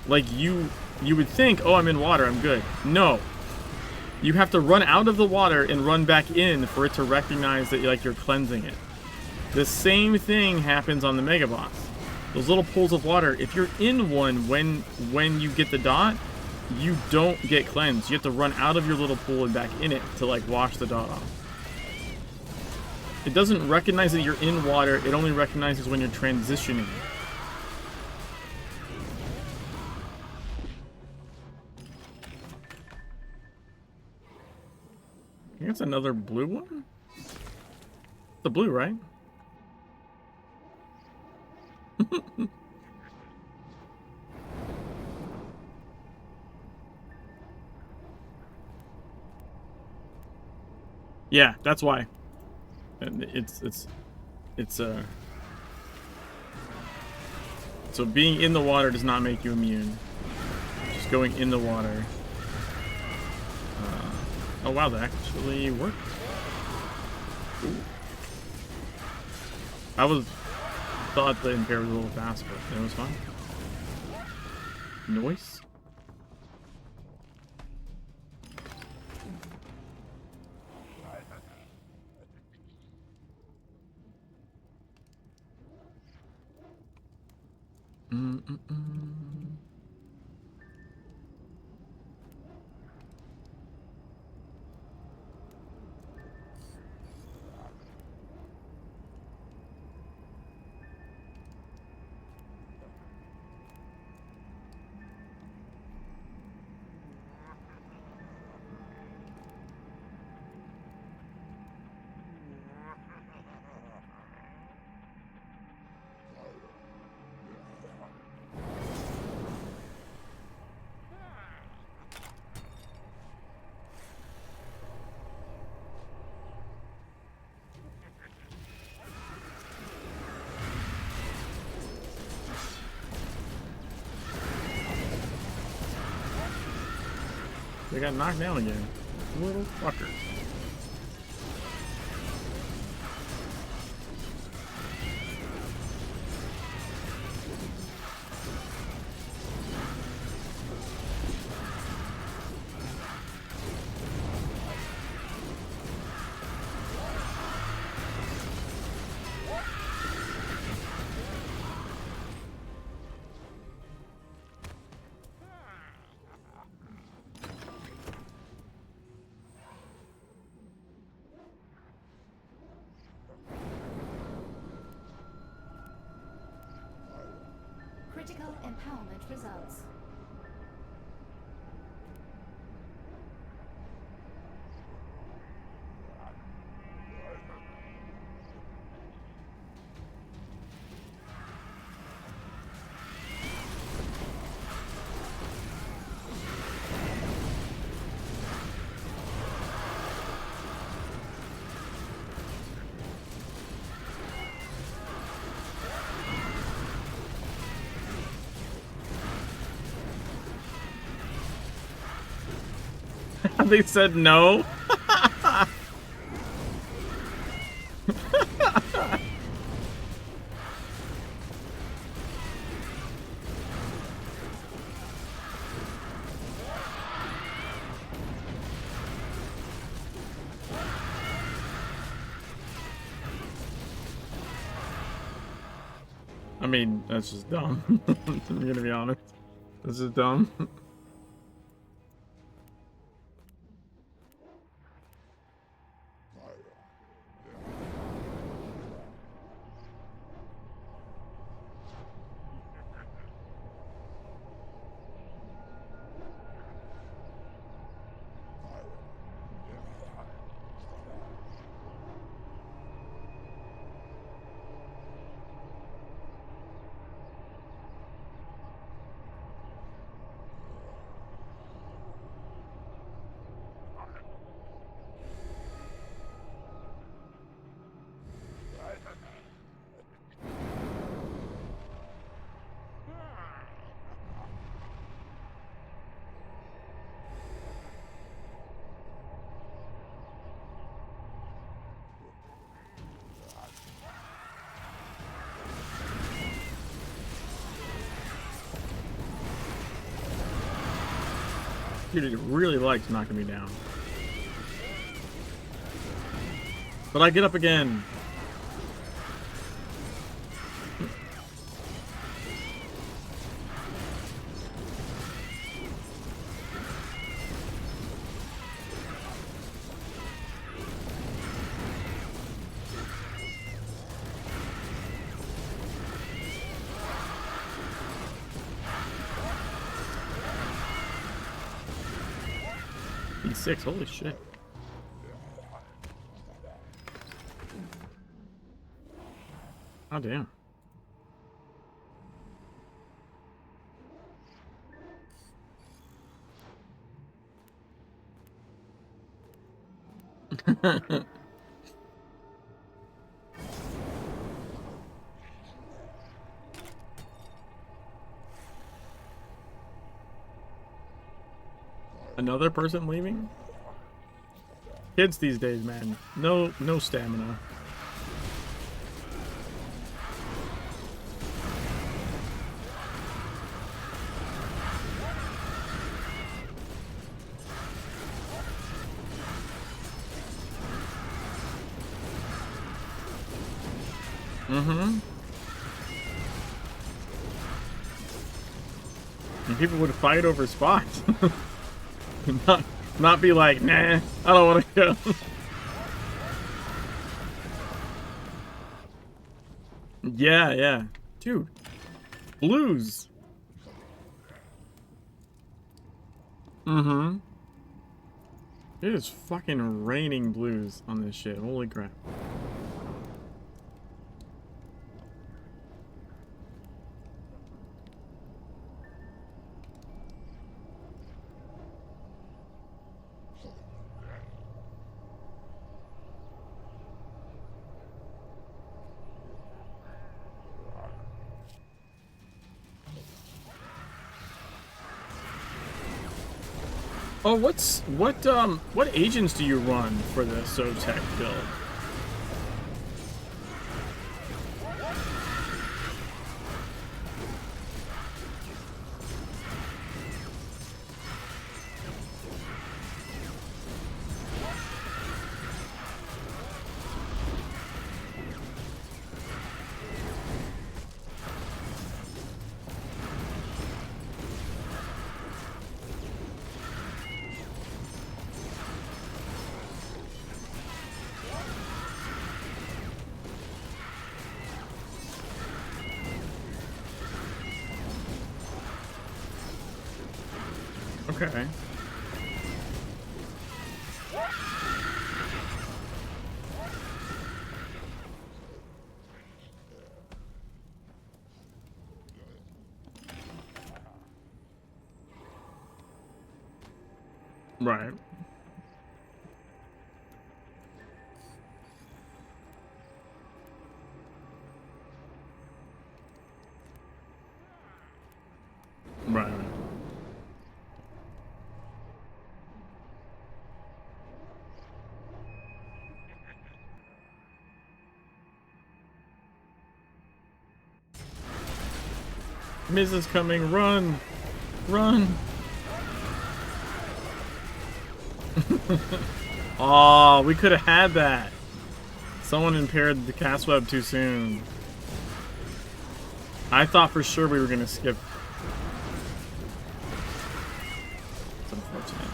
like you would think, oh, I'm in water, I'm good. No. You have to run out of the water and run back in for it to recognize that you're cleansing it. The same thing happens on the Mega Boss. Those little pools of water, if you're in one when you get the dot, you don't get cleansed. You have to run out of your little pool and back in it to like wash the dot off. It doesn't recognize that you're in water, it only recognizes when you're transitioning. I think it's another blue one? The blue, right? Yeah, that's why. So being in the water does not make you immune. Just going in the water. Oh wow, that actually worked. Ooh. I thought the Impair was a little fast, but it was fine. Noise. They got knocked down again. Little fucker. Critical empowerment results. They said no. I mean, that's just dumb. I'm gonna be honest. This is dumb. Dude, it really likes knocking me down. But I get up again. E6, holy shit. Oh damn. Another person leaving? Kids these days, man. No stamina. Mm-hmm. And people would fight over spots. Not be like, nah, I don't want to go. Yeah. Dude. Blues. Mm-hmm. It is fucking raining blues on this shit. Holy crap. Oh, what agents do you run for the SoTech build? Okay. Right. Right. Miz is coming, run! Run! Oh, we could have had that. Someone impaired the cast web too soon. I thought for sure we were gonna skip. It's unfortunate.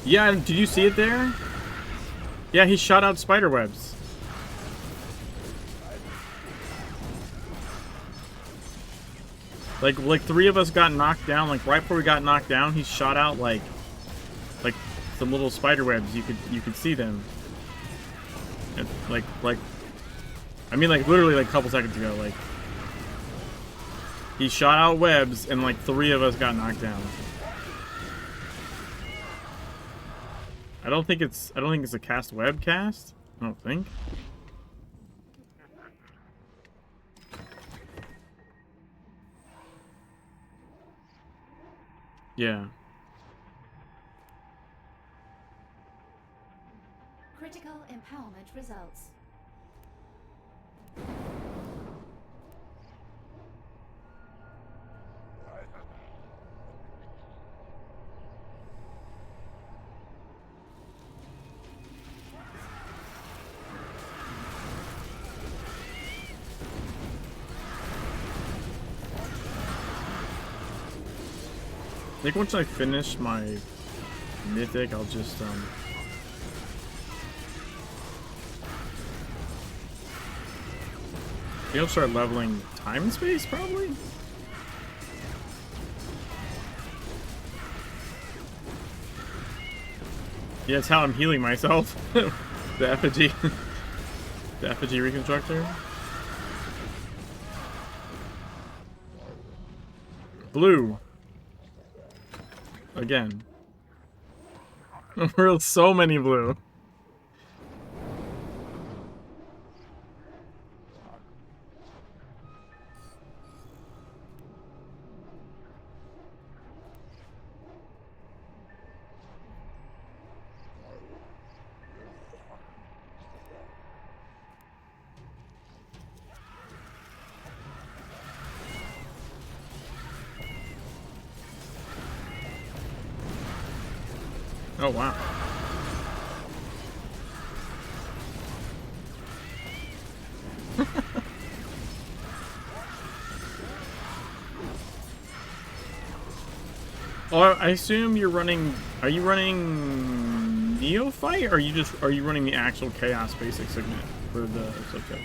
Yeah, did you see it there? Yeah, he shot out spider webs. Like 3 of us got knocked down. Like right before we got knocked down, he shot out like some little spider webs. You could see them. And I mean like literally like a couple seconds ago. Like he shot out webs and like 3 of us got knocked down. I don't think it's a cast web cast. I don't think. Yeah. Critical empowerment results. I think once I finish my mythic, I'll just I'll start leveling time and space probably. Yeah, that's how I'm healing myself. The effigy, the effigy reconstructor. Blue. Again. We're so many blue. Oh, wow. Oh, I assume you're running... Are you running Neophyte, or are you running the actual Chaos basic signet for the subtype?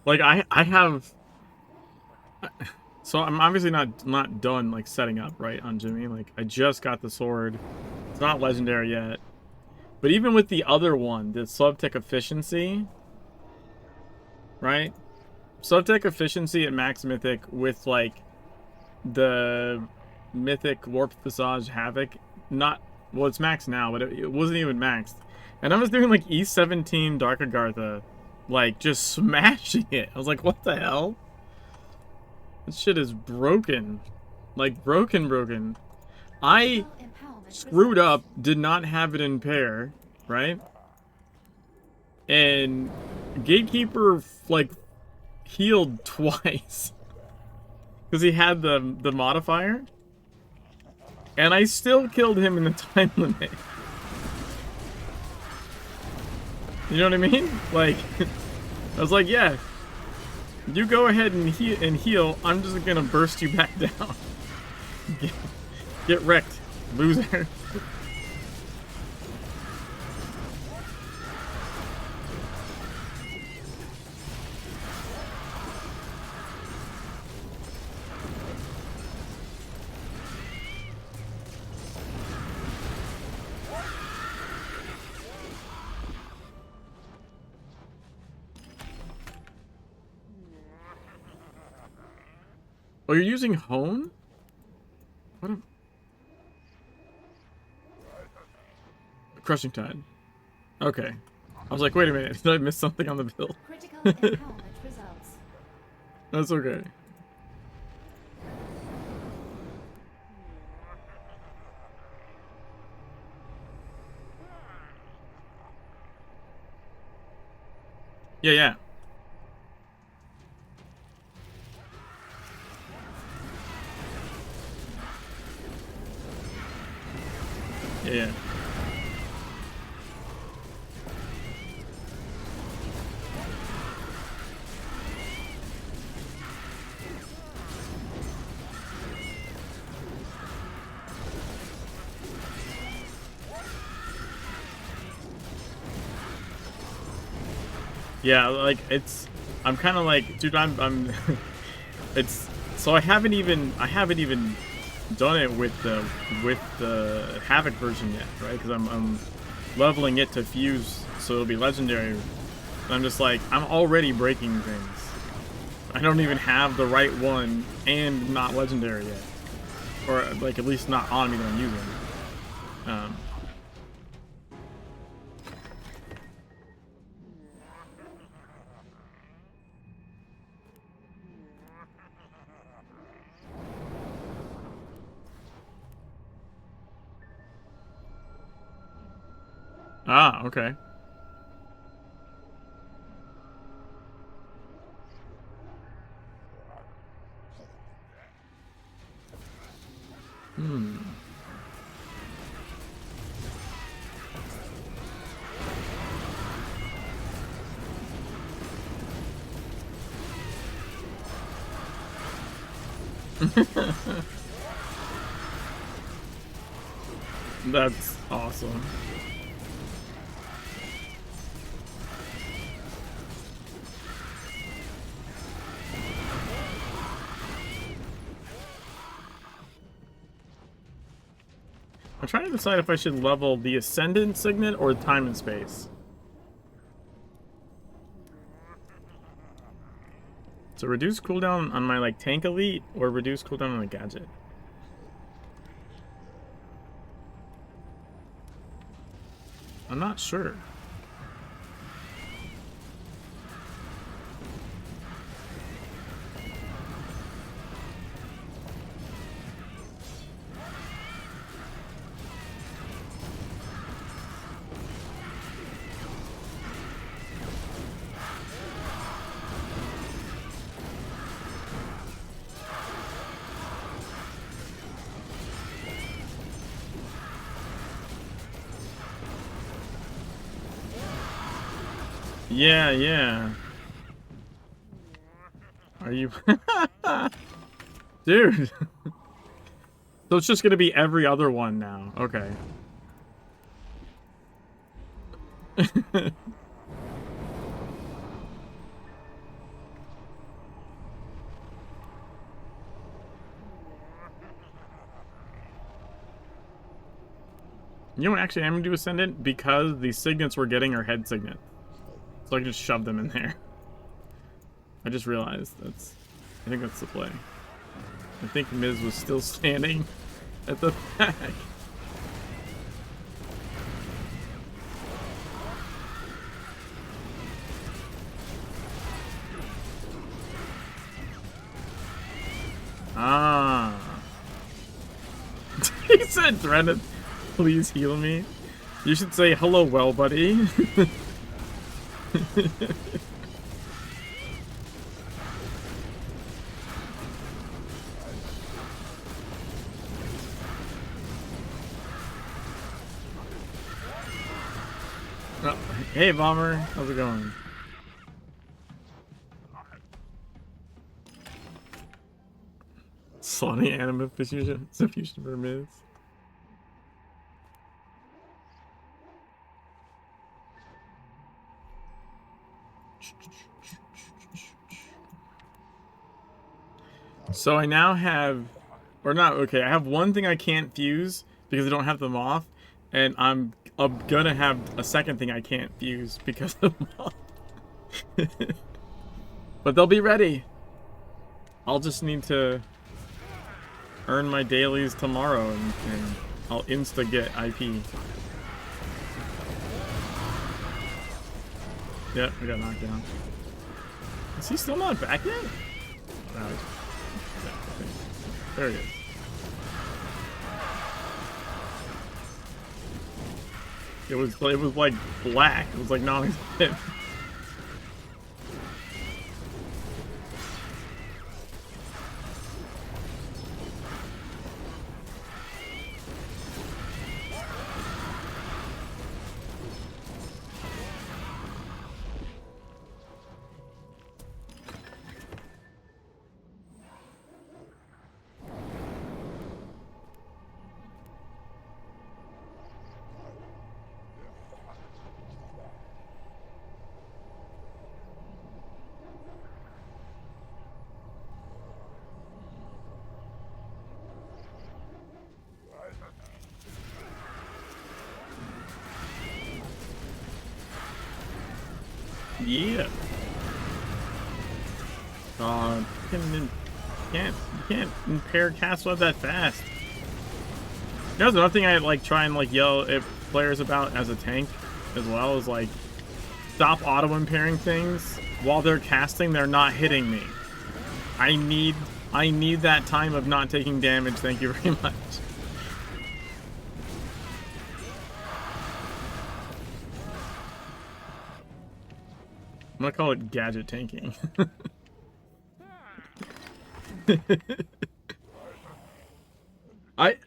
Like I have, so I'm obviously not done like setting up right on Jimmy. Like I just got the sword. It's not legendary yet. But even with the other one, the Subtech efficiency, right? Subtech efficiency at max mythic with like the mythic Warped Visage Havoc, not, well, it's max now, but it wasn't even maxed. And I was doing like E17 Dark Agartha, like just smashing it. I was like, what the hell? This shit is broken. Like broken. I screwed up, did not have it in pair, right? And Gatekeeper like healed twice because he had the modifier, and I still killed him in the time limit. You know what I mean? Like, I was like, yeah, you go ahead and heal. I'm just gonna burst you back down. Get wrecked, loser. Oh, you're using hone? What a... Crushing Tide. Okay. I was like, wait a minute, did I miss something on the bill? Critical empowerment results. That's okay. Yeah, yeah. Yeah, yeah. Yeah, like I'm kind of like, dude, I'm it's so I haven't even done it with the Havoc version yet, right? Because I'm leveling it to fuse, so it'll be legendary. And I'm just like, I'm already breaking things. I don't even have the right one and not legendary yet, or like at least not on me that I'm using. Ah, okay. Hmm. That's awesome. I'm trying to decide if I should level the Ascendant Signet or Time and Space. So reduce cooldown on my like tank elite or reduce cooldown on the gadget. I'm not sure. Yeah, yeah. Are you... Dude. So it's just gonna be every other one now. Okay. You know what actually I'm gonna do Ascendant? Because the signets we're getting are head signet. So I can just shove them in there. I just realized I think that's the play. I think Miz was still standing at the back. Ah. He said, Drennan, please heal me. You should say, hello, well, buddy. Oh, hey, Bomber. How's it going? Slawny anima fusion for Miz. So I now have, or not, okay, I have one thing I can't fuse because I don't have them off, and I'm gonna have a second thing I can't fuse because of them off. But they'll be ready. I'll just need to earn my dailies tomorrow and I'll insta get IP. Yep, we got knocked down. Is he still not back yet? No, there he is. It was like black. It was like non-existent. Yeah. You can't impair Castle that fast. There's another thing I like try and like yell at players about as a tank as well is like stop auto impairing things while they're casting. They're not hitting me. I need that time of not taking damage. Thank you very much. I'm gonna call it gadget tanking. I've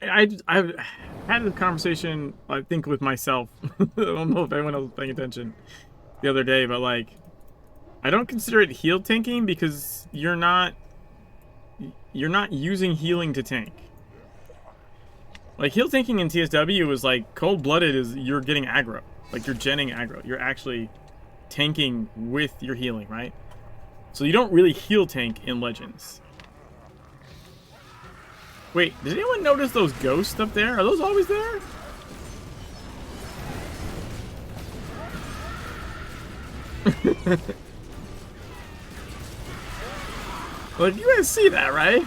had this conversation, I think, with myself. I don't know if anyone else was paying attention the other day, but like, I don't consider it heal tanking because you're not using healing to tank. Like, heal tanking in TSW is like cold-blooded is you're getting aggro. Like, you're genning aggro. You're actually tanking with your healing, right? So you don't really heal tank in Legends. Wait, did anyone notice those ghosts up there? Are those always there? Like, you guys see that, right?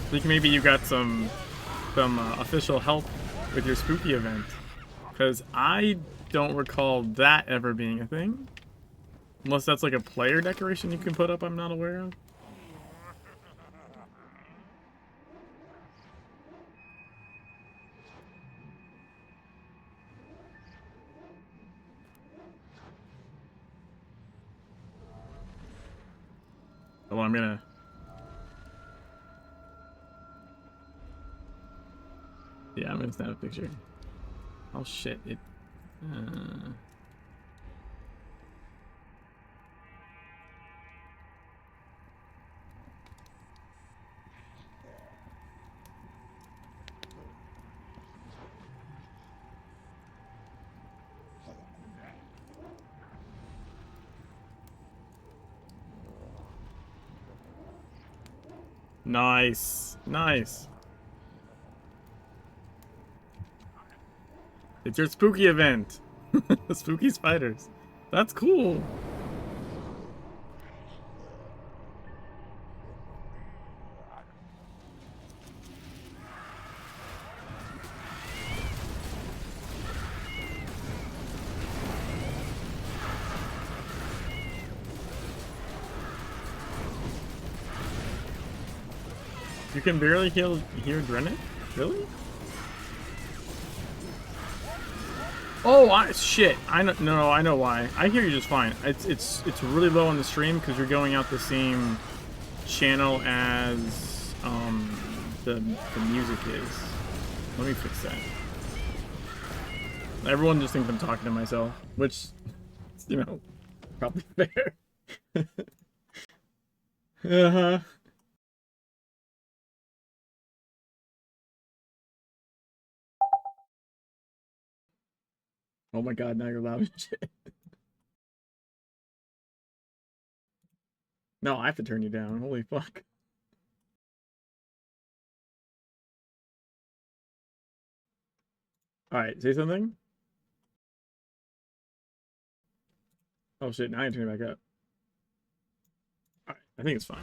I think maybe you got some official help with your spooky event, because I don't recall that ever being a thing. Unless that's like a player decoration you can put up I'm not aware of. Oh, I'm gonna... Yeah, I'm gonna snap a picture. Oh shit, it... Nice. Nice. It's your spooky event. Spooky spiders. That's cool. You can barely hear Drennet? Really? Oh, shit. I know why. I hear you just fine. It's really low on the stream because you're going out the same channel as the music is. Let me fix that. Everyone just thinks I'm talking to myself, which, you know, probably fair. Uh-huh. Oh my god, now you're loud as shit. No, I have to turn you down. Holy fuck. Alright, say something. Oh shit, now I turn it back up. Alright, I think it's fine.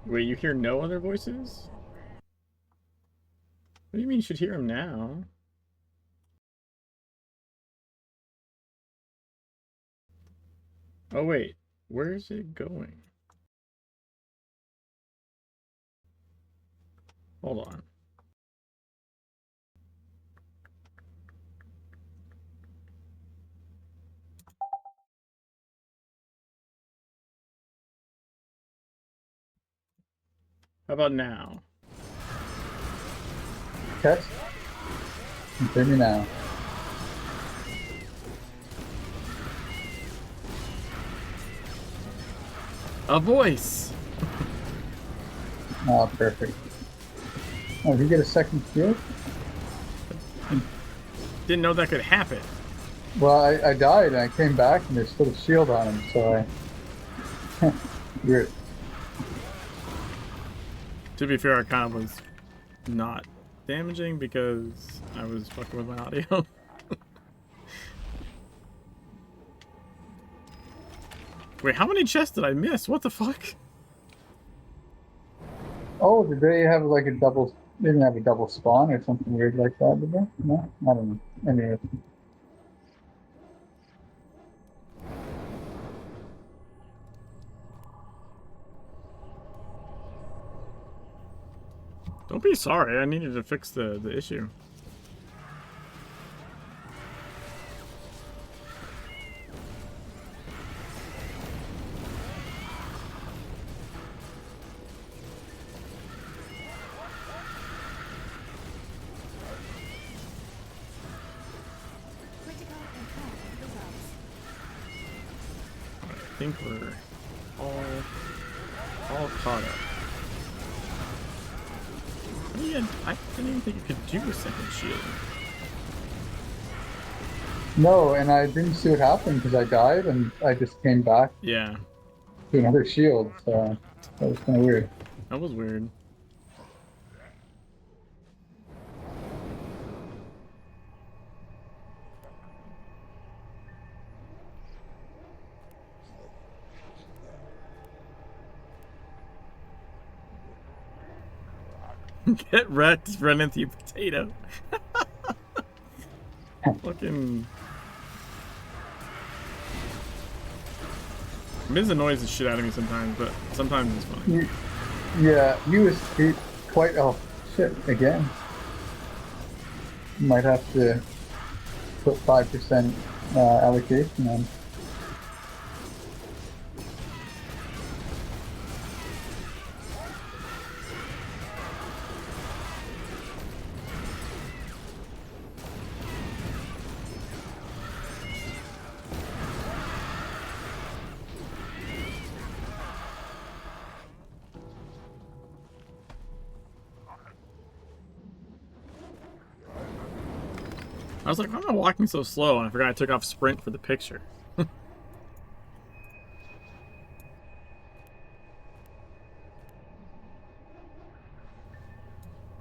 Wait, you hear no other voices? What do you mean you should hear them now? Oh wait, where is it going? Hold on. How about now? Test. Continue now. A voice! Oh, perfect. Oh, did you get a second shield? Didn't know that could happen. Well, I died and I came back and there's still a shield on him, so I... Weird. To be fair, I kind of was not damaging because I was fucking with my audio. Wait, how many chests did I miss? What the fuck? Oh, did they have like a double... They didn't have a double spawn or something weird like that, did they? No? I don't know. Anyway. Don't be sorry, I needed to fix the issue. Critical encounter results. I think we're all caught up. I didn't even think you could do a second shield. No, and I didn't see what happened because I died and I just came back Yeah, to another shield, so that was kind of weird. that was weird. Get wrecked, run into your potato. Fucking. Miz annoys the shit out of me sometimes, but sometimes it's funny. Yeah, he quite... Oh, shit, again. Might have to put 5% allocation on. I was like, why am I walking so slow? And I forgot I took off sprint for the picture.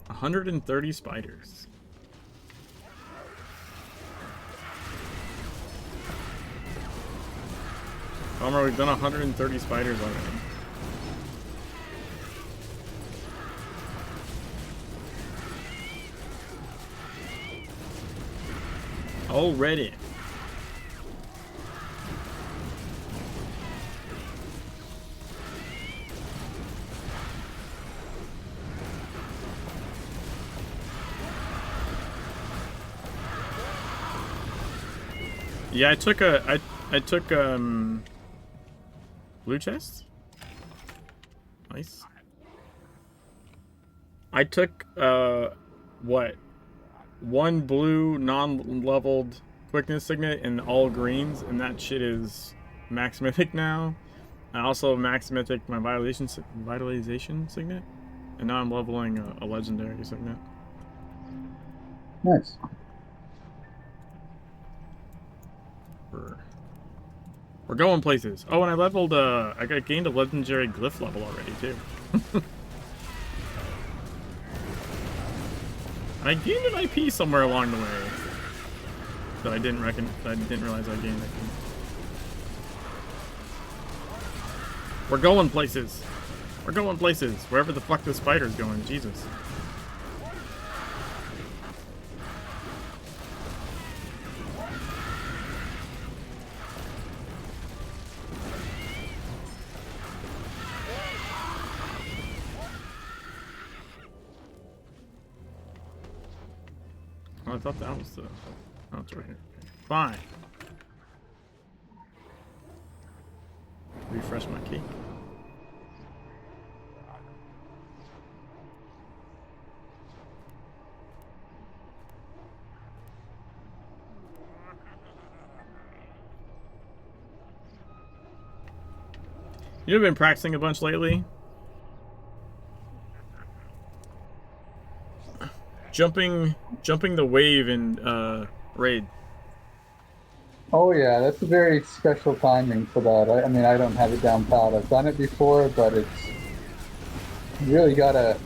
130 spiders. Bummer, we've done 130 spiders already. Already. Yeah, I took blue chest. Nice. I took what? One blue non-leveled quickness signet and all greens, and that shit is max mythic now. I also maxed mythic my vitalization signet, and now I'm leveling a legendary signet. Nice. We're going places. Oh, and I leveled. I gained a legendary glyph level already too. I gained an IP somewhere along the way that I didn't realize I gained. We're going places. We're going places. Wherever the fuck this spider's going. Jesus. Oh, I thought that was the... Oh, it's right here. Fine. Refresh my key. You've been practicing a bunch lately? Jumping the wave in raid. Oh yeah, that's a very special timing for that. I mean, I don't have it down pat. I've done it before, but it's you really gotta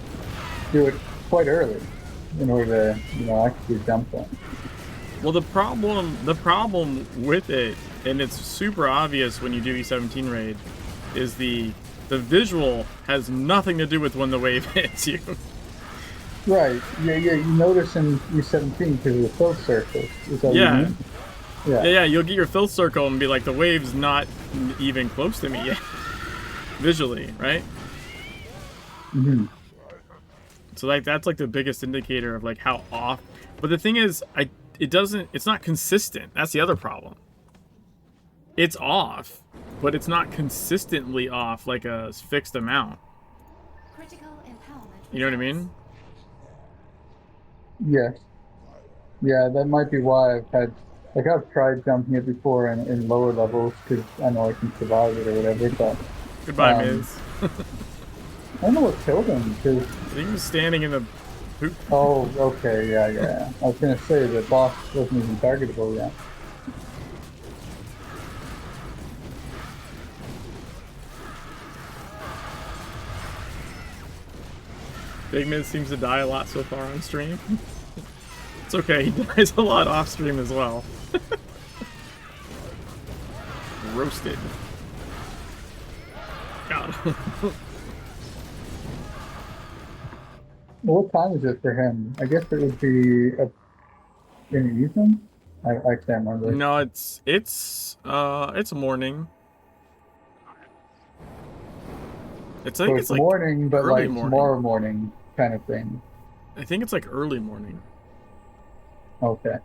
do it quite early in order to, you know, actually jump it. Well, the problem with it, and it's super obvious when you do E17 raid, is the visual has nothing to do with when the wave hits you. Right. Yeah. You notice in E17 because of the fill circle. Is that what you mean? Yeah. You'll get your fill circle and be like, the wave's not even close to me yet, visually, right? Mm-hmm. So like that's like the biggest indicator of like how off. But the thing is, it's not consistent. That's the other problem. It's off, but it's not consistently off like a fixed amount. Critical empowerment. You know what I mean? Yes. Yeah, that might be why I've tried jumping it before in lower levels because I know I can survive it or whatever. But goodbye, Miz. I don't know what killed him because he was standing in the poop. Oh, okay, yeah. I was gonna say the boss wasn't even targetable yet. Big Miz seems to die a lot so far on stream. It's okay, he dies a lot off stream as well. Roasted. God. Well, what time is it for him? I guess it would be in the evening. I can't remember. No, it's morning. It's like it's morning, but like morning. tomorrow morning kind of thing. I think it's like early morning. Okay.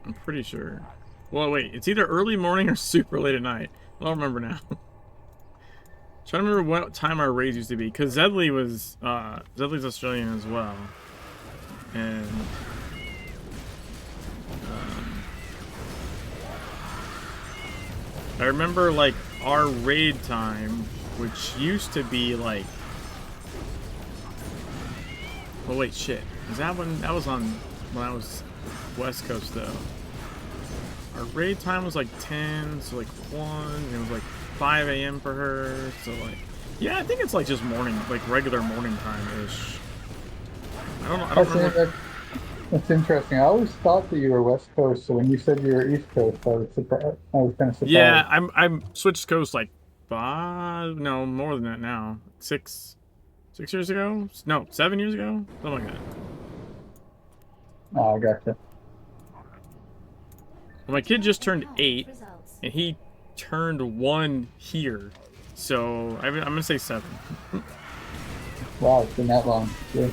I'm pretty sure. Well, wait, it's either early morning or super late at night. I don't remember now. Trying to remember what time our raids used to be, because Zedley was Zedley's Australian as well, and I remember like our raid time, which used to be like, oh wait, shit, is that when that was on when I was West Coast though? Our raid time was like 10, so like 1, and it was like 5 a.m. for her, so like, yeah, I think it's like just morning, like regular morning time-ish. I don't know, I don't remember. That's interesting. I always thought that you were West Coast, so when you said you were East Coast, I was kind of surprised. Yeah, I'm switched coast like 5, no, more than that now. 6 years ago? No, 7 years ago? Something like that. Oh, I gotcha. Well, my kid just turned 8, and he turned 1 here, so I'm gonna say 7. Wow, it's been that long. Yeah,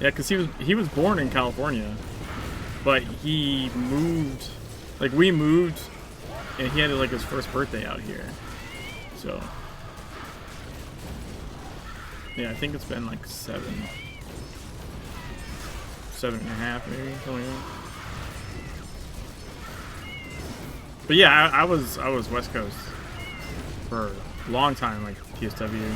because he was born in California, but he moved, like we moved, and he had like his first birthday out here, so yeah, I think it's been like 7.5 maybe, something like that. But yeah, I was West Coast. for a long time, like TSW.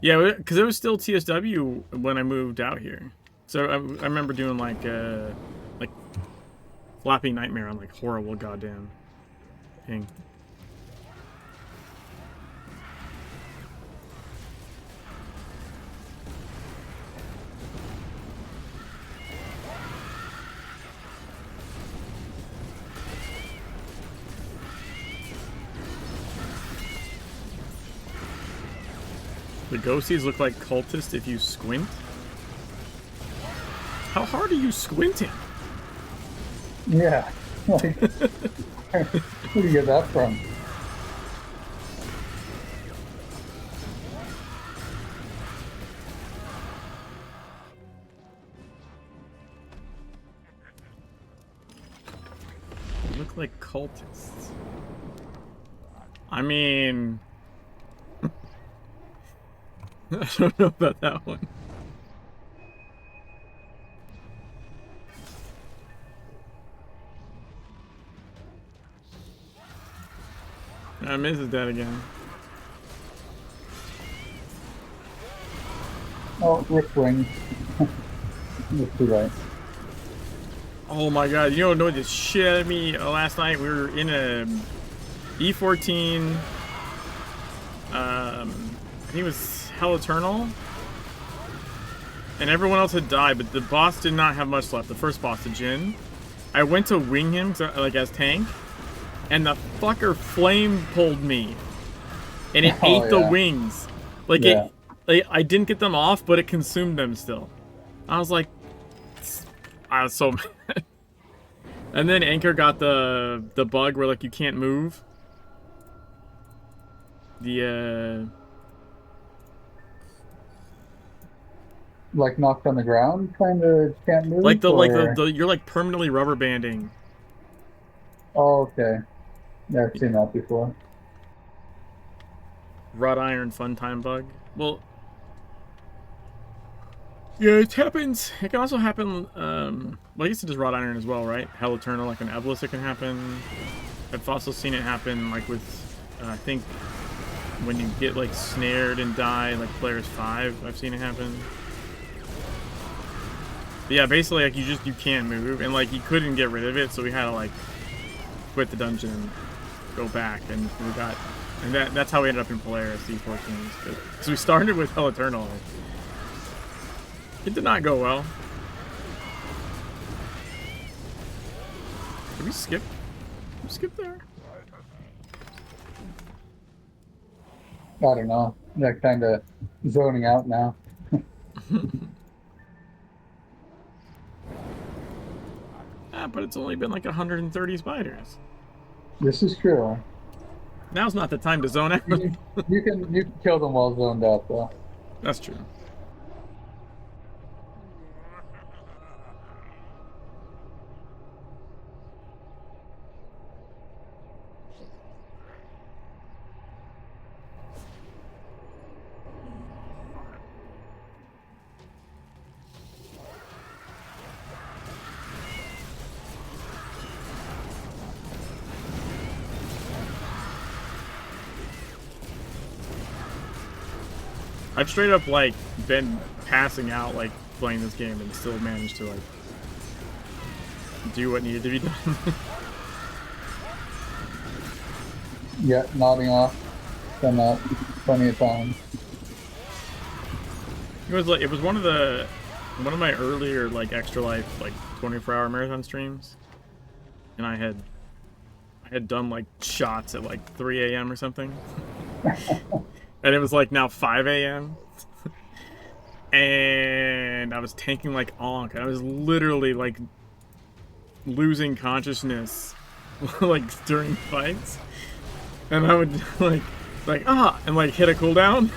Yeah, because it was still TSW when I moved out here. So I remember doing like Flappy Nightmare on like horrible goddamn ping. The ghosties look like cultists if you squint. How hard are you squinting? Yeah. Like, where do you get that from? They look like cultists. I mean... I don't know about that one. Miz is dead again. Oh, Rick wings. That's too right. Oh my god, you don't know this shit out of me. Last night we were in a E14. I think it was Hell Eternal. And everyone else had died, but the boss did not have much left. The first boss, the Jin. I went to wing him, like as tank. And the fucker flame pulled me. And it ate the wings. Like, I didn't get them off, but it consumed them still. I was like... I was so mad. And then Anchor got the bug where, like, you can't move. Like knocked on the ground, kind of can't move? Like you're like permanently rubber banding. Oh, okay. Yeah, I've seen that before. Wrought iron fun time bug. Well, yeah, it happens. It can also happen. Well, I guess it is wrought iron as well, right? Hell Eternal, like an Eblis, it can happen. I've also seen it happen, like with, I think, when you get like snared and die, like Players 5. I've seen it happen. But yeah, basically, like you can't move, and like he couldn't get rid of it, so we had to like quit the dungeon and go back, and we got, and that's how we ended up in Polaris C14. So we started with Hell Eternal. It did not go well. Did we skip? Did we skip there? I don't know. They're kind of zoning out now. But it's only been like 130 spiders. This is true. Now's not the time to zone out. You can kill them while zoned out, though. That's true. I've straight up like been passing out like playing this game and still managed to like do what needed to be done. Yeah, nodding off. Done that plenty of times. It was one of my earlier like Extra Life like 24-hour marathon streams, and I had done like shots at like 3 a.m. or something. And it was like now 5 a.m. And I was tanking like Onk. I was literally like losing consciousness like during fights. And I would like and like hit a cooldown.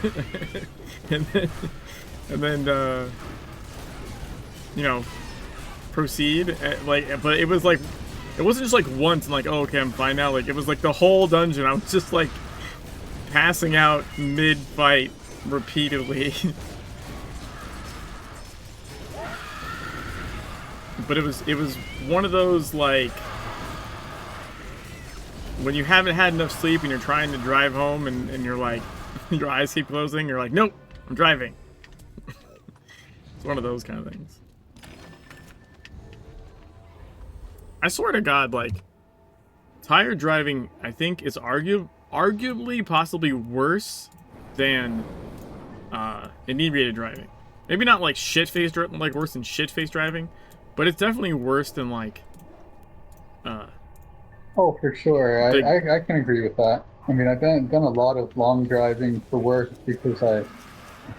and then you know, proceed but it was like, it wasn't just like once and like, oh, okay, I'm fine now. Like it was like the whole dungeon. I was just like passing out mid-fight repeatedly. But it was one of those, like, when you haven't had enough sleep and you're trying to drive home and you're like, your eyes keep closing, you're like, nope, I'm driving. It's one of those kind of things. I swear to God, like, tired driving, I think, is arguably possibly worse than inebriated driving. Maybe not like shit-faced, like worse than shit-faced driving, but it's definitely worse than like. Oh, for sure. I can agree with that. I mean, I've done a lot of long driving for work because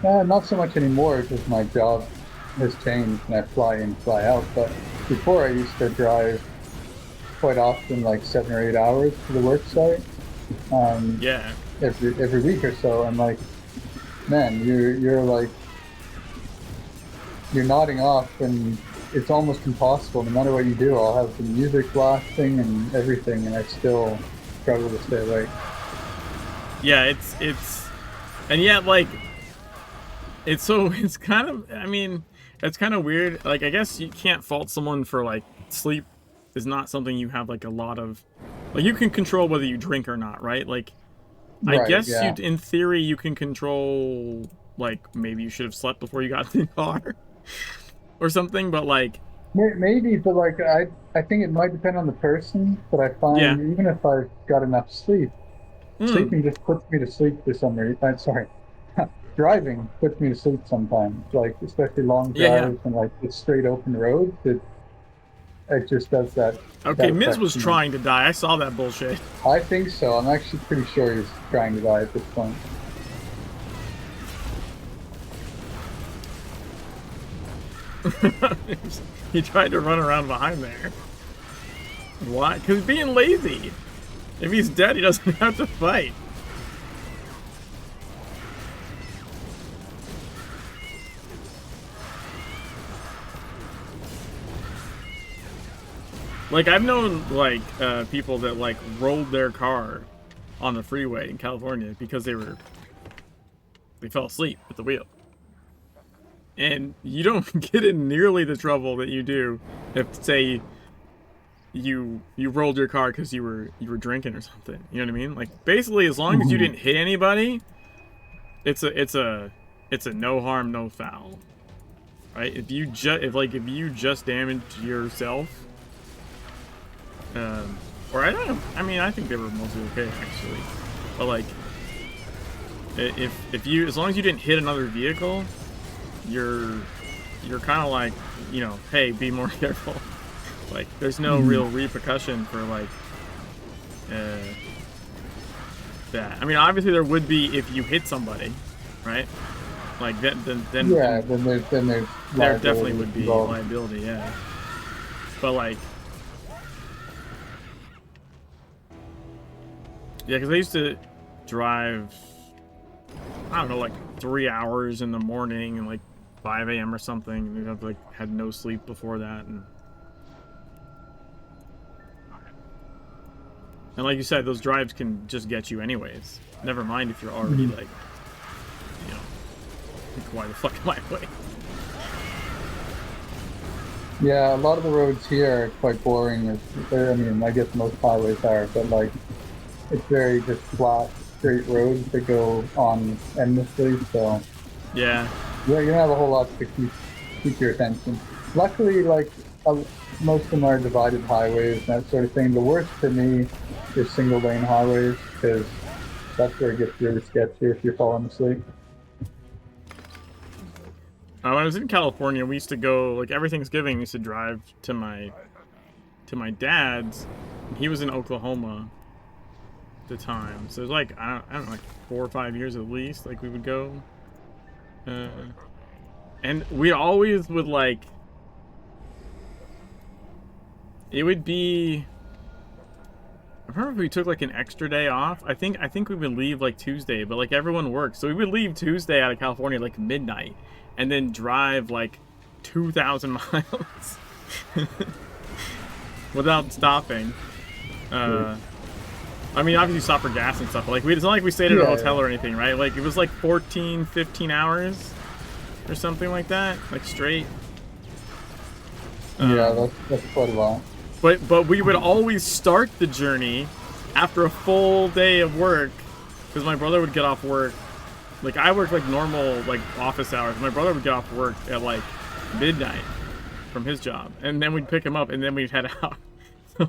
not so much anymore because my job has changed and I fly in, fly out. But before I used to drive quite often, like 7 or 8 hours to the work site. Yeah. Every week or so, and like, man, you're like, you're nodding off, and it's almost impossible. No matter what you do, I'll have the music blasting and everything, and I still struggle to stay awake. Yeah, it's, and yet, like, it's kind of, I mean, it's kind of weird. Like, I guess you can't fault someone for, like, sleep is not something you have, like, a lot of, like, you can control whether you drink or not, right? Like, I guess yeah. in theory, you can control, like, maybe you should have slept before you got in the car. Or something, but like maybe, but like I think it might depend on the person. But I find even if I've got enough sleep, sleeping just puts me to sleep for some reason. Sorry, driving puts me to sleep sometimes. Like especially long drives and like it's straight open roads. It just does that. Okay, Miz was trying to die. I saw that bullshit. I think so. I'm actually pretty sure he's trying to die at this point. He tried to run around behind there. Why? Because he's being lazy. If he's dead, he doesn't have to fight. Like, I've known, like, people that, like, rolled their car on the freeway in California because they fell asleep at the wheel. And you don't get in nearly the trouble that you do if, say, you rolled your car because you were drinking or something. You know what I mean? Like, basically, as long as you didn't hit anybody, it's a no harm, no foul, right? If you just damaged yourself, or I don't know. I mean, I think they were mostly okay actually, but like, if you, as long as you didn't hit another vehicle, you're kind of like, you know, hey, be more careful. Like, there's no real repercussion for like that. I mean, obviously there would be if you hit somebody, right? Like then yeah, then there's there definitely would be liability, yeah. But like, yeah, because I used to drive, I don't know, like 3 hours in the morning and like 5 a.m. or something. And we'd have like had no sleep before that, and like you said, those drives can just get you anyways. Never mind if you're already like, you know, like, why the fuck am I awake? Yeah, a lot of the roads here are quite boring. I mean, I guess most highways are, but like, it's very just flat, straight roads that go on endlessly. So yeah, you don't have a whole lot to keep your attention. Luckily, like most of them are divided highways and that sort of thing. The worst for me is single lane highways because that's where it gets really sketchy if you're falling asleep. When I was in California, we used to go, like, every Thanksgiving, we used to drive to my dad's. He was in Oklahoma at the time. So it was like, I don't know, like 4 or 5 years at least, like, we would go. And we always would, like, it would be, I remember if we took, like, an extra day off. I think we would leave, like, Tuesday, but, like, everyone worked. So we would leave Tuesday out of California, like, midnight. And then drive like 2,000 miles without stopping. I mean, obviously stop for gas and stuff, but like, it's not like we stayed at a hotel or anything, right? Like, it was like 14, 15 hours or something like that, like straight. Yeah, that's quite a lot. But we would always start the journey after a full day of work, because my brother would get off work. Like, I work like normal, like, office hours. My brother would get off work at like midnight from his job, and then we'd pick him up, and then we'd head out. So,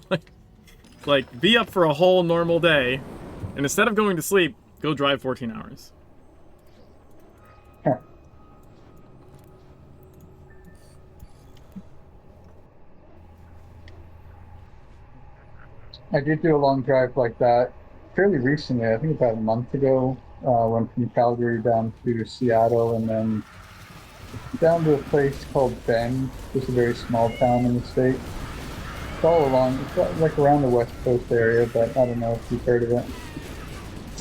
like be up for a whole normal day, and instead of going to sleep, go drive 14 hours. I did do a long drive like that fairly recently. I think about a month ago. Went from Calgary down to Seattle and then down to a place called Bend, just a very small town in the state. It's all along, it's like around the West Coast area, but I don't know if you've heard of it.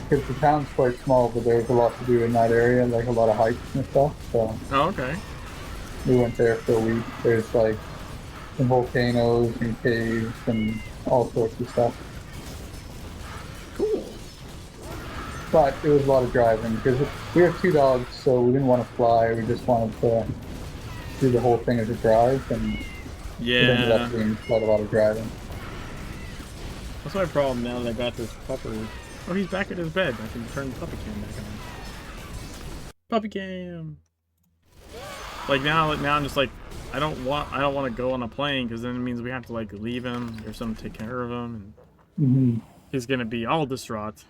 Because the town's quite small, but there's a lot to do in that area, like a lot of hikes and stuff. So Oh, okay. we went there for a week. There's like some volcanoes and caves and all sorts of stuff. Cool. But it was a lot of driving because we have 2 dogs, so we didn't want to fly. We just wanted to do the whole thing as a drive, and it ended up Yeah. being quite a lot of driving. That's my problem now that I got this pupper. Oh, he's back at his bed. I can turn the puppy cam back on. Puppy cam. Like now I'm just like, I don't want to go on a plane, because then it means we have to like leave him or someone take care of him, and he's gonna be all distraught.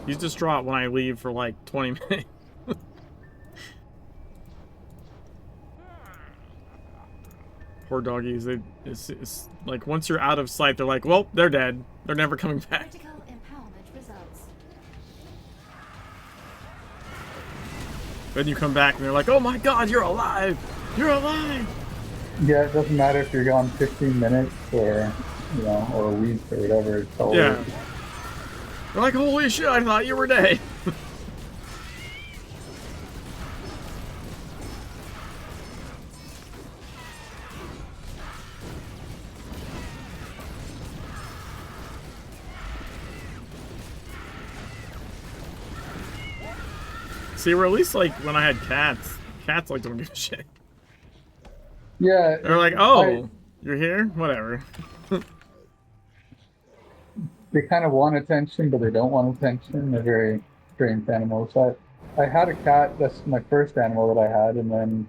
He's distraught when I leave for like 20 minutes. Poor doggies. It's like once you're out of sight, they're like, well, they're dead. They're never coming back. Critical empowerment results. Then you come back and they're like, oh my god, you're alive! You're alive! Yeah, it doesn't matter if you're gone 15 minutes or, you know, or a week or whatever. It's always... Yeah. They're like, holy shit, I thought you were dead. See, or at least like when I had cats like don't give a shit. Yeah. They're like, oh, you're here? Whatever. They kind of want attention, but they don't want attention. They're very strange animals. I had a cat. That's my first animal that I had, and then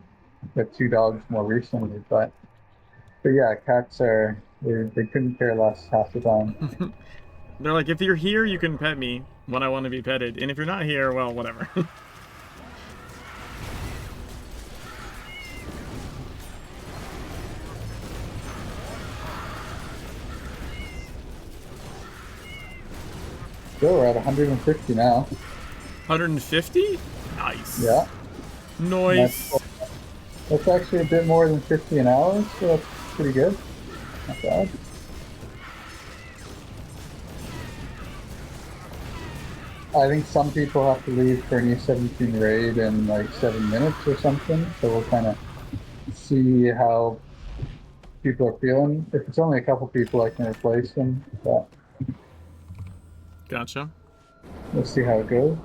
got 2 dogs more recently. But yeah, cats are they couldn't care less half the time. They're like, if you're here, you can pet me when I want to be petted, and if you're not here, well, whatever. So we're at 150 now. 150? Nice. Yeah. Nice. That's actually a bit more than 50 an hour, so that's pretty good. Not bad. I think some people have to leave for an E17 raid in like 7 minutes or something, so we'll kind of see how people are feeling. If it's only a couple people, I can replace them, but Gotcha. we'll see how it goes.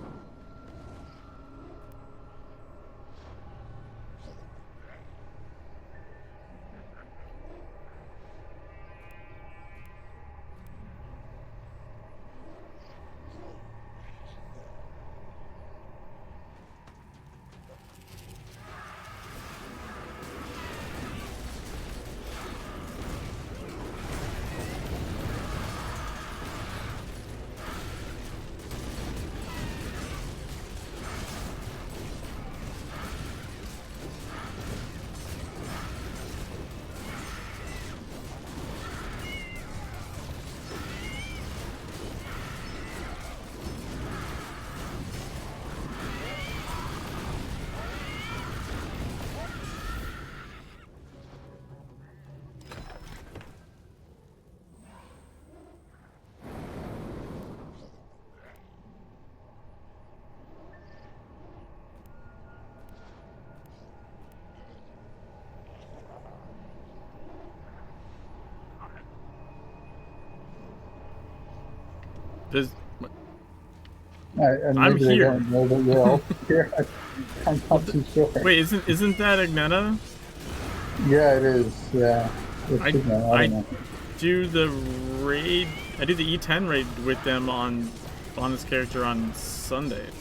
Does And I'm maybe they here. don't know that you're all here. I'm not too sure. wait, isn't that Agneta? Yeah, it is. Yeah. It I should know. I I don't know. do the raid. I do the E10 raid with them on this character on Sundays.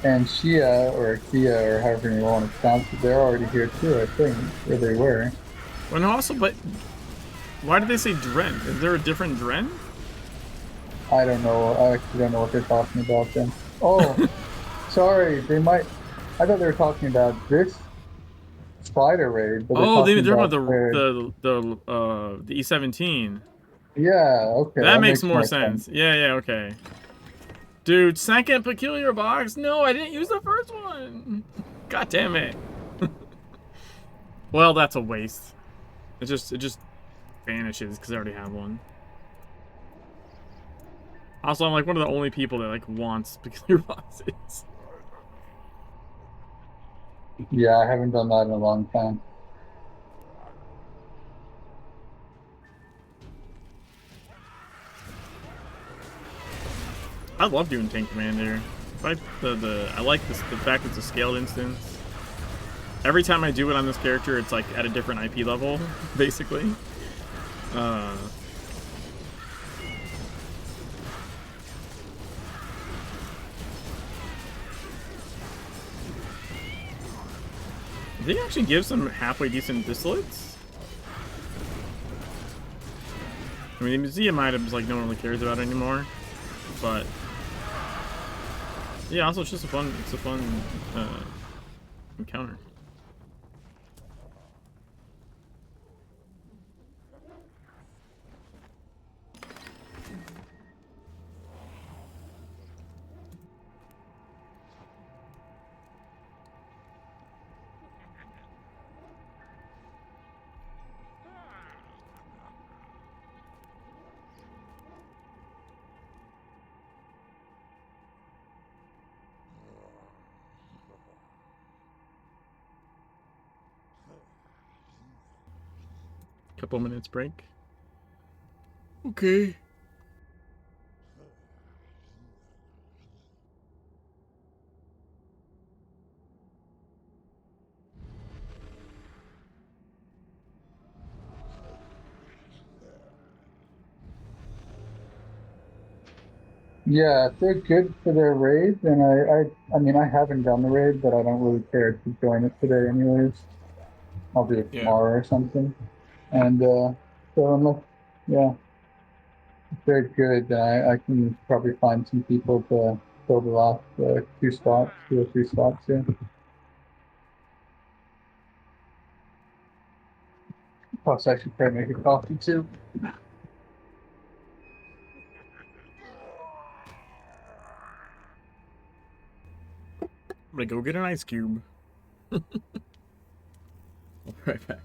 And Shia or Kia or however you want to pronounce it, they're already here too, I think. Or they were. Well, no, also, but why did they say Dren? Is there a different Dren? I don't know. I actually don't know what they're talking about then. Oh, sorry. They might. I thought they were talking about this spider raid, but they're Oh, talking they're about talking their. about the E17. Yeah. Okay, That that makes makes more more sense. sense. Yeah, yeah, okay. Dude, second peculiar box. No, I didn't use the first one. God damn it. Well, that's a waste. It just vanishes because I already have one. Also, I'm like one of the only people that like wants peculiar boxes. Yeah, I haven't done that in a long time. I love doing Tank Commander. I like this, the fact it's a scaled instance. Every time I do it on this character, it's like at a different IP level, basically. Did they actually give some halfway decent distillates? I mean, the museum items like no one really cares about anymore, but yeah. Also, it's just a fun encounter. Couple minutes break. Okay. Yeah, if they're good for their raid, then I mean, I haven't done the raid, but I don't really care to join it today anyways. I'll do it Yeah. tomorrow or something. And, so unless, yeah, if they're good, then I can probably find some people to fill the last, 2 or 3 spots here. Plus, I should probably make a coffee too. I'm gonna go get an ice cube. I'll be right back.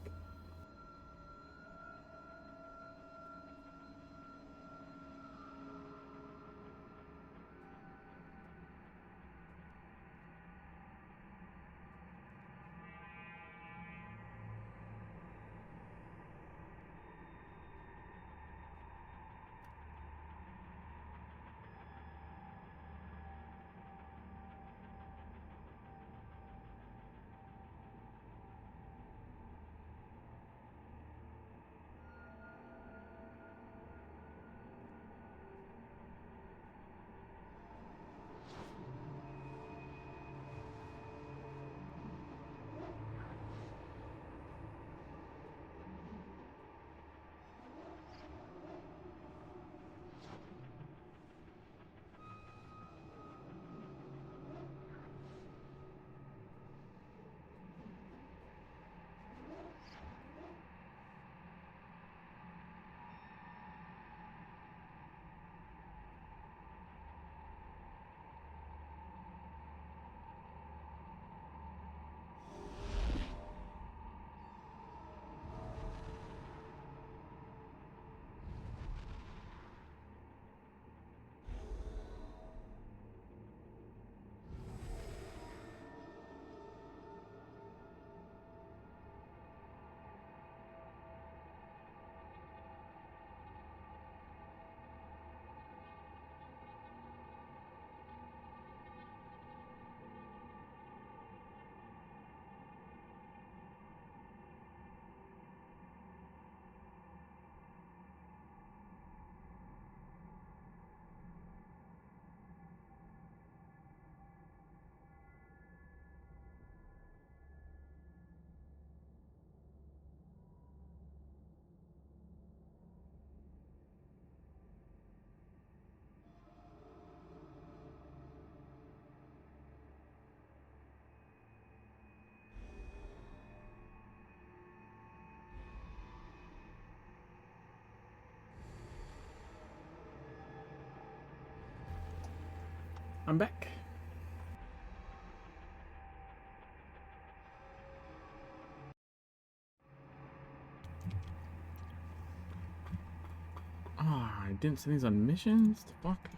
I'm back. Ah, I didn't send these on missions? The fuck?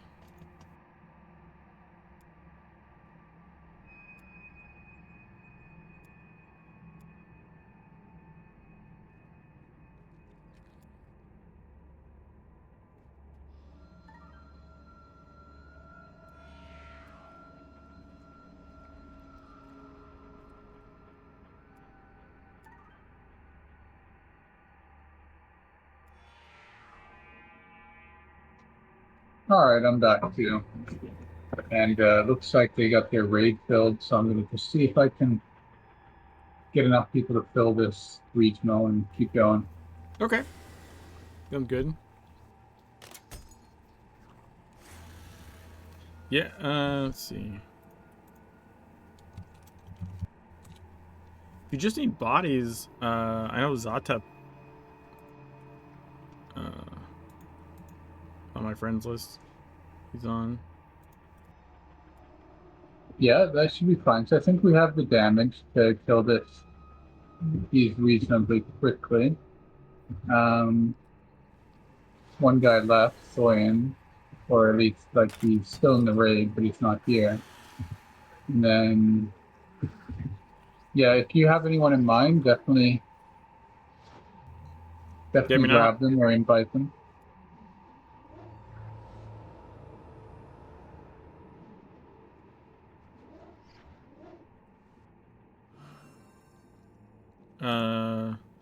All right, I'm back too. And looks like they got their raid filled, so I'm going to just see if I can get enough people to fill this regional and keep going. Okay. Sounds good. Yeah, let's see. If you just need bodies, I know Zatep on my friends list. He's on. Yeah, that should be fine. So I think we have the damage to kill these reasonably quickly. One guy left, Soyan, or at least like he's still in the raid, but he's not here. And then, yeah, if you have anyone in mind, definitely Yeah, I mean, grab them or invite them.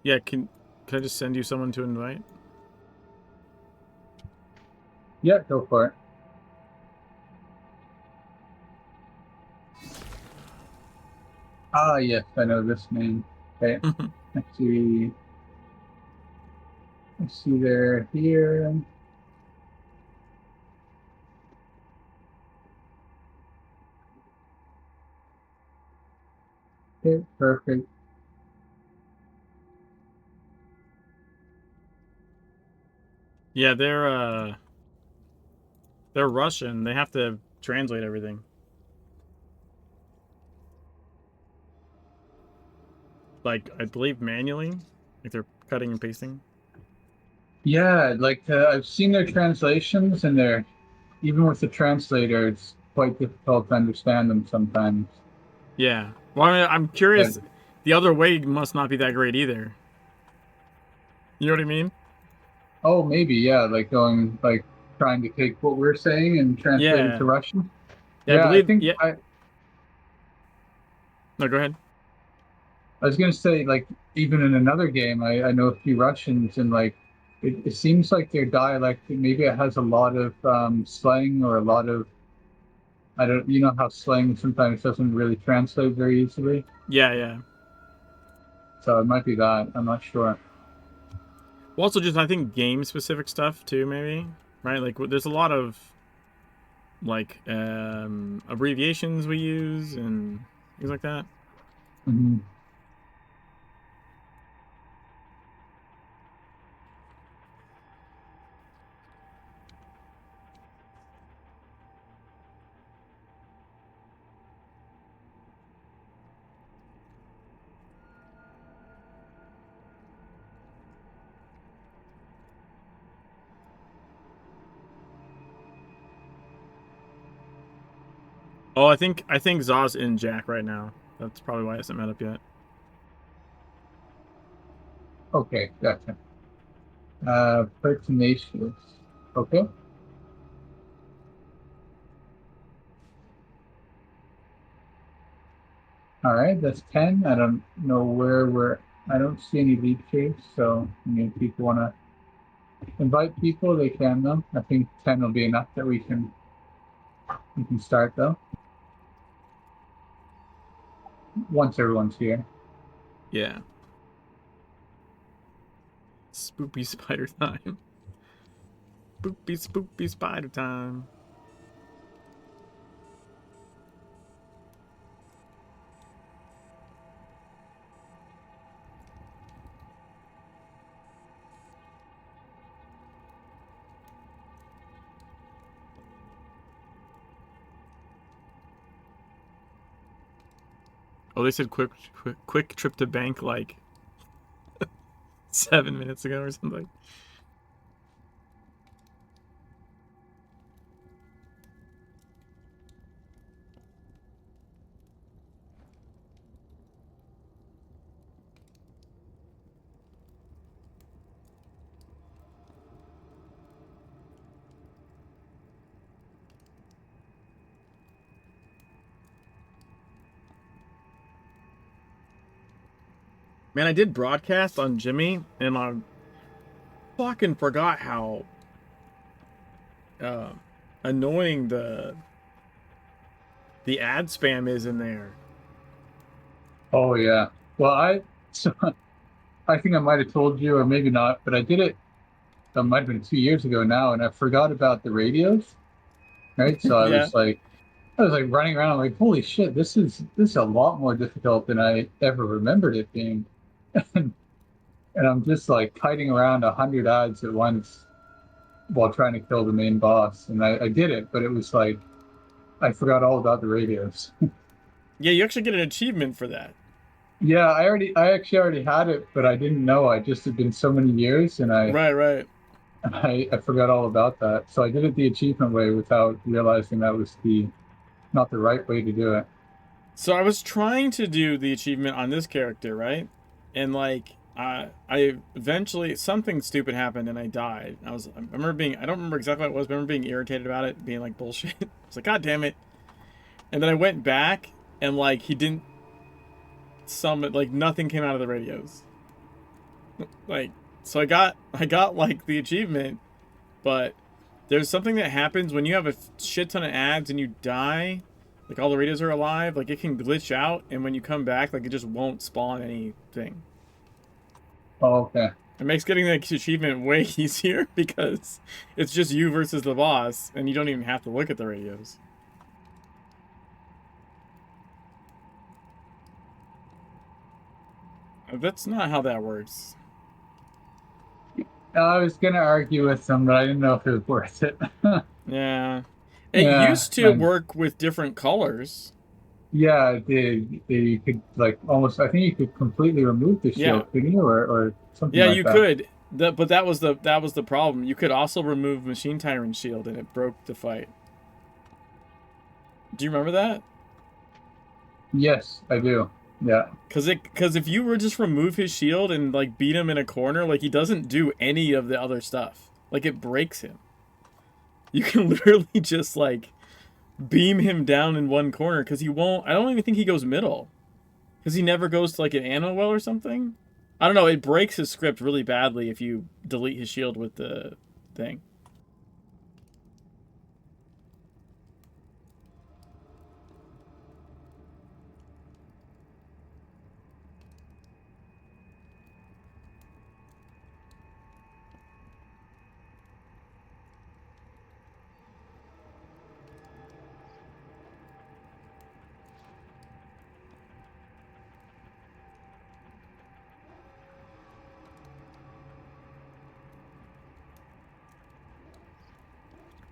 yeah, can I just send you someone to invite? Yeah, go for it. Ah, yes, I know this name. Okay, let's see. Let's see, they're here. Okay, perfect. Yeah, they're Russian. They have to translate everything. Like, I believe manually. Like they're cutting and pasting. Yeah, like I've seen their translations, and they're even with the translator, it's quite difficult to understand them sometimes. Yeah. Well, I'm Like, curious. The other way must not be that great either. You know what I mean? oh, maybe, yeah, like going like trying to take what we're saying and translate it Yeah. to Russian. Yeah, I Yeah, I believe. think Yeah. No, go ahead. I was gonna say, like, even in another game, I know a few Russians, and like it seems like their dialect maybe it has a lot of slang or a lot of I don't you know how slang sometimes doesn't really translate very easily. Yeah, yeah. So it might be that. I'm not sure. Well, also just I think game specific stuff too, maybe. Right? Like there's a lot of like abbreviations we use and things like that. Hmm. Oh, I think Zaw's in Jack right now. That's probably why it hasn't met up yet. Okay, gotcha. Pertinacious. Okay. All right, that's 10. I don't know where we're. I don't see any lead caves, so I mean, if people want to invite people, they can though. I think 10 will be enough that we can start though. Once everyone's here. Yeah. Spoopy spider time. Spoopy spider time. Oh, they said quick trip to bank like 7 minutes ago or something. Man, I did broadcast on Jimmy, and I fucking forgot how annoying the ad spam is in there. Oh yeah. Well, I think I might have told you, or maybe not, but I did it. That might have been 2 years ago now, and I forgot about the radios. Right, so Yeah. I was like running around like, holy shit, this is a lot more difficult than I ever remembered it being. And I'm just like kiting around 100 ads at once while trying to kill the main boss. And I did it, but it was like I forgot all about the radios. Yeah, you actually get an achievement for that. Yeah, I actually already had it, but I didn't know. I just had been so many years, and Right. I forgot all about that. So I did it the achievement way without realizing that was not the right way to do it. So I was trying to do the achievement on this character, right? And like I eventually something stupid happened and I died. I don't remember exactly what it was, but I remember being irritated about it, being like bullshit. I was like, God damn it. And then I went back and like he didn't summon, like nothing came out of the radios. Like so I got like the achievement, but there's something that happens when you have a shit ton of ads and you die. Like, all the radios are alive. Like, it can glitch out, and when you come back, like, it just won't spawn anything. Oh, okay. It makes getting the achievement way easier because it's just you versus the boss, and you don't even have to look at the radios. That's not how that works. I was going to argue with them, but I didn't know if it was worth it. Yeah. It used to work with different colors. Yeah, it did. You could, like, almost, I think you could completely remove the shield, couldn't you? Or something like that. Yeah, you could. But that was the problem. You could also remove Machine Tyrant's shield, and it broke the fight. Do you remember that? Yes, I do. Yeah. Because if you were just remove his shield and like beat him in a corner, like he doesn't do any of the other stuff. Like it breaks him. You can literally just like beam him down in one corner because he won't. I don't even think he goes middle because he never goes to like an ammo well or something. I don't know. It breaks his script really badly if you delete his shield with the thing.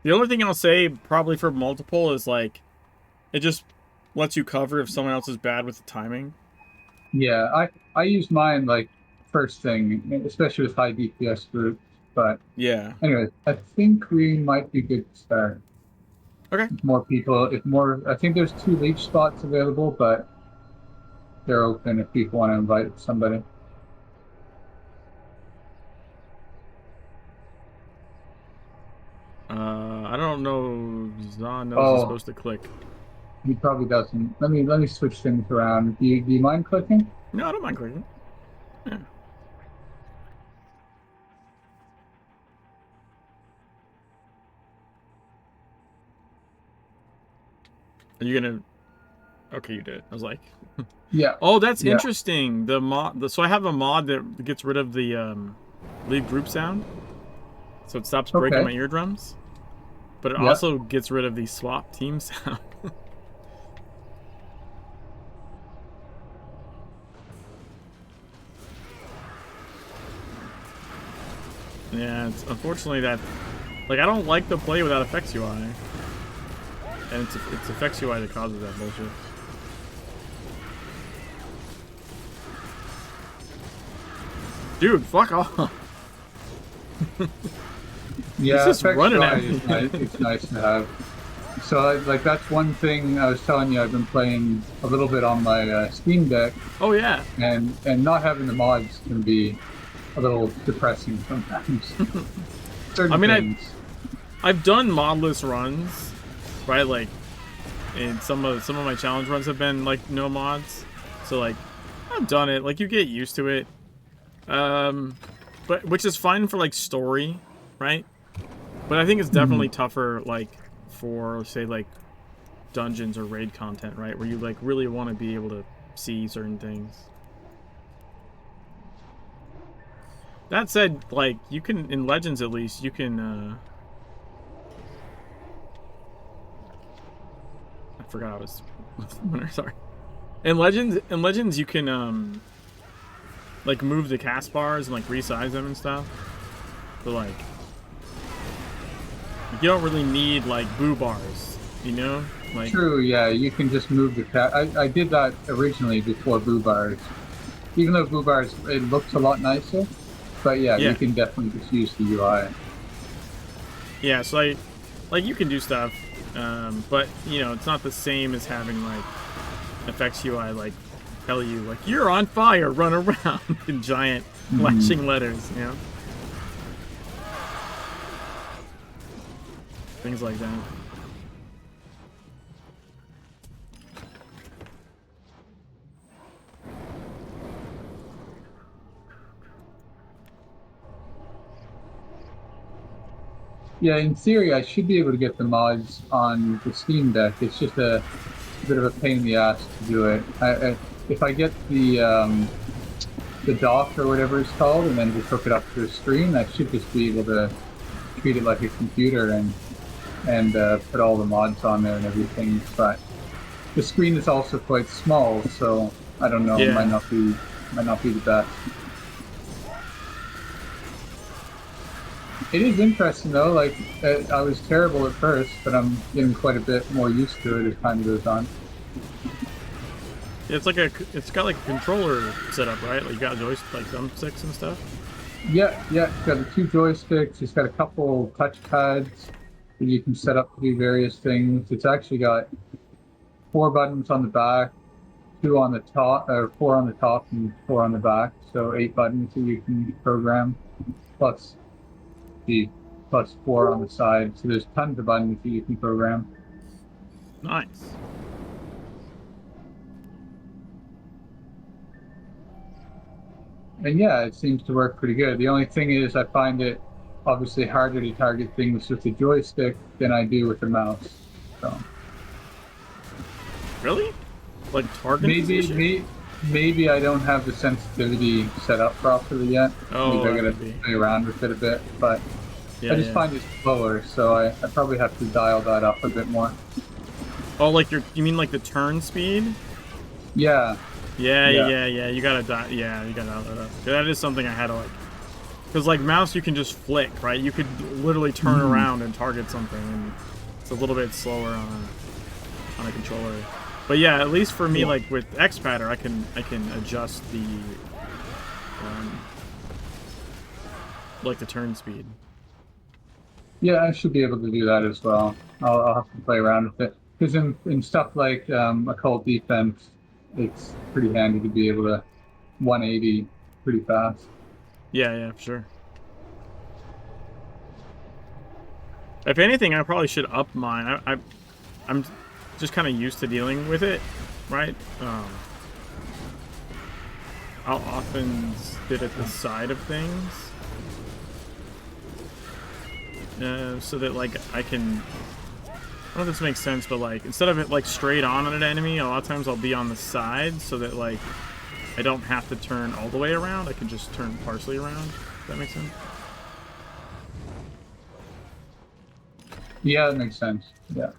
The only thing I'll say, probably for multiple, is like, it just lets you cover if someone else is bad with the timing. Yeah, I use mine like first thing, especially with high DPS groups. But yeah. Anyway, I think we might be good to start. Okay. More people, I think there's 2 leech spots available, but they're open if people want to invite somebody. I don't know. Zahn knows he's supposed to click. He probably doesn't. Let me switch things around. Do you mind clicking? No, I don't mind clicking. Yeah. Are you gonna? Okay, you did. I was like, yeah. Oh, that's interesting. The mod. So I have a mod that gets rid of the leave group sound, so it stops breaking my eardrums. But it also gets rid of the swap team sound. Yeah, it's unfortunately that. Like, I don't like to play without effects UI. And it's effects UI that causes that bullshit. Dude, fuck off. Yeah, He's just effects running UI at is me. nice, it's nice to have. So, like, that's one thing I was telling you. I've been playing a little bit on my Steam Deck, Oh yeah. and not having the mods can be a little depressing sometimes. Certain I mean, things. I've done modless runs, right? Like, and some of my challenge runs have been like no mods, so like I've done it. Like you get used to it, but which is fine for like story, right? But I think it's definitely tougher like for say like dungeons or raid content, right? Where you like really want to be able to see certain things. That said, like you can in Legends at least you can. I forgot I was sorry. In Legends you can like move the cast bars and like resize them and stuff. But like you don't really need like boo bars, you know? Like True, yeah, you can just move the cat. I did that originally before Boo Bars. Even though Boo Bars, it looks a lot nicer. But yeah, you can definitely just use the UI. yeah, so like you can do stuff, but you know, it's not the same as having like effects UI like tell you like you're on fire, run around in giant flashing letters, you know? Things like that. Yeah, in theory, I should be able to get the mods on the Steam Deck. It's just a bit of a pain in the ass to do it. If I get the dock or whatever it's called, and then just hook it up to the screen, I should just be able to treat it like a computer and put all the mods on there and everything. But the screen is also quite small, so I don't know. It might not be the best. It is interesting though. Like I was terrible at first, but I'm getting quite a bit more used to it as time goes on. It's like it's got like a controller setup, right? Like you got joysticks, like thumbsticks and stuff. Yeah, it's got the 2 joysticks. It's got a couple touch pads that you can set up to do various things. It's actually got 4 buttons on the back, 2 on the top, or 4 on the top and 4 on the back. So 8 buttons that you can program, plus 4 on the side. So there's tons of buttons that you can program. Nice. And yeah, it seems to work pretty good. The only thing is I find it obviously harder to target things with the joystick than I do with the mouse. So Really? Like target position? Maybe I don't have the sensitivity set up properly yet. Oh, maybe I gotta play around with it a bit, but yeah, I just find it slower, so I probably have to dial that up a bit more. Oh, like you mean like the turn speed? Yeah. Yeah. You gotta you gotta dial that up. That is something I had to like, because like mouse you can just flick, right? You could literally turn around and target something, and it's a little bit slower on a controller. But yeah, at least for me, like with X-Patter, I can adjust the like the turn speed. Yeah, I should be able to do that as well. I'll have to play around with it. Because in stuff like Occult Defense, it's pretty handy to be able to 180 pretty fast. Yeah, for sure. If anything, I probably should up mine. I'm just kind of used to dealing with it, right? I'll often sit at the side of things. So that like I can, I don't know if this makes sense, but like instead of it like straight on an enemy, a lot of times I'll be on the side so that like I don't have to turn all the way around. I can just turn partially around. Does that make sense? Yeah, that makes sense. Yeah.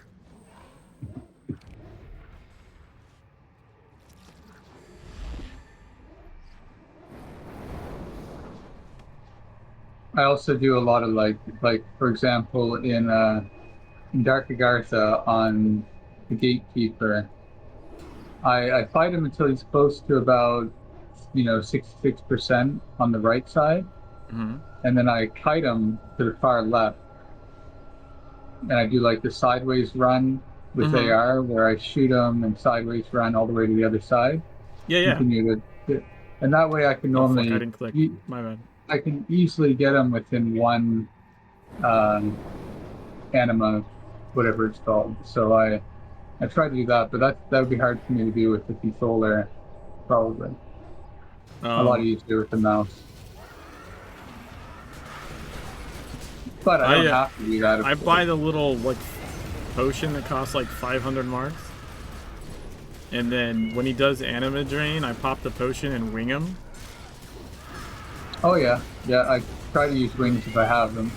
I also do a lot of like for example in Dark Agartha on the Gatekeeper, I fight him until he's close to about you know, 66% on the right side, Mm-hmm. and then I kite him to the far left, and I do like the sideways run with Mm-hmm. AR, where I shoot him and sideways run all the way to the other side. Yeah, yeah. Continue and that way I can Oh fuck, I normally, didn't click. My bad. I can easily get him within one anima, whatever it's called. So I try to do that, but that would be hard for me to do with the controller, probably. A lot Um, easier with the mouse. But I don't have to do that. I buy the little like potion that costs like 500 marks, and then when he does anima drain, I pop the potion and wing him. Oh yeah, yeah. I try to use wings if I have them.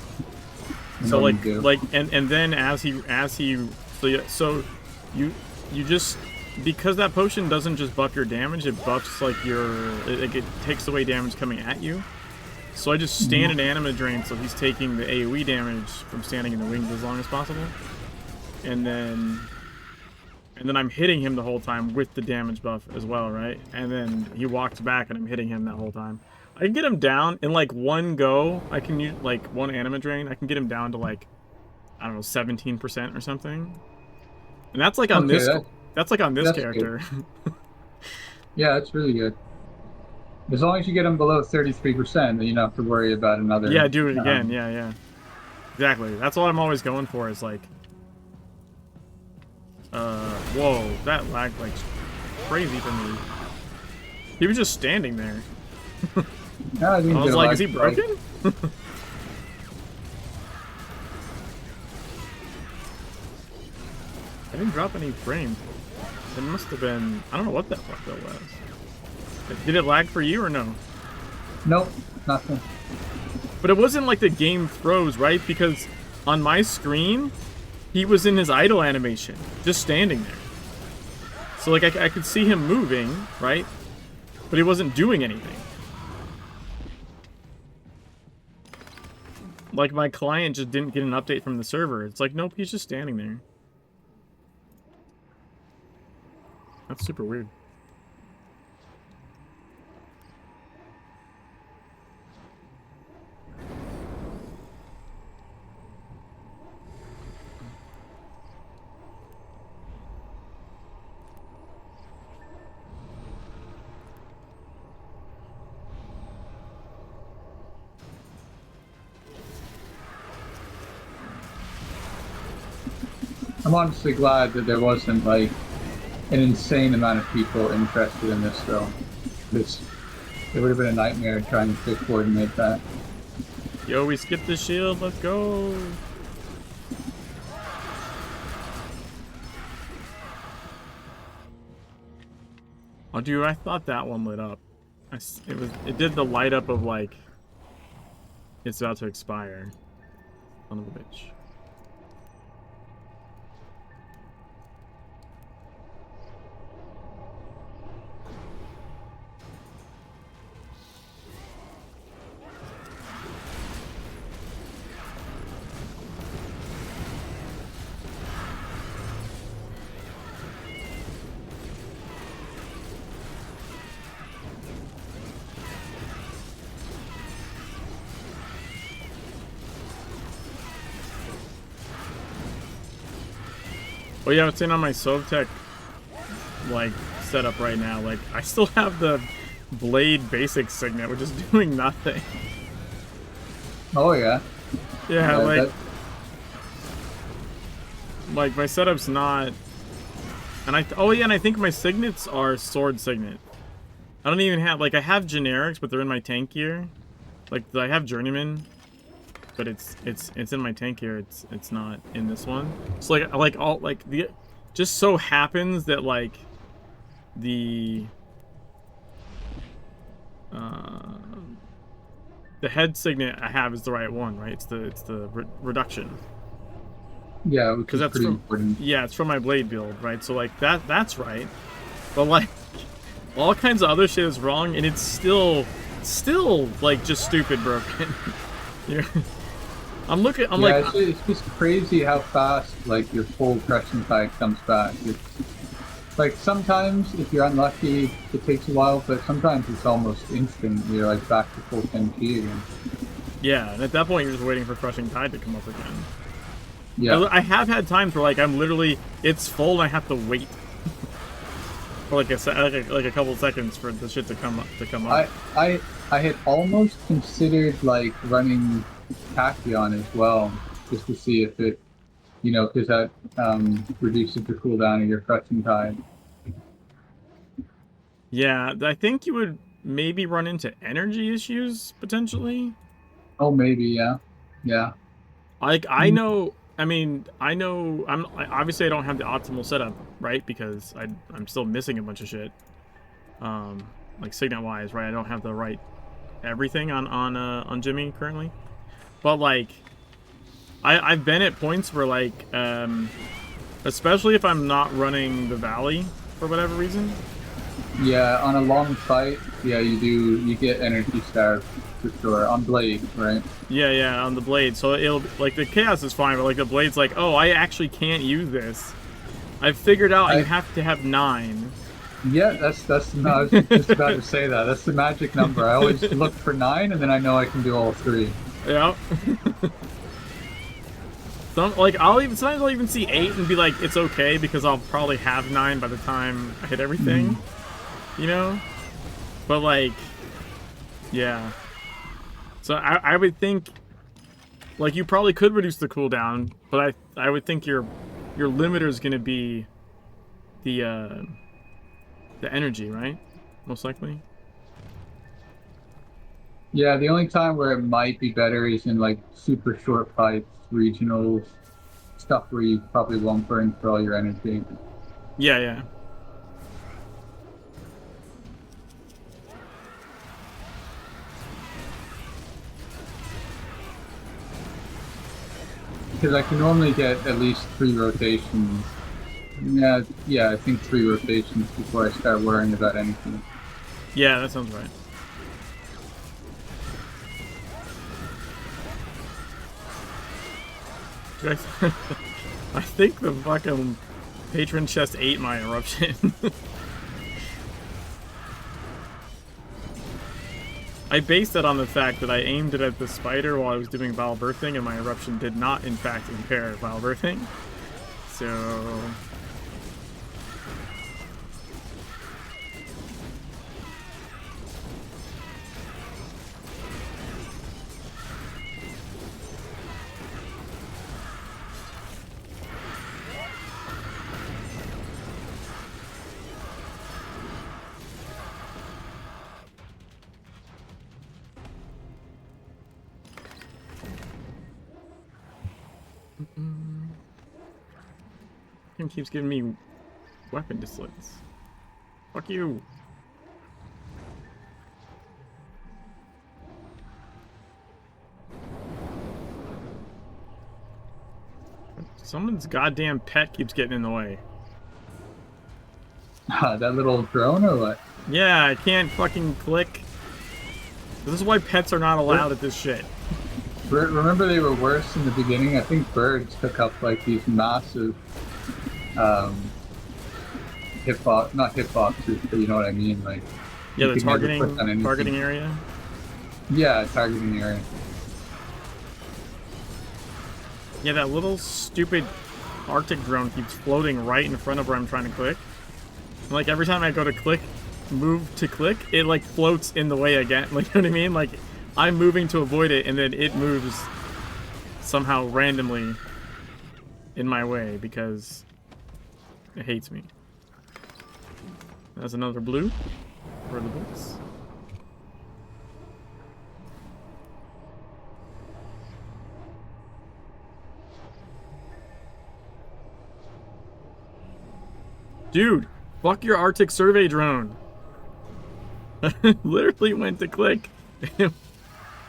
So like and then as he so you just, because that potion doesn't just buff your damage, it buffs like it takes away damage coming at you. So I just stand in anima drain, so he's taking the AoE damage from standing in the wings as long as possible, and then I'm hitting him the whole time with the damage buff as well, right? And then he walks back and I'm hitting him that whole time. I can get him down in like one go. I can use like one anima drain. I can get him down to like, I don't know, 17% or something. And that's like on that's like on this character. Yeah, that's really good. As long as you get him below 33%, then you don't have to worry about another. Yeah, do it again. Yeah. Exactly. That's what I'm always going for, is like, whoa, that lagged like crazy for me. He was just standing there. I was like, is he broken? I didn't drop any frames. It must have been, I don't know what that fuck that was. Did it lag for you or no? Nope, nothing. But it wasn't like the game froze, right? Because on my screen, he was in his idle animation, just standing there. So like I could see him moving, right? But he wasn't doing anything. Like my client just didn't get an update from the server. It's like, nope, he's just standing there. That's super weird. I'm honestly glad that there wasn't like an insane amount of people interested in this though. It would have been a nightmare trying to coordinate that. Yo, we skipped the shield, let's go! Oh dude, I thought that one lit up. It did the light up of like, it's about to expire. Son of a bitch. Oh yeah, it's in on my Sovtech like setup right now. Like I still have the blade basic signet, which is doing nothing. Oh yeah. Yeah, like my setup's not. And I think my signets are sword signet. I don't even have, like, I have generics, but they're in my tank gear. Like I have journeyman, but it's in my tank gear. It's not in this one. So just so happens that like the head signet I have is the right one, right? It's the reduction. Yeah, because that's pretty important. Yeah, it's from my blade build, right? So like that's right. But like all kinds of other shit is wrong, and it's still like just stupid broken. I'm like it's just crazy how fast like your full crescent tide comes back. Like sometimes, if you're unlucky, it takes a while, but sometimes it's almost instant. You're like back to full 10p again. Yeah, and at that point you're just waiting for Crushing Tide to come up again. Yeah. I have had times where like I'm literally it's full and I have to wait for like a couple seconds for the shit to come up. I had almost considered like running Tachyon as well, just to see if it, you know, because that reduces the cooldown of your Crushing Tide. Yeah, I think you would maybe run into energy issues potentially. Oh, maybe, yeah, yeah. Like I know, obviously I don't have the optimal setup, right? Because I'm still missing a bunch of shit. Like signet wise, right? I don't have the right everything on Jimmy currently. But like I've been at points where like especially if I'm not running the valley for whatever reason. Yeah, on a long fight, yeah, you get energy starved for sure. On Blade, right? Yeah, on the Blade. So it'll, like, the Chaos is fine, but, like, the Blade's like, oh, I actually can't use this. I've figured out you have to have 9. Yeah, that's no, I was just about to say that. That's the magic number. I always look for 9, and then I know I can do all 3. Yeah. Sometimes I'll even see 8 and be like, it's okay, because I'll probably have 9 by the time I hit everything. You know? But, like, yeah. So I would think, like, you probably could reduce the cooldown, but I would think your limiter is going to be the energy, right? Most likely. Yeah, the only time where it might be better is in like super short fights, regionals, stuff where you probably won't burn for all your energy. Yeah. Because I can normally get at least 3 rotations. Yeah, I think 3 rotations before I start worrying about anything. Yeah, that sounds right. I think the fucking patron chest ate my eruption. I based that on the fact that I aimed it at the spider while I was doing vile birthing, and my eruption did not, in fact, impair vile birthing. So... Him keeps giving me weapon dislikes. Fuck you. Someone's goddamn pet keeps getting in the way. That little drone or what? Yeah, I can't fucking click. This is why pets are not allowed at this shit. Remember they were worse in the beginning? I think birds took up like these massive not hitboxes, but you know what I mean, like yeah, the targeting area. Yeah, targeting area. Yeah, that little stupid Arctic drone keeps floating right in front of where I'm trying to click. And, like every time I go to move to click, it like floats in the way again. Like, you know what I mean? Like I'm moving to avoid it, and then it moves somehow randomly in my way because it hates me. That's another blue for the books. Dude, fuck your Arctic survey drone. Literally went to click.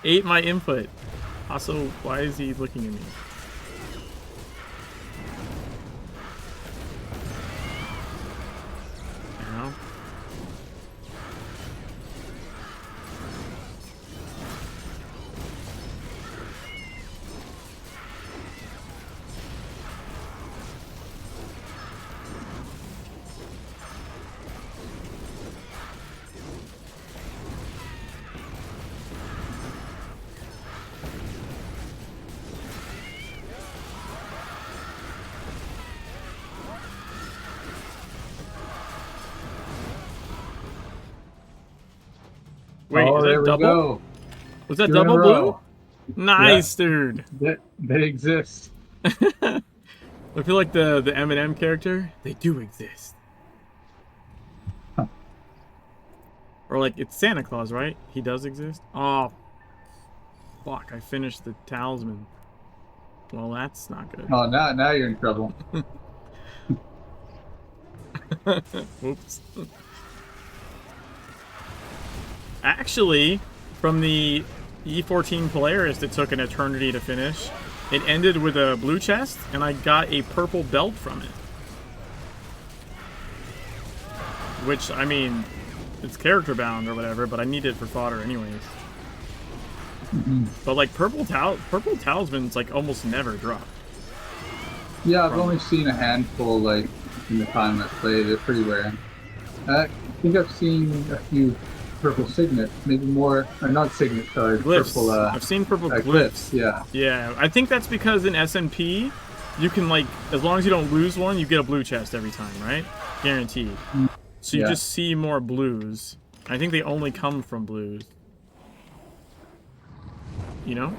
Ate my input. Also, why is he looking at me? Ow. Wait, Oh, is there that we double? go. Was that 2 in a double blue? row. Nice, dude. They exist. I feel like the Eminem character. They do exist. Huh. Or like it's Santa Claus, right? He does exist. Oh, fuck! I finished the talisman. Well, that's not good. Oh, now you're in trouble. Oops. Actually, from the E14 Polaris that took an eternity to finish, it ended with a blue chest, and I got a purple belt from it. Which, I mean, it's character bound or whatever, but I need it for fodder anyways. But like purple talismans like almost never drop. Yeah, I've only seen a handful, like, in the time I've played. They're pretty rare. I think I've seen a few purple signet, maybe more, or not signet, sorry, Glyphs. purple, I've seen purple glyphs, yeah. Yeah, I think that's because in SMP, you can like, as long as you don't lose one, you get a blue chest every time, right? Guaranteed. So you Yeah. just see more blues. I think they only come from blues. You know?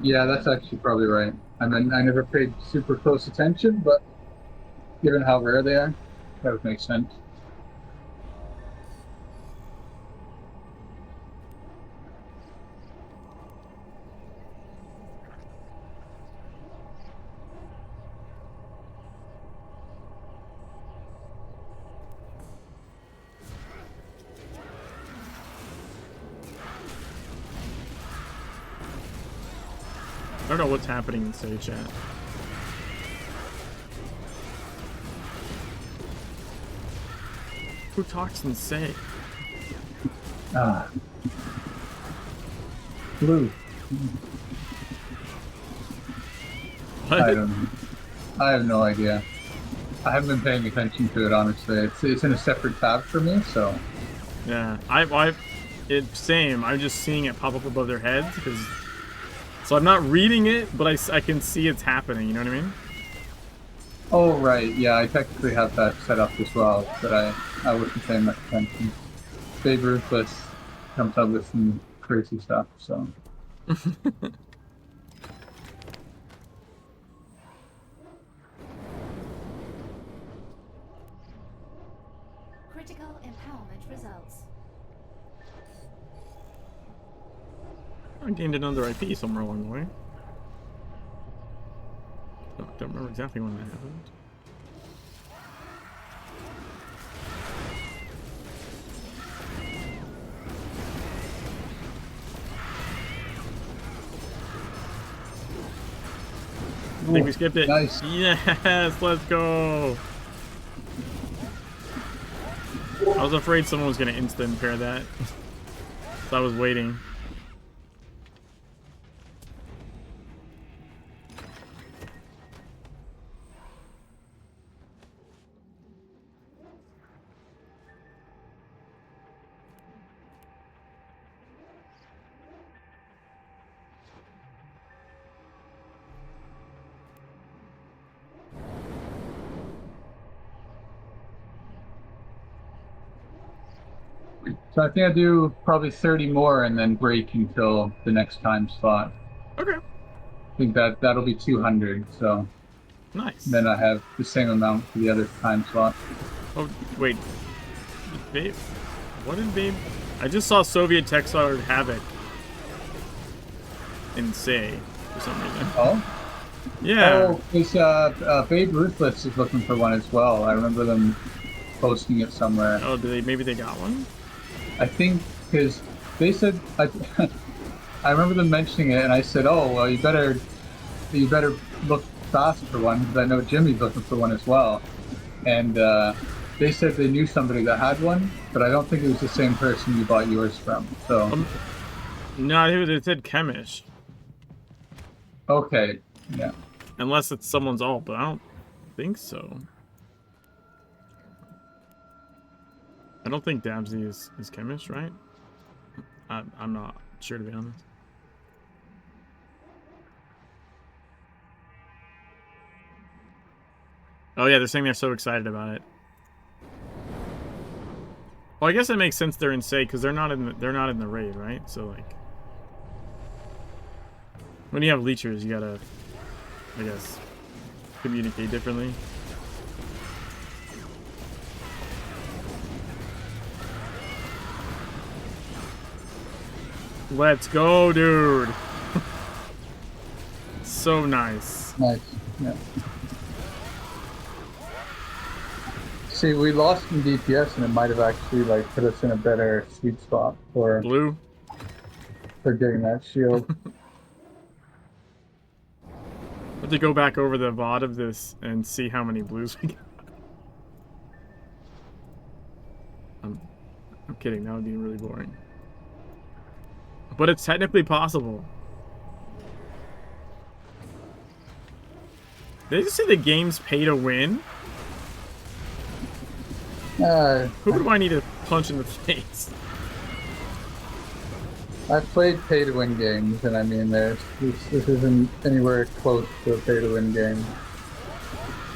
Yeah, that's actually probably right. I mean, I never paid super close attention, but given how rare they are, that would make sense. I don't know what's happening in Say Chat. Who talks in Say? Ah. Blue. What? I don't know. I have no idea. I haven't been paying attention to it, honestly. It's in a separate tab for me, so... Yeah, it's same. I'm just seeing it pop up above their heads because, so I'm not reading it, but I can see it's happening. You know what I mean? Oh, right. Yeah, I technically have that set up as well, but I wasn't paying much attention. Babe Ruthless comes up with some crazy stuff, so... Critical empowerment results. I gained another IP somewhere along the way. I don't remember exactly when that happened. I think we skipped it. Nice. Yes, let's go. I was afraid someone was going to insta impair that. So I was waiting. So I think I do probably 30 more and then break until the next time slot. Okay. I think that'll be 200, so Nice. then I have the same amount for the other time slot. Oh, wait. Babe? What did Babe? I just saw Soviet Texar Havoc in Say for some reason. Oh? Yeah. Oh, because Babe Ruthless is looking for one as well. I remember them posting it somewhere. Oh, maybe they got one? I think because they said I remember them mentioning it, and I said, "Oh, well, you better look fast for one because I know Jimmy's looking for one as well." And they said they knew somebody that had one, but I don't think it was the same person you bought yours from. So no, it said Chemish. okay, yeah. Unless it's someone's alt, but I don't think so. I don't think Dabsy is Chemish, right? I'm not sure, to be honest. Oh yeah, they're saying they're so excited about it. Well, I guess it makes sense they're in Say because they're not in the raid, right? So like, when you have leechers, you gotta, I guess, communicate differently. Let's go, dude. So nice. Nice. Yeah. See, we lost some DPS, and it might have actually like put us in a better sweet spot for Blue. getting that shield. I have to go back over the VOD of this and see how many blues we get. I'm kidding. That would be really boring. But it's technically possible. Did they just say the game's pay to win? Who do I need to punch in the face? I've played pay-to-win games, and I mean, this isn't anywhere close to a pay-to-win game.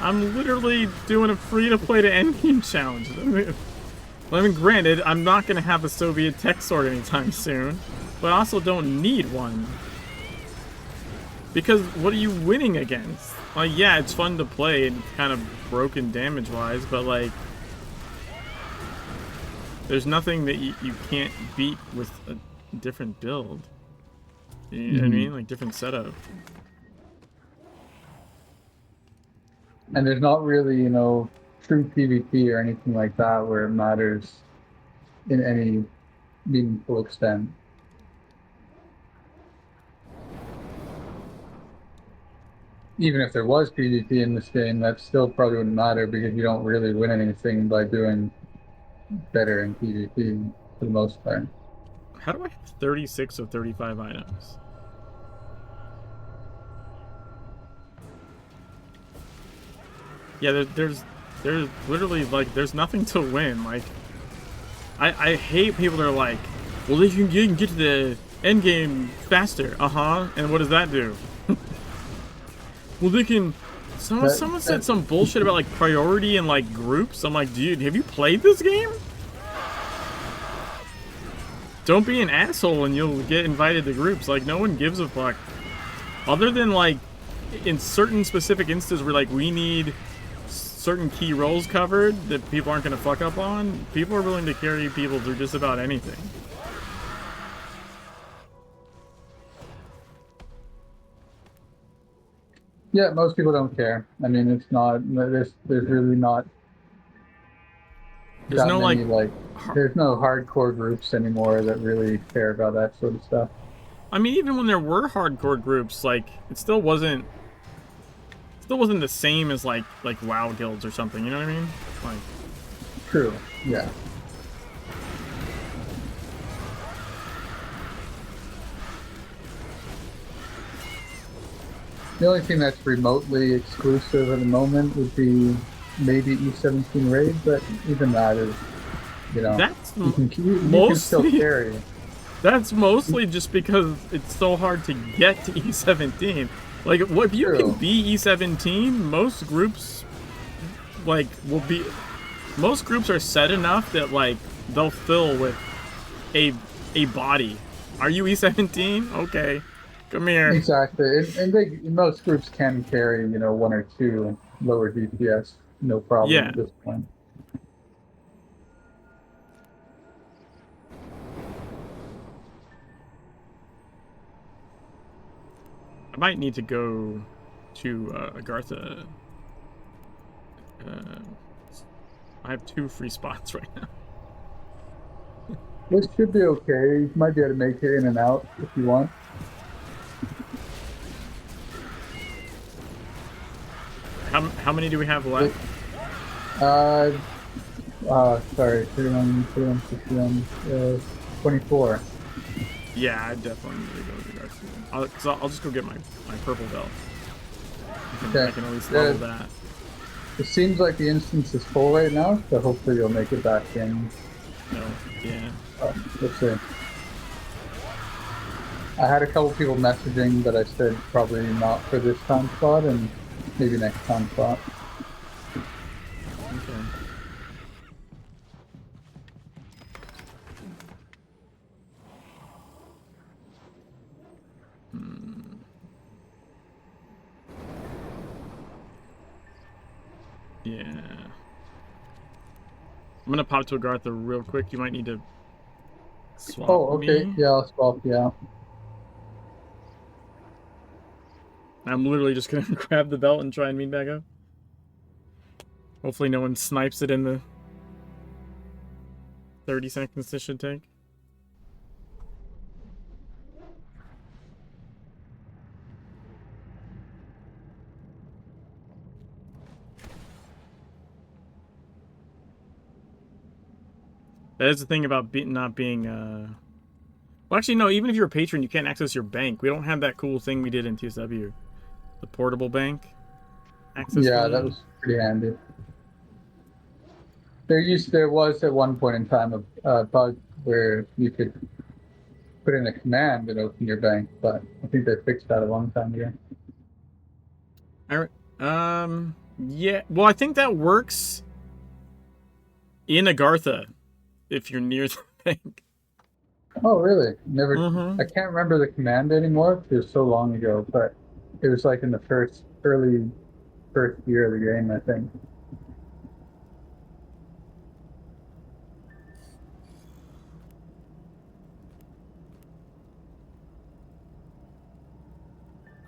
I'm literally doing a free-to-play to endgame challenge. I mean, granted, I'm not going to have a Soviet tech sword anytime soon, but I also don't need one. Because what are you winning against? Like, yeah, it's fun to play and kind of broken damage-wise, but like, there's nothing that you can't beat with a different build. You know what I mean? Like, different setup. And there's not really, you know, true PvP or anything like that where it matters in any meaningful extent. Even if there was PvP in this game, that still probably wouldn't matter because you don't really win anything by doing better in PvP for the most part. How do I have 36 of 35 items? Yeah, there's literally, like, there's nothing to win. Like, I hate people that are like, well, you can get to the end game faster. And what does that do? Well, they can... Someone said some bullshit about, like, priority and, like, groups. I'm like, dude, have you played this game? Don't be an asshole and you'll get invited to groups. Like, no one gives a fuck. Other than, like, in certain specific instances where, like, we need certain key roles covered that people aren't going to fuck up on, people are willing to carry people through just about anything. Yeah, most people don't care. I mean, it's not, there's really not There's no, many, like, there's no hardcore groups anymore that really care about that sort of stuff. I mean, even when there were hardcore groups, like, it still wasn't the same as, like WoW guilds or something, you know what I mean? Like, true, yeah. The only thing that's remotely exclusive at the moment would be maybe E17 Raid, but even that is, you know, that's you can still carry. That's mostly just because it's so hard to get to E17. Like, if you can be E17, most groups, like, most groups are set enough that, like, they'll fill with a body. Are you E17? Okay. Come here. Exactly, and most groups can carry, you know, one or two lower DPS, no problem at this point. I might need to go to Agartha. I have 2 free spots right now. This should be okay. You might be able to make it in and out if you want. How many do we have left? Sorry, 31, 61, 24. Yeah, I definitely need to go to Garcia. I'll just go get my purple belt. I can at least level that. It seems like the instance is full right now, so hopefully you'll make it back in. No, yeah. Let's see. I had a couple people messaging, but I said probably not for this time slot, and maybe next time slot. Okay. I'm gonna pop to Agartha real quick. You might need to swap Oh, okay. me. Yeah, I'll swap you out. I'm literally just gonna grab the belt and try and meet back up. Hopefully no one snipes it in the 30 seconds this should take. That is the thing about not being, well, actually, no, even if you're a patron, you can't access your bank. We don't have that cool thing we did in TSW. The portable bank access. Yeah, that was pretty handy. There was at one point in time a bug where you could put in a command and open your bank, but I think they fixed that a long time ago. Yeah, well, I think that works in Agartha if you're near the bank. Oh, really? Never. Mm-hmm. I can't remember the command anymore. It was so long ago, but it was like in the first year of the game, I think.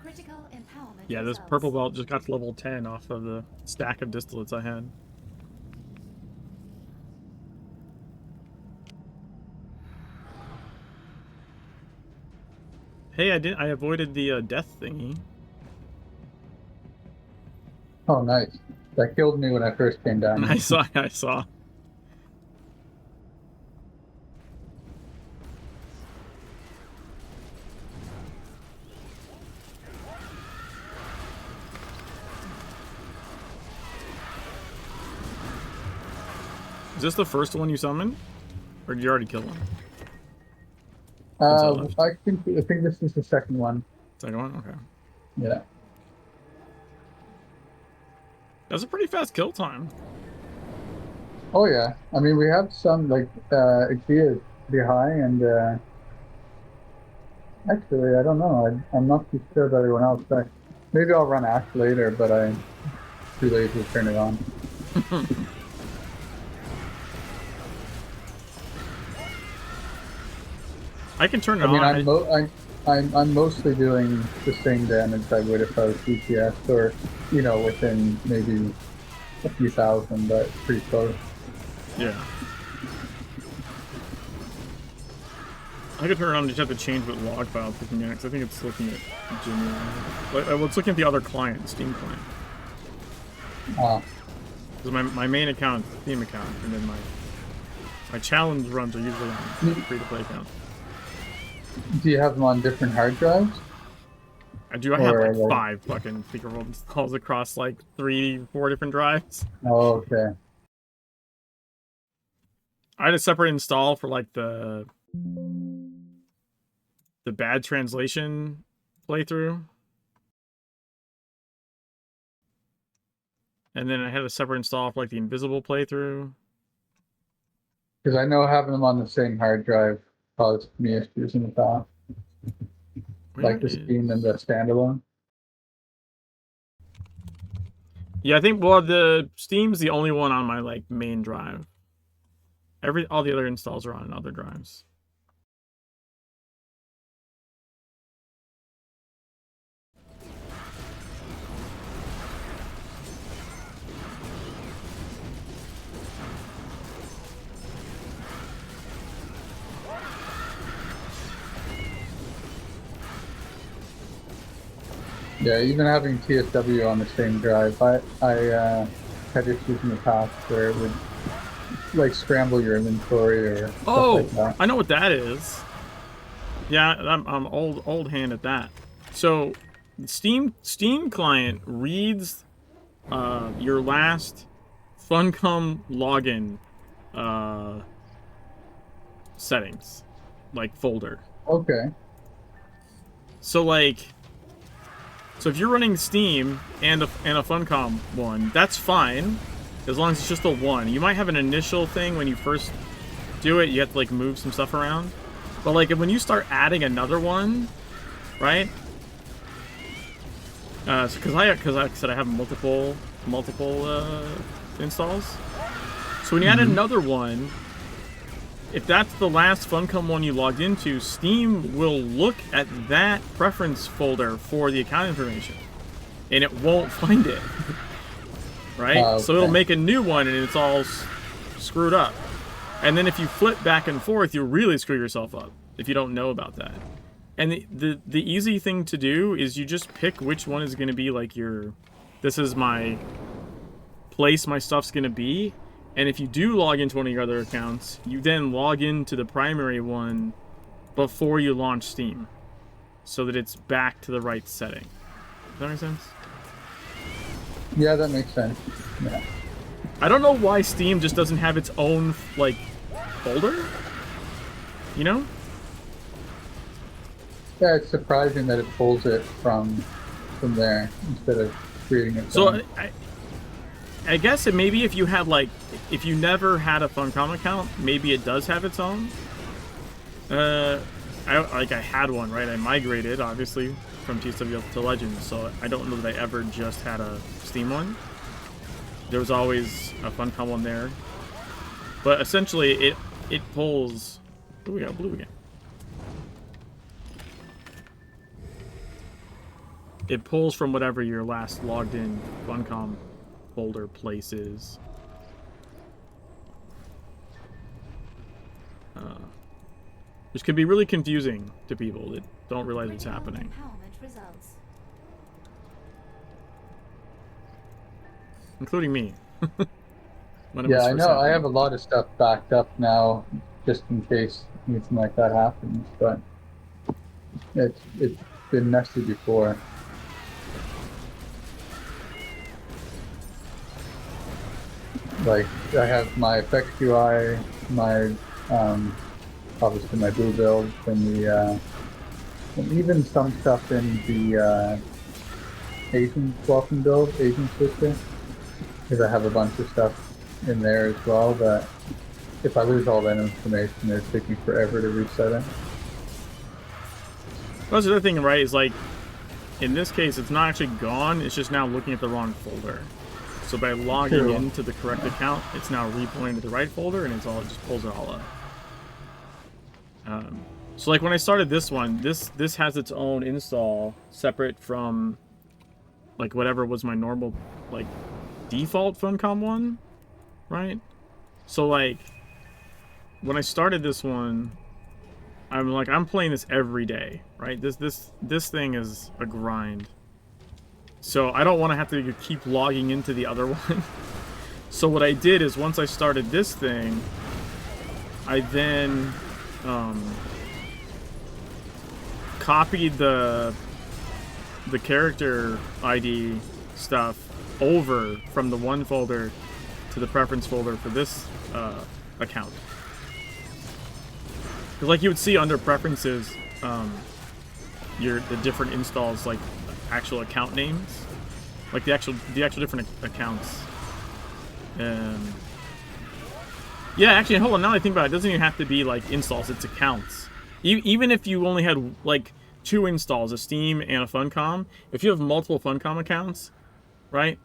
Critical empowerment. Yeah, this results. purple belt just got to level 10 off of the stack of distillates I had. Hey, I avoided the death thingy. Oh, nice. That killed me when I first came down. I saw. Is this the first one you summoned? Or did you already kill one? I think this is the second one. Second one? Okay. Yeah. That's a pretty fast kill time. Oh yeah. I mean, we have some like Xia is pretty high, and actually, I don't know. I'm not too sure about everyone else. But maybe I'll run Ash later, but I'm too lazy to turn it on. I can turn it I mean, on. I'm mostly doing the same damage I would if I was DPS, or within maybe a few thousand, but pretty close. Yeah. I could turn it on, just have to change what log file it's looking at, because I think it's looking at Jimmy. Well, it's looking at the other client, Steam client. Because my main account is the Steam account, and then my challenge runs are usually on free-to-play account. Do you have them on different hard drives? I do. I have like 5 fucking speakerphone installs across like 3-4 different drives. Oh, okay. I had a separate install for like the bad translation playthrough. And then I had a separate install for like the invisible playthrough. Because I know having them on the same hard drive caused me issues in the past. Like the Steam and the standalone. Yeah, I think, well, the Steam's the only one on my like main drive. All the other installs are on other drives. Yeah, even having TSW on the same drive, I had issues in the past where it would like scramble your inventory or stuff like that. I know what that is. Yeah, I'm old hand at that. So, Steam client reads your last Funcom login settings, like folder. Okay. So if you're running Steam and a Funcom one, that's fine, as long as it's just the one. You might have an initial thing when you first do it. You have to like move some stuff around, but like when you start adding another one, right? Because I said I have multiple installs. So when you add another one, if that's the last Funcom one you logged into, Steam will look at that preference folder for the account information, and it won't find it. Right? Okay. So it'll make a new one, and it's all screwed up. And then if you flip back and forth, you'll really screw yourself up if you don't know about that. And the easy thing to do is you just pick which one is going to be like your... This is my place my stuff's going to be. And if you do log into one of your other accounts, you then log into the primary one before you launch Steam, so that it's back to the right setting. Does that make sense? Yeah, that makes sense. Yeah. I don't know why Steam just doesn't have its own, like, folder? You know? Yeah, it's surprising that it pulls it from there instead of creating its So, own. I guess it maybe if you had, like, if you never had a Funcom account, maybe it does have its own. I had one, right? I migrated, obviously, from TSW to Legends, so I don't know that I ever just had a Steam one. There was always a Funcom one there. But essentially, it pulls... Oh, we got blue again. It pulls from whatever your last logged in Funcom folder place is. Which can be really confusing to people that don't realize it's happening. Empowerment results. Including me. When it Yeah, was I first know. I happening. have a lot of stuff backed up now, just in case anything like that happens. But it's been messy before. Like I have my effects UI, my obviously my blue build, and and even some stuff in the Asian welcome build, Asian sister, because I have a bunch of stuff in there as well that if I lose all that information, it'd take me forever to reset it. Well, that's the other thing, right, is like, in this case, it's not actually gone, it's just now looking at the wrong folder. So by logging True. into the correct account, it's now repointing to the right folder, and it just pulls it all up. So like when I started this one, this has its own install separate from like whatever was my normal like default Funcom one, right? So like when I started this one, I'm playing this every day, right? This thing is a grind. So I don't want to have to keep logging into the other one. So what I did is once I started this thing, I then copied the character ID stuff over from the one folder to the preference folder for this account. Because like you would see under preferences, the different installs, like actual account names, like the actual different accounts. Yeah, actually, hold on. Now that I think about it, it doesn't even have to be like installs; it's accounts. Even if you only had like 2 installs, a Steam and a Funcom, if you have multiple Funcom accounts, right,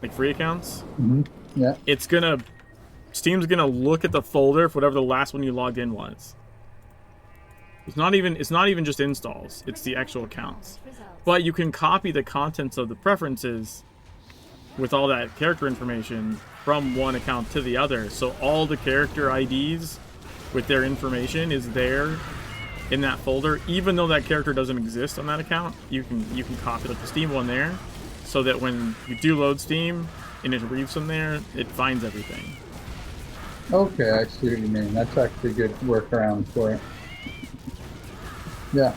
like free accounts, Yeah. Steam's gonna look at the folder for whatever the last one you logged in was. It's not even just installs; it's the actual accounts. But you can copy the contents of the preferences with all that character information from one account to the other. So all the character IDs with their information is there in that folder, even though that character doesn't exist on that account. You can copy like the Steam one there, so that when you do load Steam and it reads from there, it finds everything. Okay, I see what you mean. That's actually a good workaround for it. Yeah.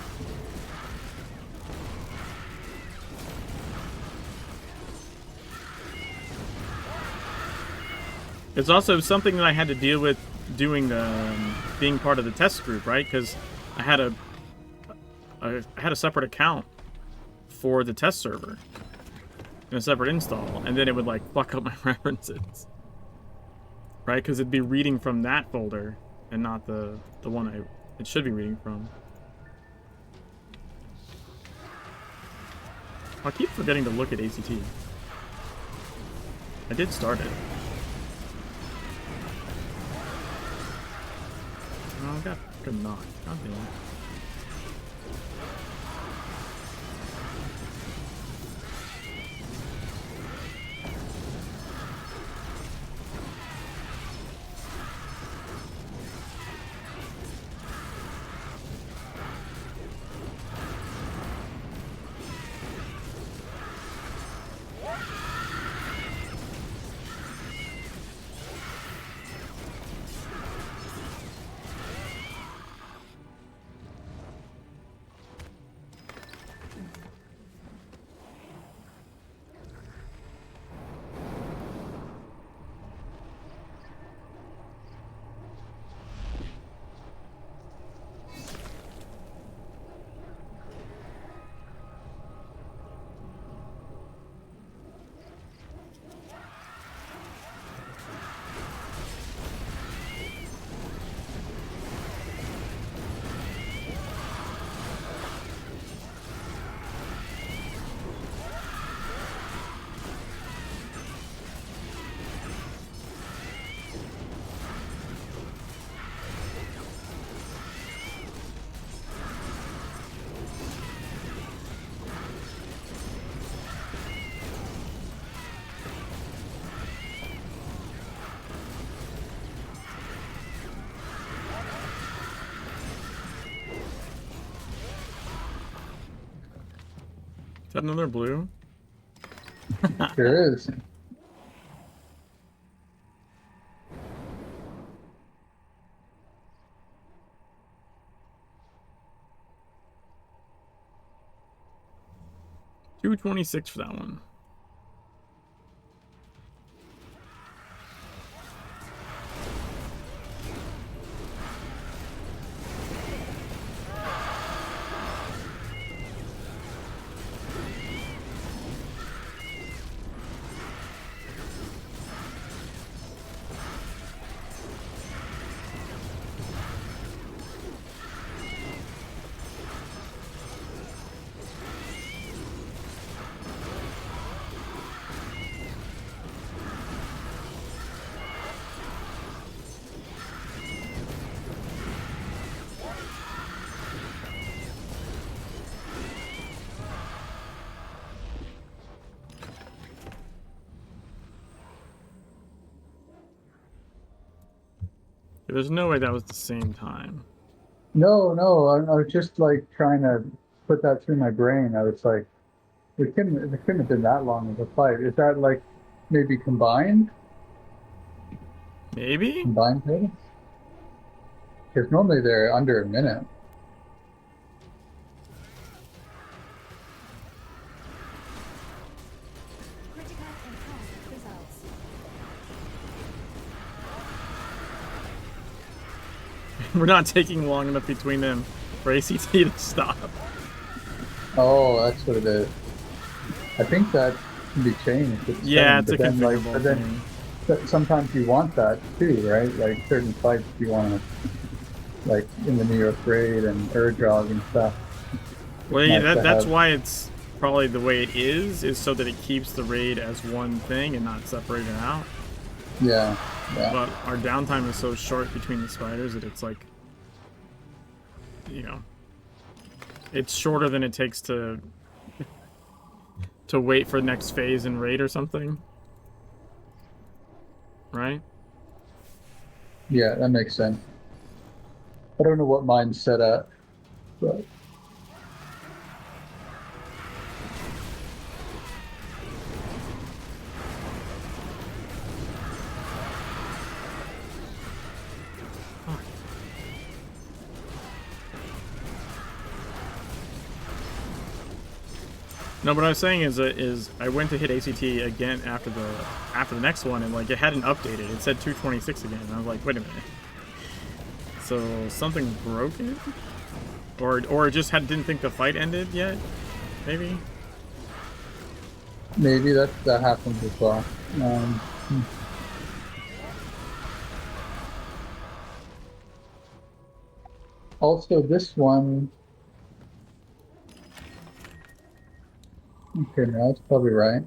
It's also something that I had to deal with doing being part of the test group, right? Because I had a separate account for the test server and a separate install, and then it would like fuck up my references, right? Because it'd be reading from that folder and not the one it should be reading from. I keep forgetting to look at ACT. I did start it. I got good knock. God damn it. Is that another blue? There is. $226 for that one. There's no way that was the same time. No, no, I was just like trying to put that through my brain. I was like, it couldn't have been that long of a fight. Is that like maybe combined? Maybe? Combined hits? Because normally they're under a minute. Critical empowerment results. We're not taking long enough between them for ACT to stop. Oh, that's what it is. I think that can be changed. Yeah, it's a but then, like, configurable but then thing. sometimes you want that too, right? Like certain fights you want to, like in the New York Raid and Urdrog and stuff. Well, yeah, Nice to that's have. why it's probably the way it is so that it keeps the raid as one thing and not separated out. Yeah, yeah. But our downtime is so short between the spiders that it's like, you know, it's shorter than it takes to wait for the next phase in raid or something. Right? Yeah, that makes sense. I don't know what mine's set at, but No, what I was saying is I went to hit ACT again after the next one, and like it hadn't updated. It said 226 again, and I was like, wait a minute. So something broken, or it just didn't think the fight ended yet, maybe. maybe that happens as well. Also, this one. Okay, no, that's probably right.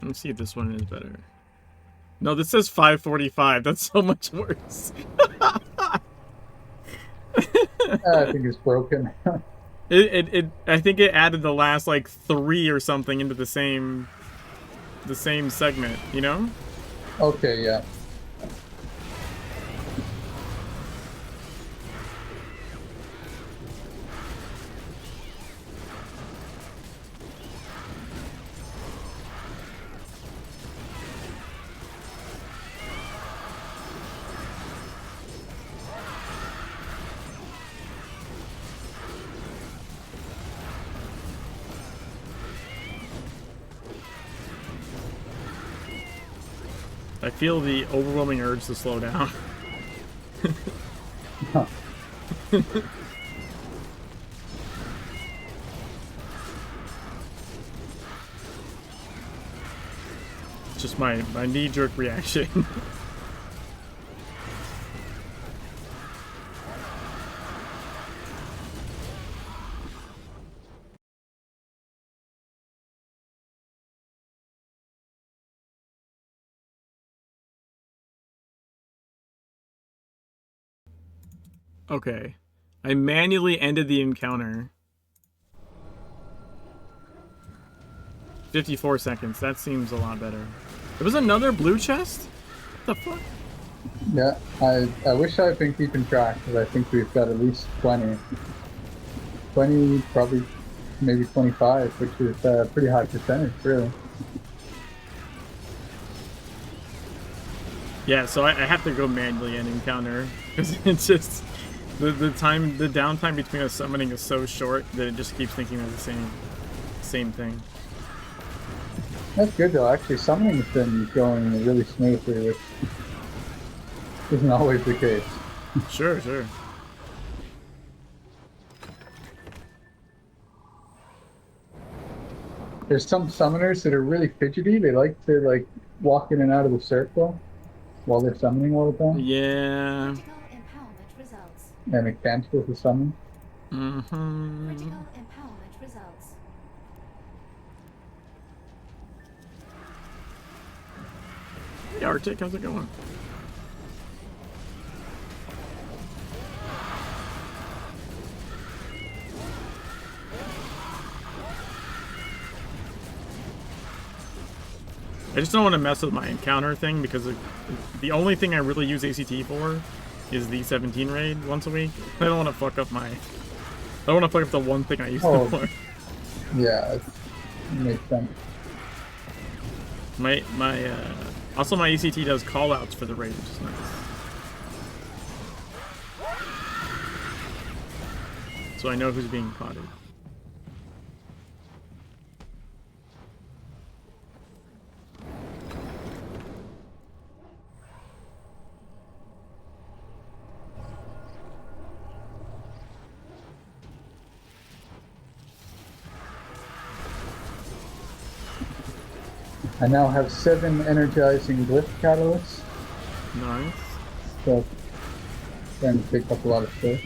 Let me see if this one is better. No, this says 545. That's so much worse. I think it's broken. I think it added the last like 3 or something into the same segment, you know? Okay, yeah. I feel the overwhelming urge to slow down. Huh. Just my knee-jerk reaction. Okay. I manually ended the encounter. 54 seconds. That seems a lot better. There was another blue chest? What the fuck? Yeah, I wish I'd been keeping track, because I think we've got at least 20. 20, probably maybe 25, which is a pretty high percentage, really. Yeah, so I have to go manually end encounter. Because it's just... The downtime between us summoning is so short that it just keeps thinking of the same thing. That's good, though. Actually, summoning's been going really smoothly, which isn't always the case. Sure, sure. There's some summoners that are really fidgety. They like to, like, walk in and out of the circle while they're summoning all the time. Yeah. Critical empowerment results. And it cancels the summon. Mm-hmm. Critical empowerment results. Hey, Arctic, how's it going? I just don't want to mess with my encounter thing because the only thing I really use ACT for is the E17 raid once a week. I don't want to fuck up I don't want to fuck up the one thing I use it for. Yeah, it makes sense. Also my ACT does callouts for the raid, which is nice. So I know who's being potted. I now have 7 energizing glyph catalysts, Nice. so trying to pick up a lot of stuff.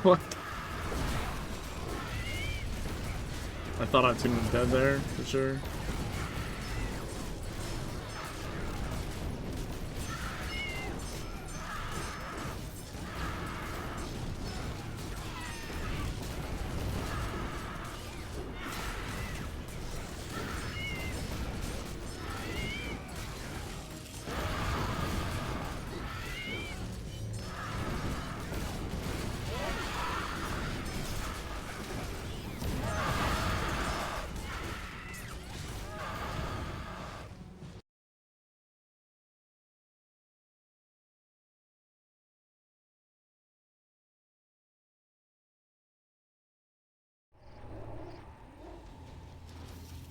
What? I thought I'd seen him dead there, for sure.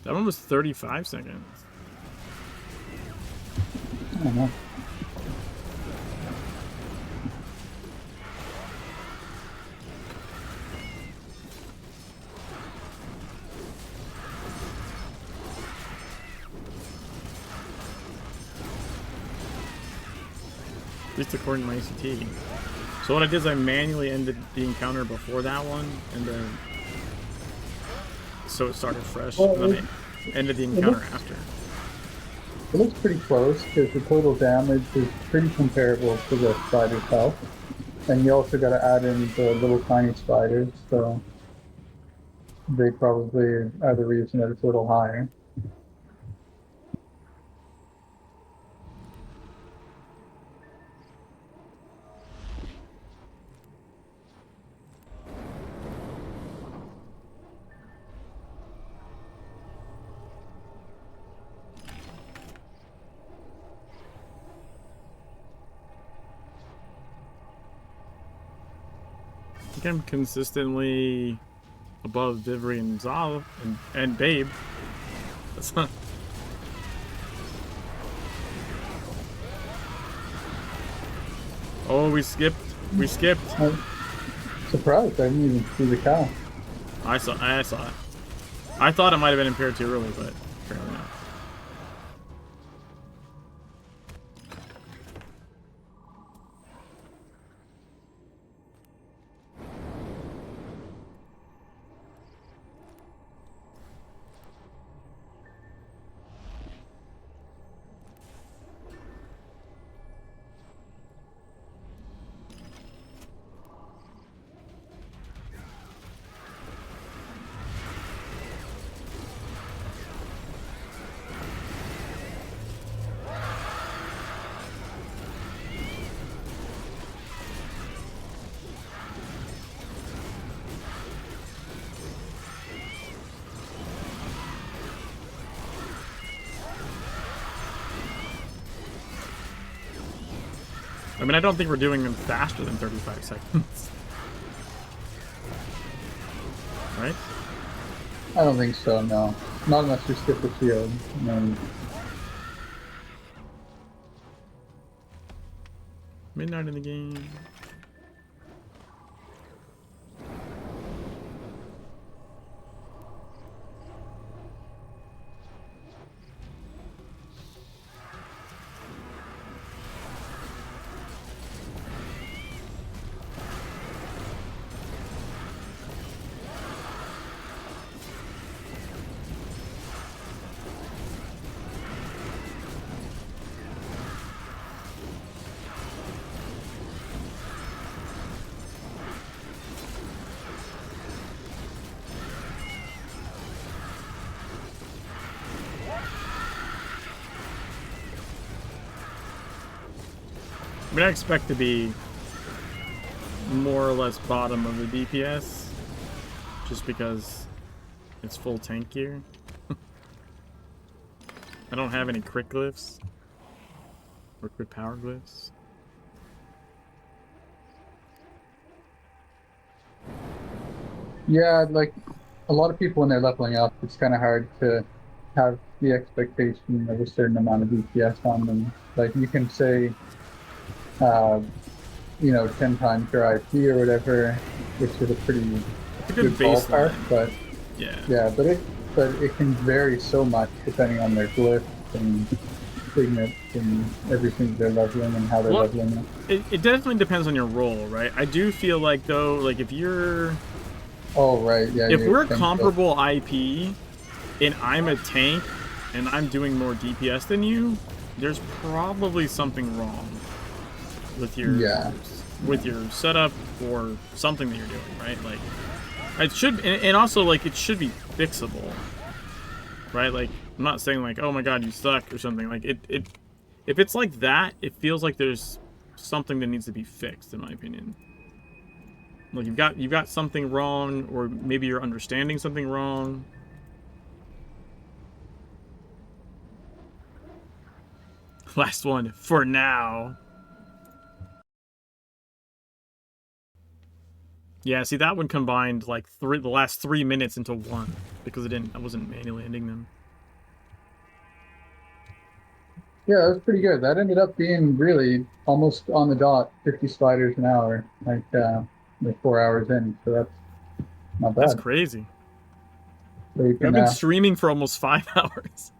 That one was 35 seconds. I don't know. At least according to my ACT. So what I did is I manually ended the encounter before that one, and then so it started fresh, Well, and then I ended the encounter after. It looks pretty close because the total damage is pretty comparable to the spider's health. And you also got to add in the little tiny spiders, so they probably are the reason that it's a little higher. I think I'm consistently above Vivri and Zal and Babe. That's not. Oh, we skipped. We skipped. I'm surprised, I didn't even see the cow. I saw it. I thought it might have been impaired too early, but apparently not. I mean, I don't think we're doing them faster than 35 seconds. Right? I don't think so, no. Not unless you skip the field. Midnight in the game. I mean, I expect to be more or less bottom of the DPS, just because it's full tank gear. I don't have any crit glyphs or crit power glyphs. Yeah, like a lot of people when they're leveling up, it's kind of hard to have the expectation of a certain amount of DPS on them. Like you can say, uh, 10 times your IP or whatever, which is a pretty It's a good ballpark, baseline. but Yeah. but it can vary so much depending on their glyphs and signets and everything they're leveling and how they're leveling it. It definitely depends on your role, right? I do feel like, though, like if you're... Oh, right, yeah. If we're comparable IP, and I'm a tank, and I'm doing more DPS than you, there's probably something wrong with your setup or something that you're doing, right? Like, it should, and also, like, it should be fixable, right? Like, I'm not saying, like, oh my god, you suck or something. Like, if it's like that, it feels like there's something that needs to be fixed, in my opinion. Like, you've got something wrong, or maybe you're understanding something wrong. Last one for now. Yeah, see, that one combined like the last 3 minutes into one because I wasn't manually ending them. Yeah, that was pretty good. That ended up being really almost on the dot, 50 spiders an hour, like 4 hours in. So that's not That's bad. crazy. So you I've can, been streaming for almost 5 hours.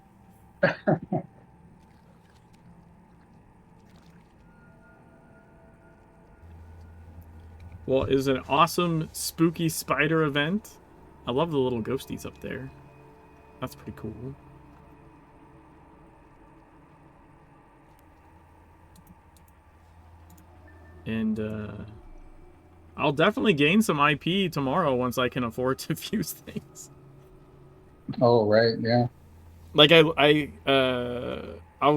Well, is an awesome spooky spider event. I love the little ghosties up there. That's pretty cool. And I'll definitely gain some IP tomorrow once I can afford to fuse things. oh, right, yeah. Like I'll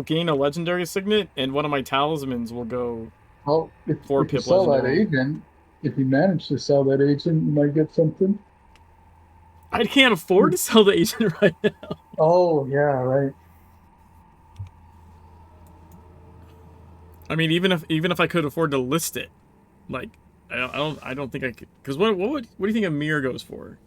gain a legendary signet, and one of my talismans will go Well, four if you pip sell that legendary. agent, if you manage to sell that agent, you might get something. I can't afford to sell the agent right now. Oh, yeah, right. I mean, even if I could afford to list it, like I don't think I could. Because what do you think a mirror goes for?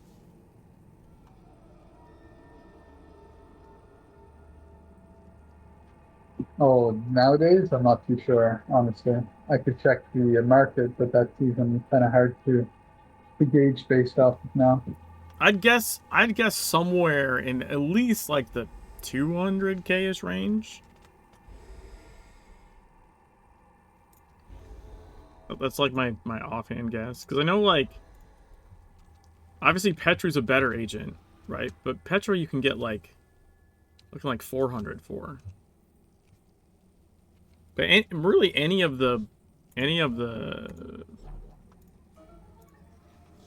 Oh, nowadays, I'm not too sure, honestly. I could check the market, but that's even kind of hard to gauge based off of now. I'd guess somewhere in at least like the 200k-ish range. That's like my offhand guess, because I know, like, obviously Petru's a better agent, right? But Petra you can get like looking like 400 for. But really any of the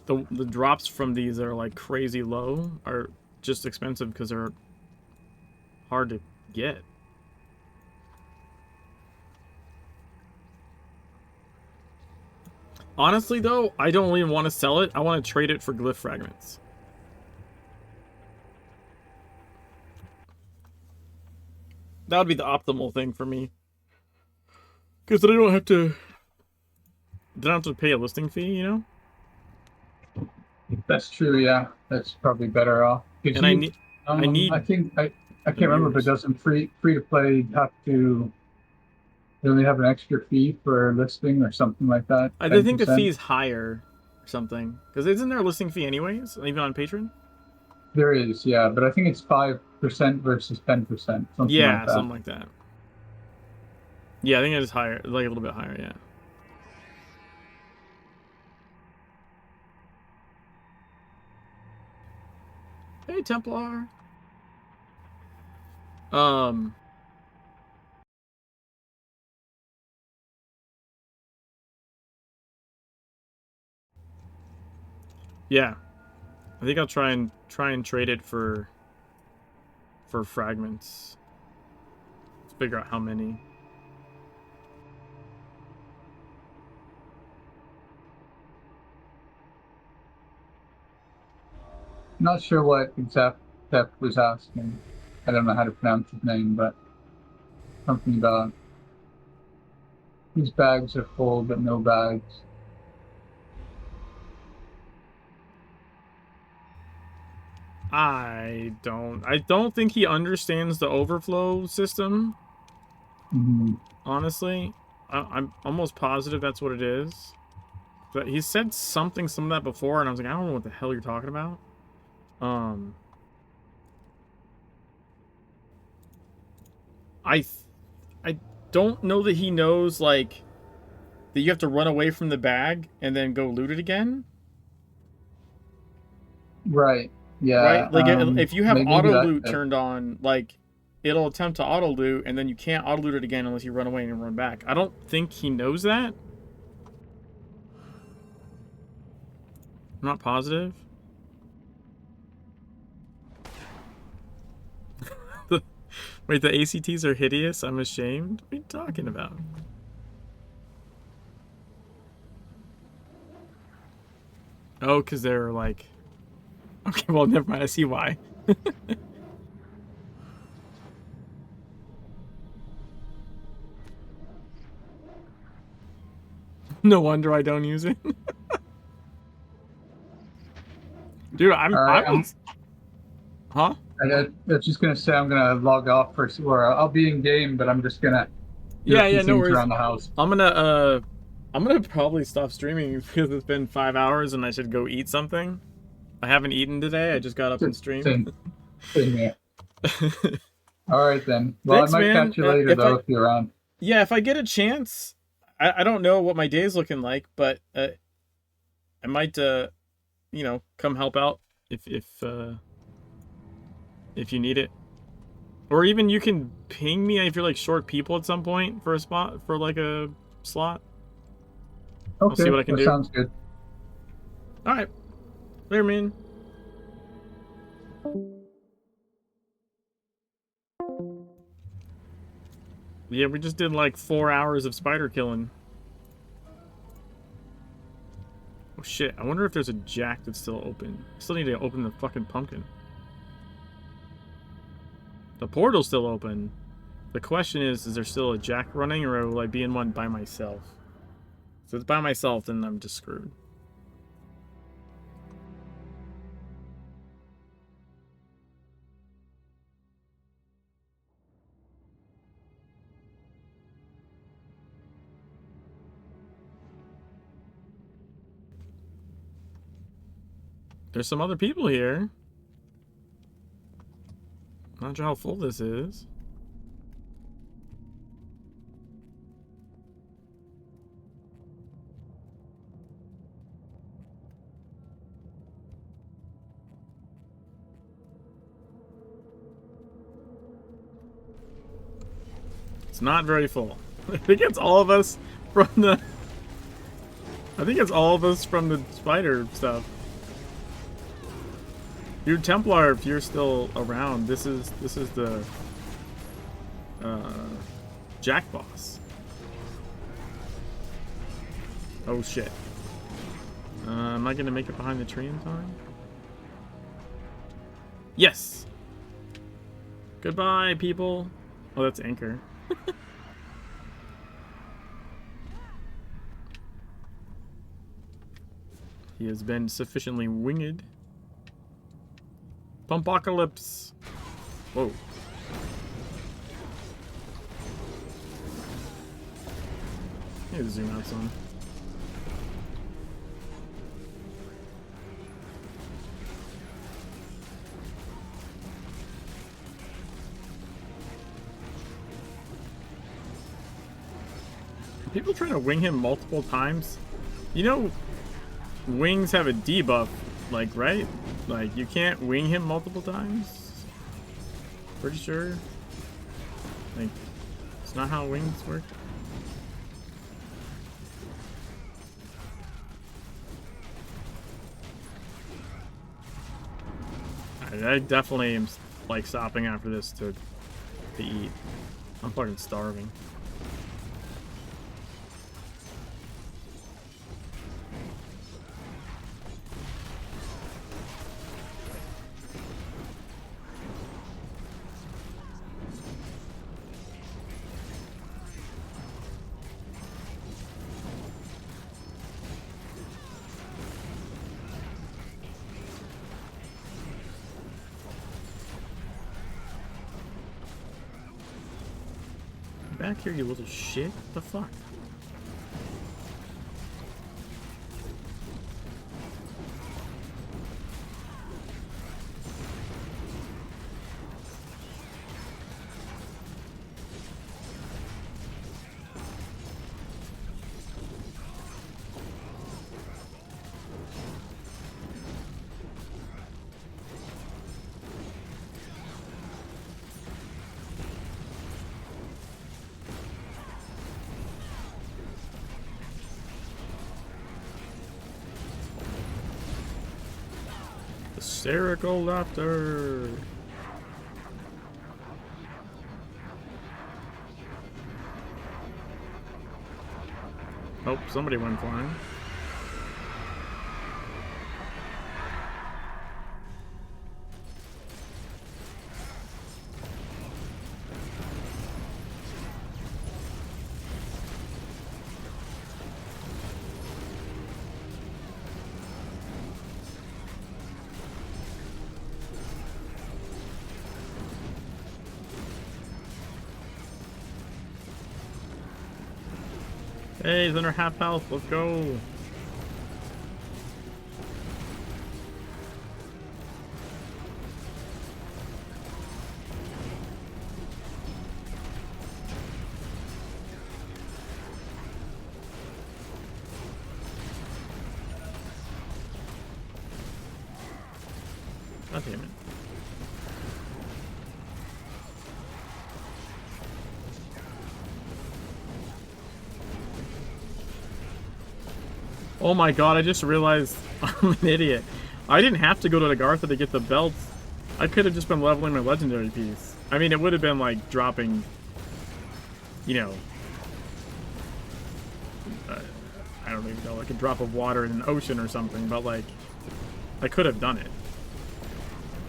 the drops from these that are like crazy low are just expensive because they're hard to get. Honestly, though, I don't even want to sell it. I want to trade it for glyph fragments. That would be the optimal thing for me. Because then I don't have to... pay a listing fee, you know? That's true, yeah. That's probably better off. Because And I I need think, I the can't remember if it mirrors. doesn't free to play have to, they only have an extra fee for listing or something like that, I think the 10%. fee's higher or something. Because isn't there a listing fee anyways, even on Patreon? There is, yeah, but I think it's 5% versus 10%, something like Yeah, that. something like that. Yeah, I think it is higher, like a little bit higher, yeah. Hey, Templar. Yeah. I think I'll try and trade it for fragments. Let's figure out how many. Not sure what exact Pep was asking. I don't know how to pronounce his name, but something about these bags are full, but no bags. I don't think he understands the overflow system. Mm-hmm. Honestly, I'm almost positive that's what it is. But he said some of that before, and I was like, I don't know what the hell you're talking about. I I don't know that he knows, like, that you have to run away from the bag and then go loot it again. Right. Right? Yeah. Like, if you have Maybe auto that. loot turned on, like, it'll attempt to auto loot, and then you can't auto loot it again unless you run away and run back. I don't think he knows that. I'm not positive. Wait, the ACTs are hideous? I'm ashamed? What are you talking about? Oh, because they're like... Okay, well, never mind. I see why. No wonder I don't use it. Dude, All right. Huh? I was just gonna say I'm gonna log off for, or I'll be in game, but I'm just gonna do a Yeah, few yeah, no things worries. around the house. I'm gonna probably stop streaming because it's been 5 hours and I should go eat something. I haven't eaten today. I just got up and streamed. Same here. All right then. Well, Thanks, I might man. catch you later though if you're around. Yeah, if I get a chance, I don't know what my day's looking like, but I might come help out if you need it. Or even you can ping me if you're like short people at some point for a spot, for like a slot. Okay, I'll see what I can do. Sounds good. Alright. Later, man. Yeah, we just did like 4 hours of spider killing. Oh shit, I wonder if there's a jack that's still open. I still need to open the fucking pumpkin. The portal's still open. The question is there still a jack running, or will I be in one by myself? If it's by myself, then I'm just screwed. There's some other people here. Not sure how full this is. It's not very full. I think it's all of us from the... I think it's all of us from the spider stuff. You Templar, if you're still around, this is the Jack boss. Oh shit. Am I gonna make it behind the tree in time? Yes! Goodbye, people. Oh, that's Anchor. He has been sufficiently winged. Pumpocalypse. Whoa. I need to zoom out some. Are people trying to wing him multiple times? You know, wings have a debuff, like, right? Like, you can't wing him multiple times? Pretty sure. Like, it's not how wings work. I definitely am, like, stopping after this to eat. I'm fucking starving. Back here, you little shit. What the fuck? Hysterical laughter. Oh, somebody went flying. Hey, he's under half health. Let's go. God damn it. Oh my god, I just realized I'm an idiot. I didn't have to go to Agartha to get the belts. I could have just been leveling my legendary piece. I mean, it would have been like dropping, you know, I don't even know, like a drop of water in an ocean or something, but like, I could have done it.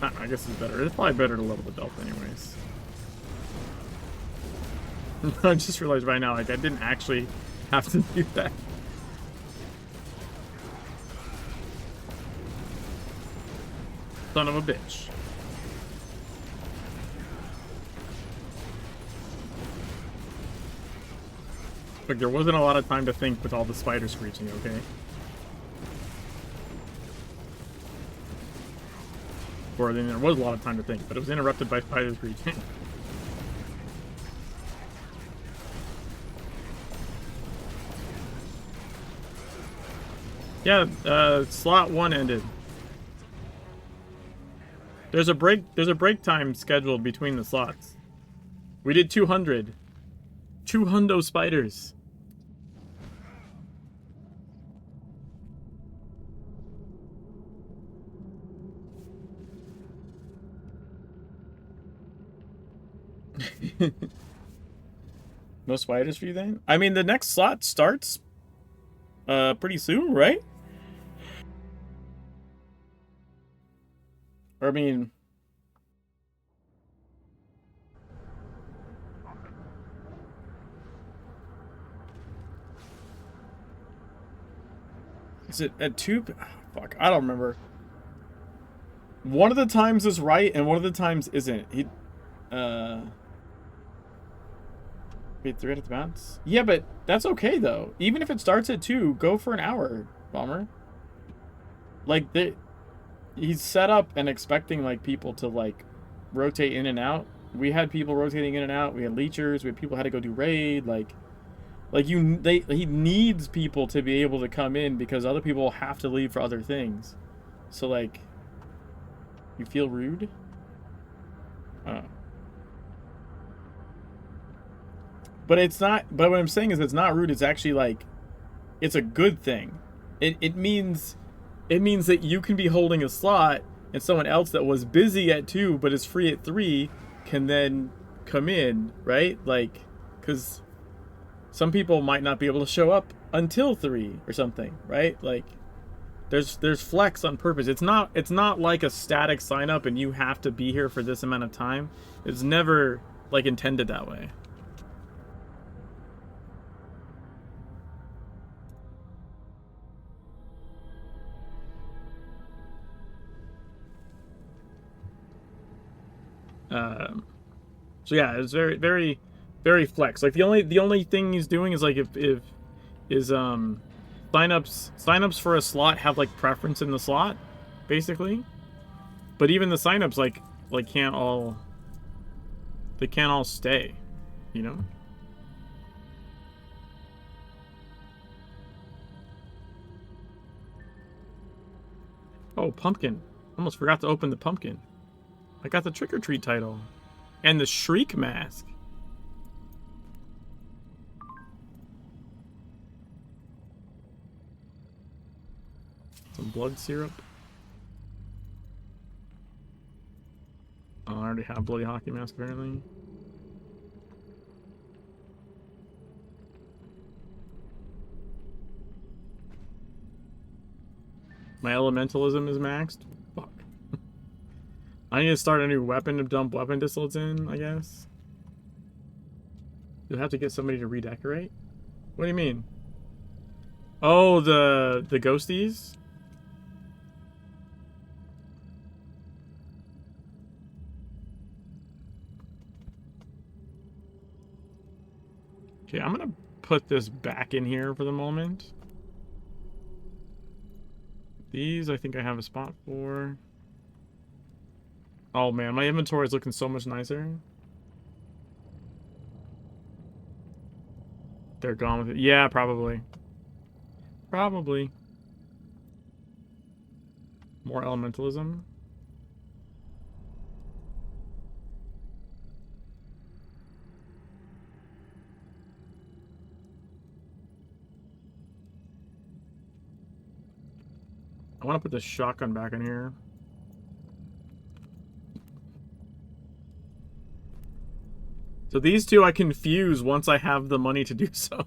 I guess it's better. It's probably better to level the belt anyways. I just realized right now, like, I didn't actually have to do that. Son of a bitch. Look, there wasn't a lot of time to think with all the spiders screeching, okay? Or then there was a lot of time to think, but it was interrupted by spiders screeching. Yeah, slot 1 ended. There's a break time scheduled between the slots. We did 200. 200 spiders. No spiders for you then? I mean, the next slot starts pretty soon, right? Or I mean, is it at 2? Fuck, I don't remember. One of the times is right and one of the times isn't. Wait, 3 at the bounce? Yeah, but that's okay though. Even if it starts at 2, go for an hour, Bomber. Like, he's set up and expecting like people to like rotate in and out. We had people rotating in and out. We had leechers. We had people who had to go do raid. He needs people to be able to come in because other people have to leave for other things. So like, you feel rude? Oh. But it's not, but what I'm saying is it's not rude, it's actually like, it's a good thing. It means that you can be holding a slot and someone else that was busy at 2 but is free at 3 can then come in, right? Like, because some people might not be able to show up until 3 or something, right? Like, there's flex on purpose. It's not like a static sign up and you have to be here for this amount of time. It's never like intended that way. So yeah, it's very, very, very flex. Like the only thing he's doing is like if signups for a slot have like preference in the slot, basically. But even the signups like can't all stay, you know? Oh, pumpkin. Almost forgot to open the pumpkin. I got the trick or treat title. And the shriek mask. Some blood syrup. Oh, I already have bloody hockey mask apparently. My elementalism is maxed. Fuck. I need to start a new weapon to dump weapon distillates in, I guess. You'll have to get somebody to redecorate? What do you mean? Oh, the ghosties? Okay, I'm gonna put this back in here for the moment. These, I think I have a spot for. Oh man, my inventory is looking so much nicer. They're gone with it. Yeah, probably. Probably. More elementalism. I want to put the shotgun back in here. So these two I can fuse once I have the money to do so.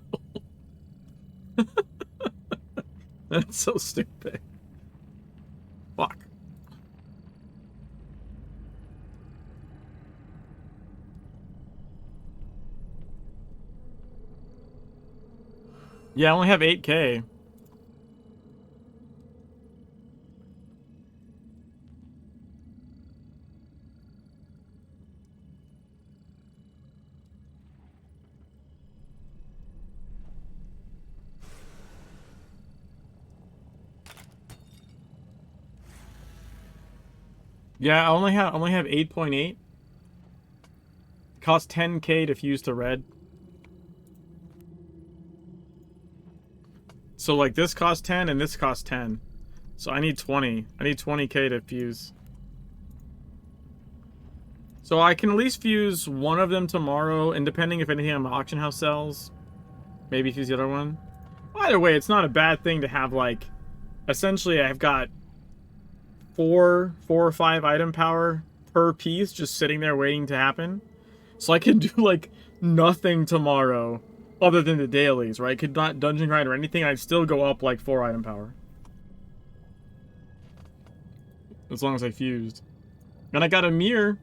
That's so stupid. Fuck. Yeah, I only have 8K. Yeah, I only have 8.8. Costs 10K to fuse to red. So like this costs 10 and this costs 10. So I need 20. I need 20K to fuse. So I can at least fuse one of them tomorrow, and depending if anything on the auction house sells, maybe fuse the other one. Either way, it's not a bad thing to have, like, essentially I've got four or five item power per piece just sitting there waiting to happen. So I can do like nothing tomorrow other than the dailies, right? Could not dungeon grind or anything, I'd still go up like 4 item power. As long as I fused. And I got a mirror.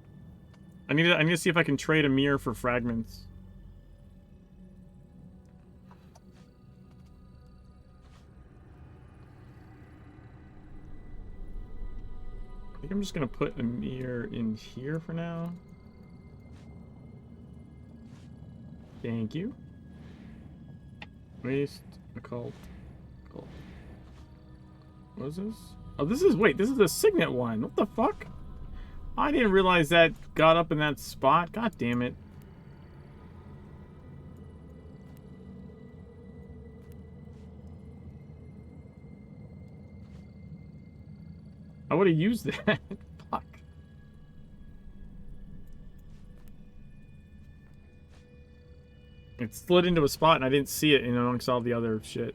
I need to see if I can trade a mirror for fragments. I think I'm just gonna put a mirror in here for now. Thank you. Waste, occult. What is this? Oh, this is, wait, this is a signet one. What the fuck? I didn't realize that got up in that spot. God damn it. I would have used that. Fuck. It slid into a spot and I didn't see it in amongst all the other shit.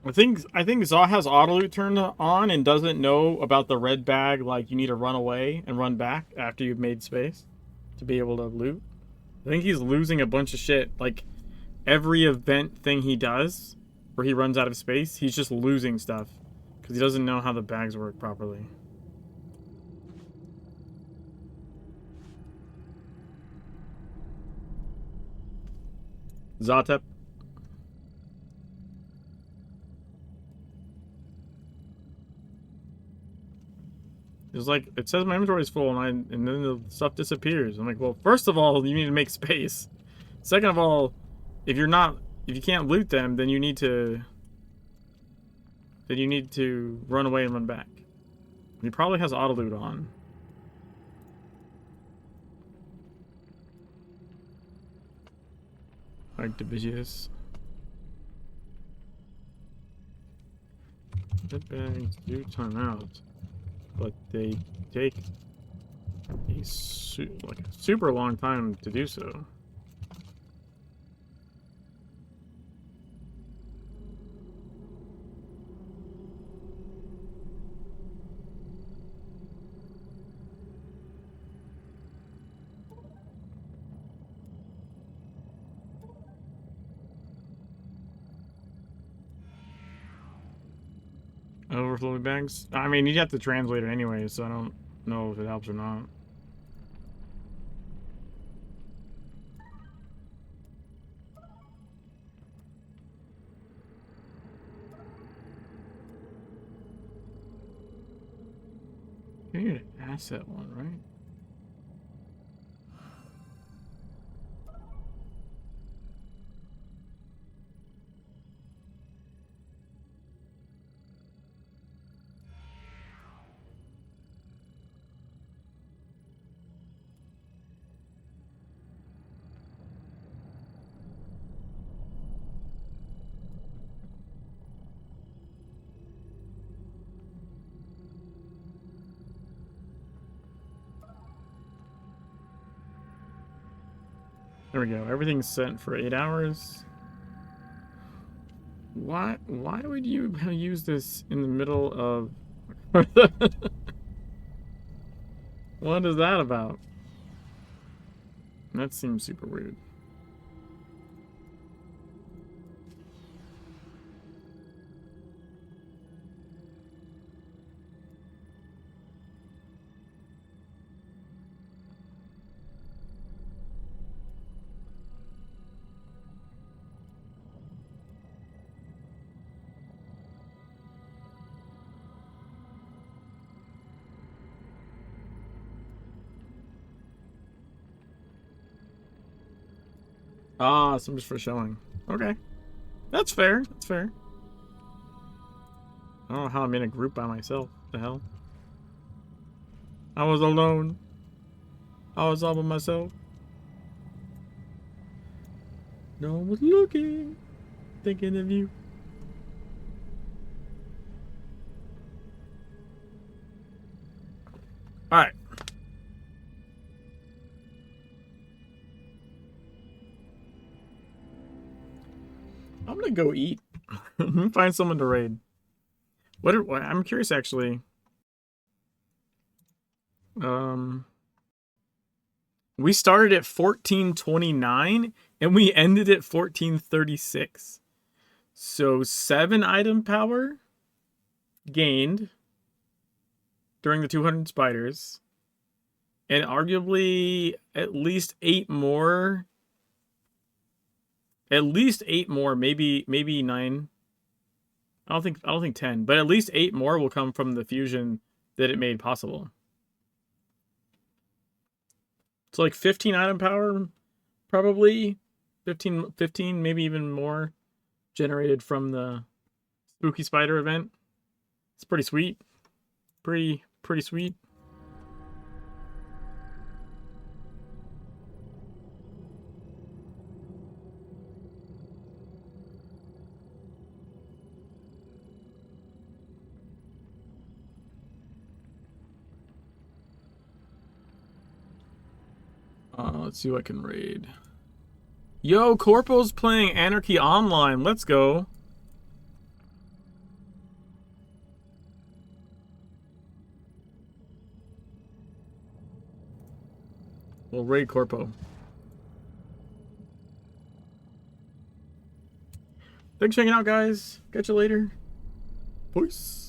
I think Zaw has auto loot turned on and doesn't know about the red bag, like you need to run away and run back after you've made space to be able to loot. I think he's losing a bunch of shit. Like every event thing he does where he runs out of space, he's just losing stuff because he doesn't know how the bags work properly. Zatep. It's like, it says my inventory is full, and then the stuff disappears. I'm like, well, first of all, you need to make space. Second of all, if you can't loot them, then you need to run away and run back. He probably has auto loot on. Like Divisius. Bed bags do time out, but they take a super long time to do so. Overflowing bags? I mean, you have to translate it anyway, so I don't know if it helps or not. You need an asset one, right? There we go. Everything's sent for 8 hours. Why would you use this in the middle of... What is that about? That seems super weird. Ah, some just for showing. Okay. That's fair. That's fair. I don't know how I'm in a group by myself. The hell? I was alone. I was all by myself. No one was looking. Thinking of you. Alright. I'm gonna go eat. Find someone to raid. I'm curious actually. We started at 1429 and we ended at 1436. So 7 item power gained during the 200 spiders, and arguably at least 8 more. At least 8 more, maybe 9. I don't think 10, but at least 8 more will come from the fusion that it made possible. So like 15 item power, probably 15, maybe even more, generated from the Spooky Spider event. It's pretty sweet. Pretty sweet. Let's see who I can raid. Yo, Corpo's playing Anarchy Online. Let's go. We'll raid Corpo. Thanks for hanging out, guys. Catch you later. Peace.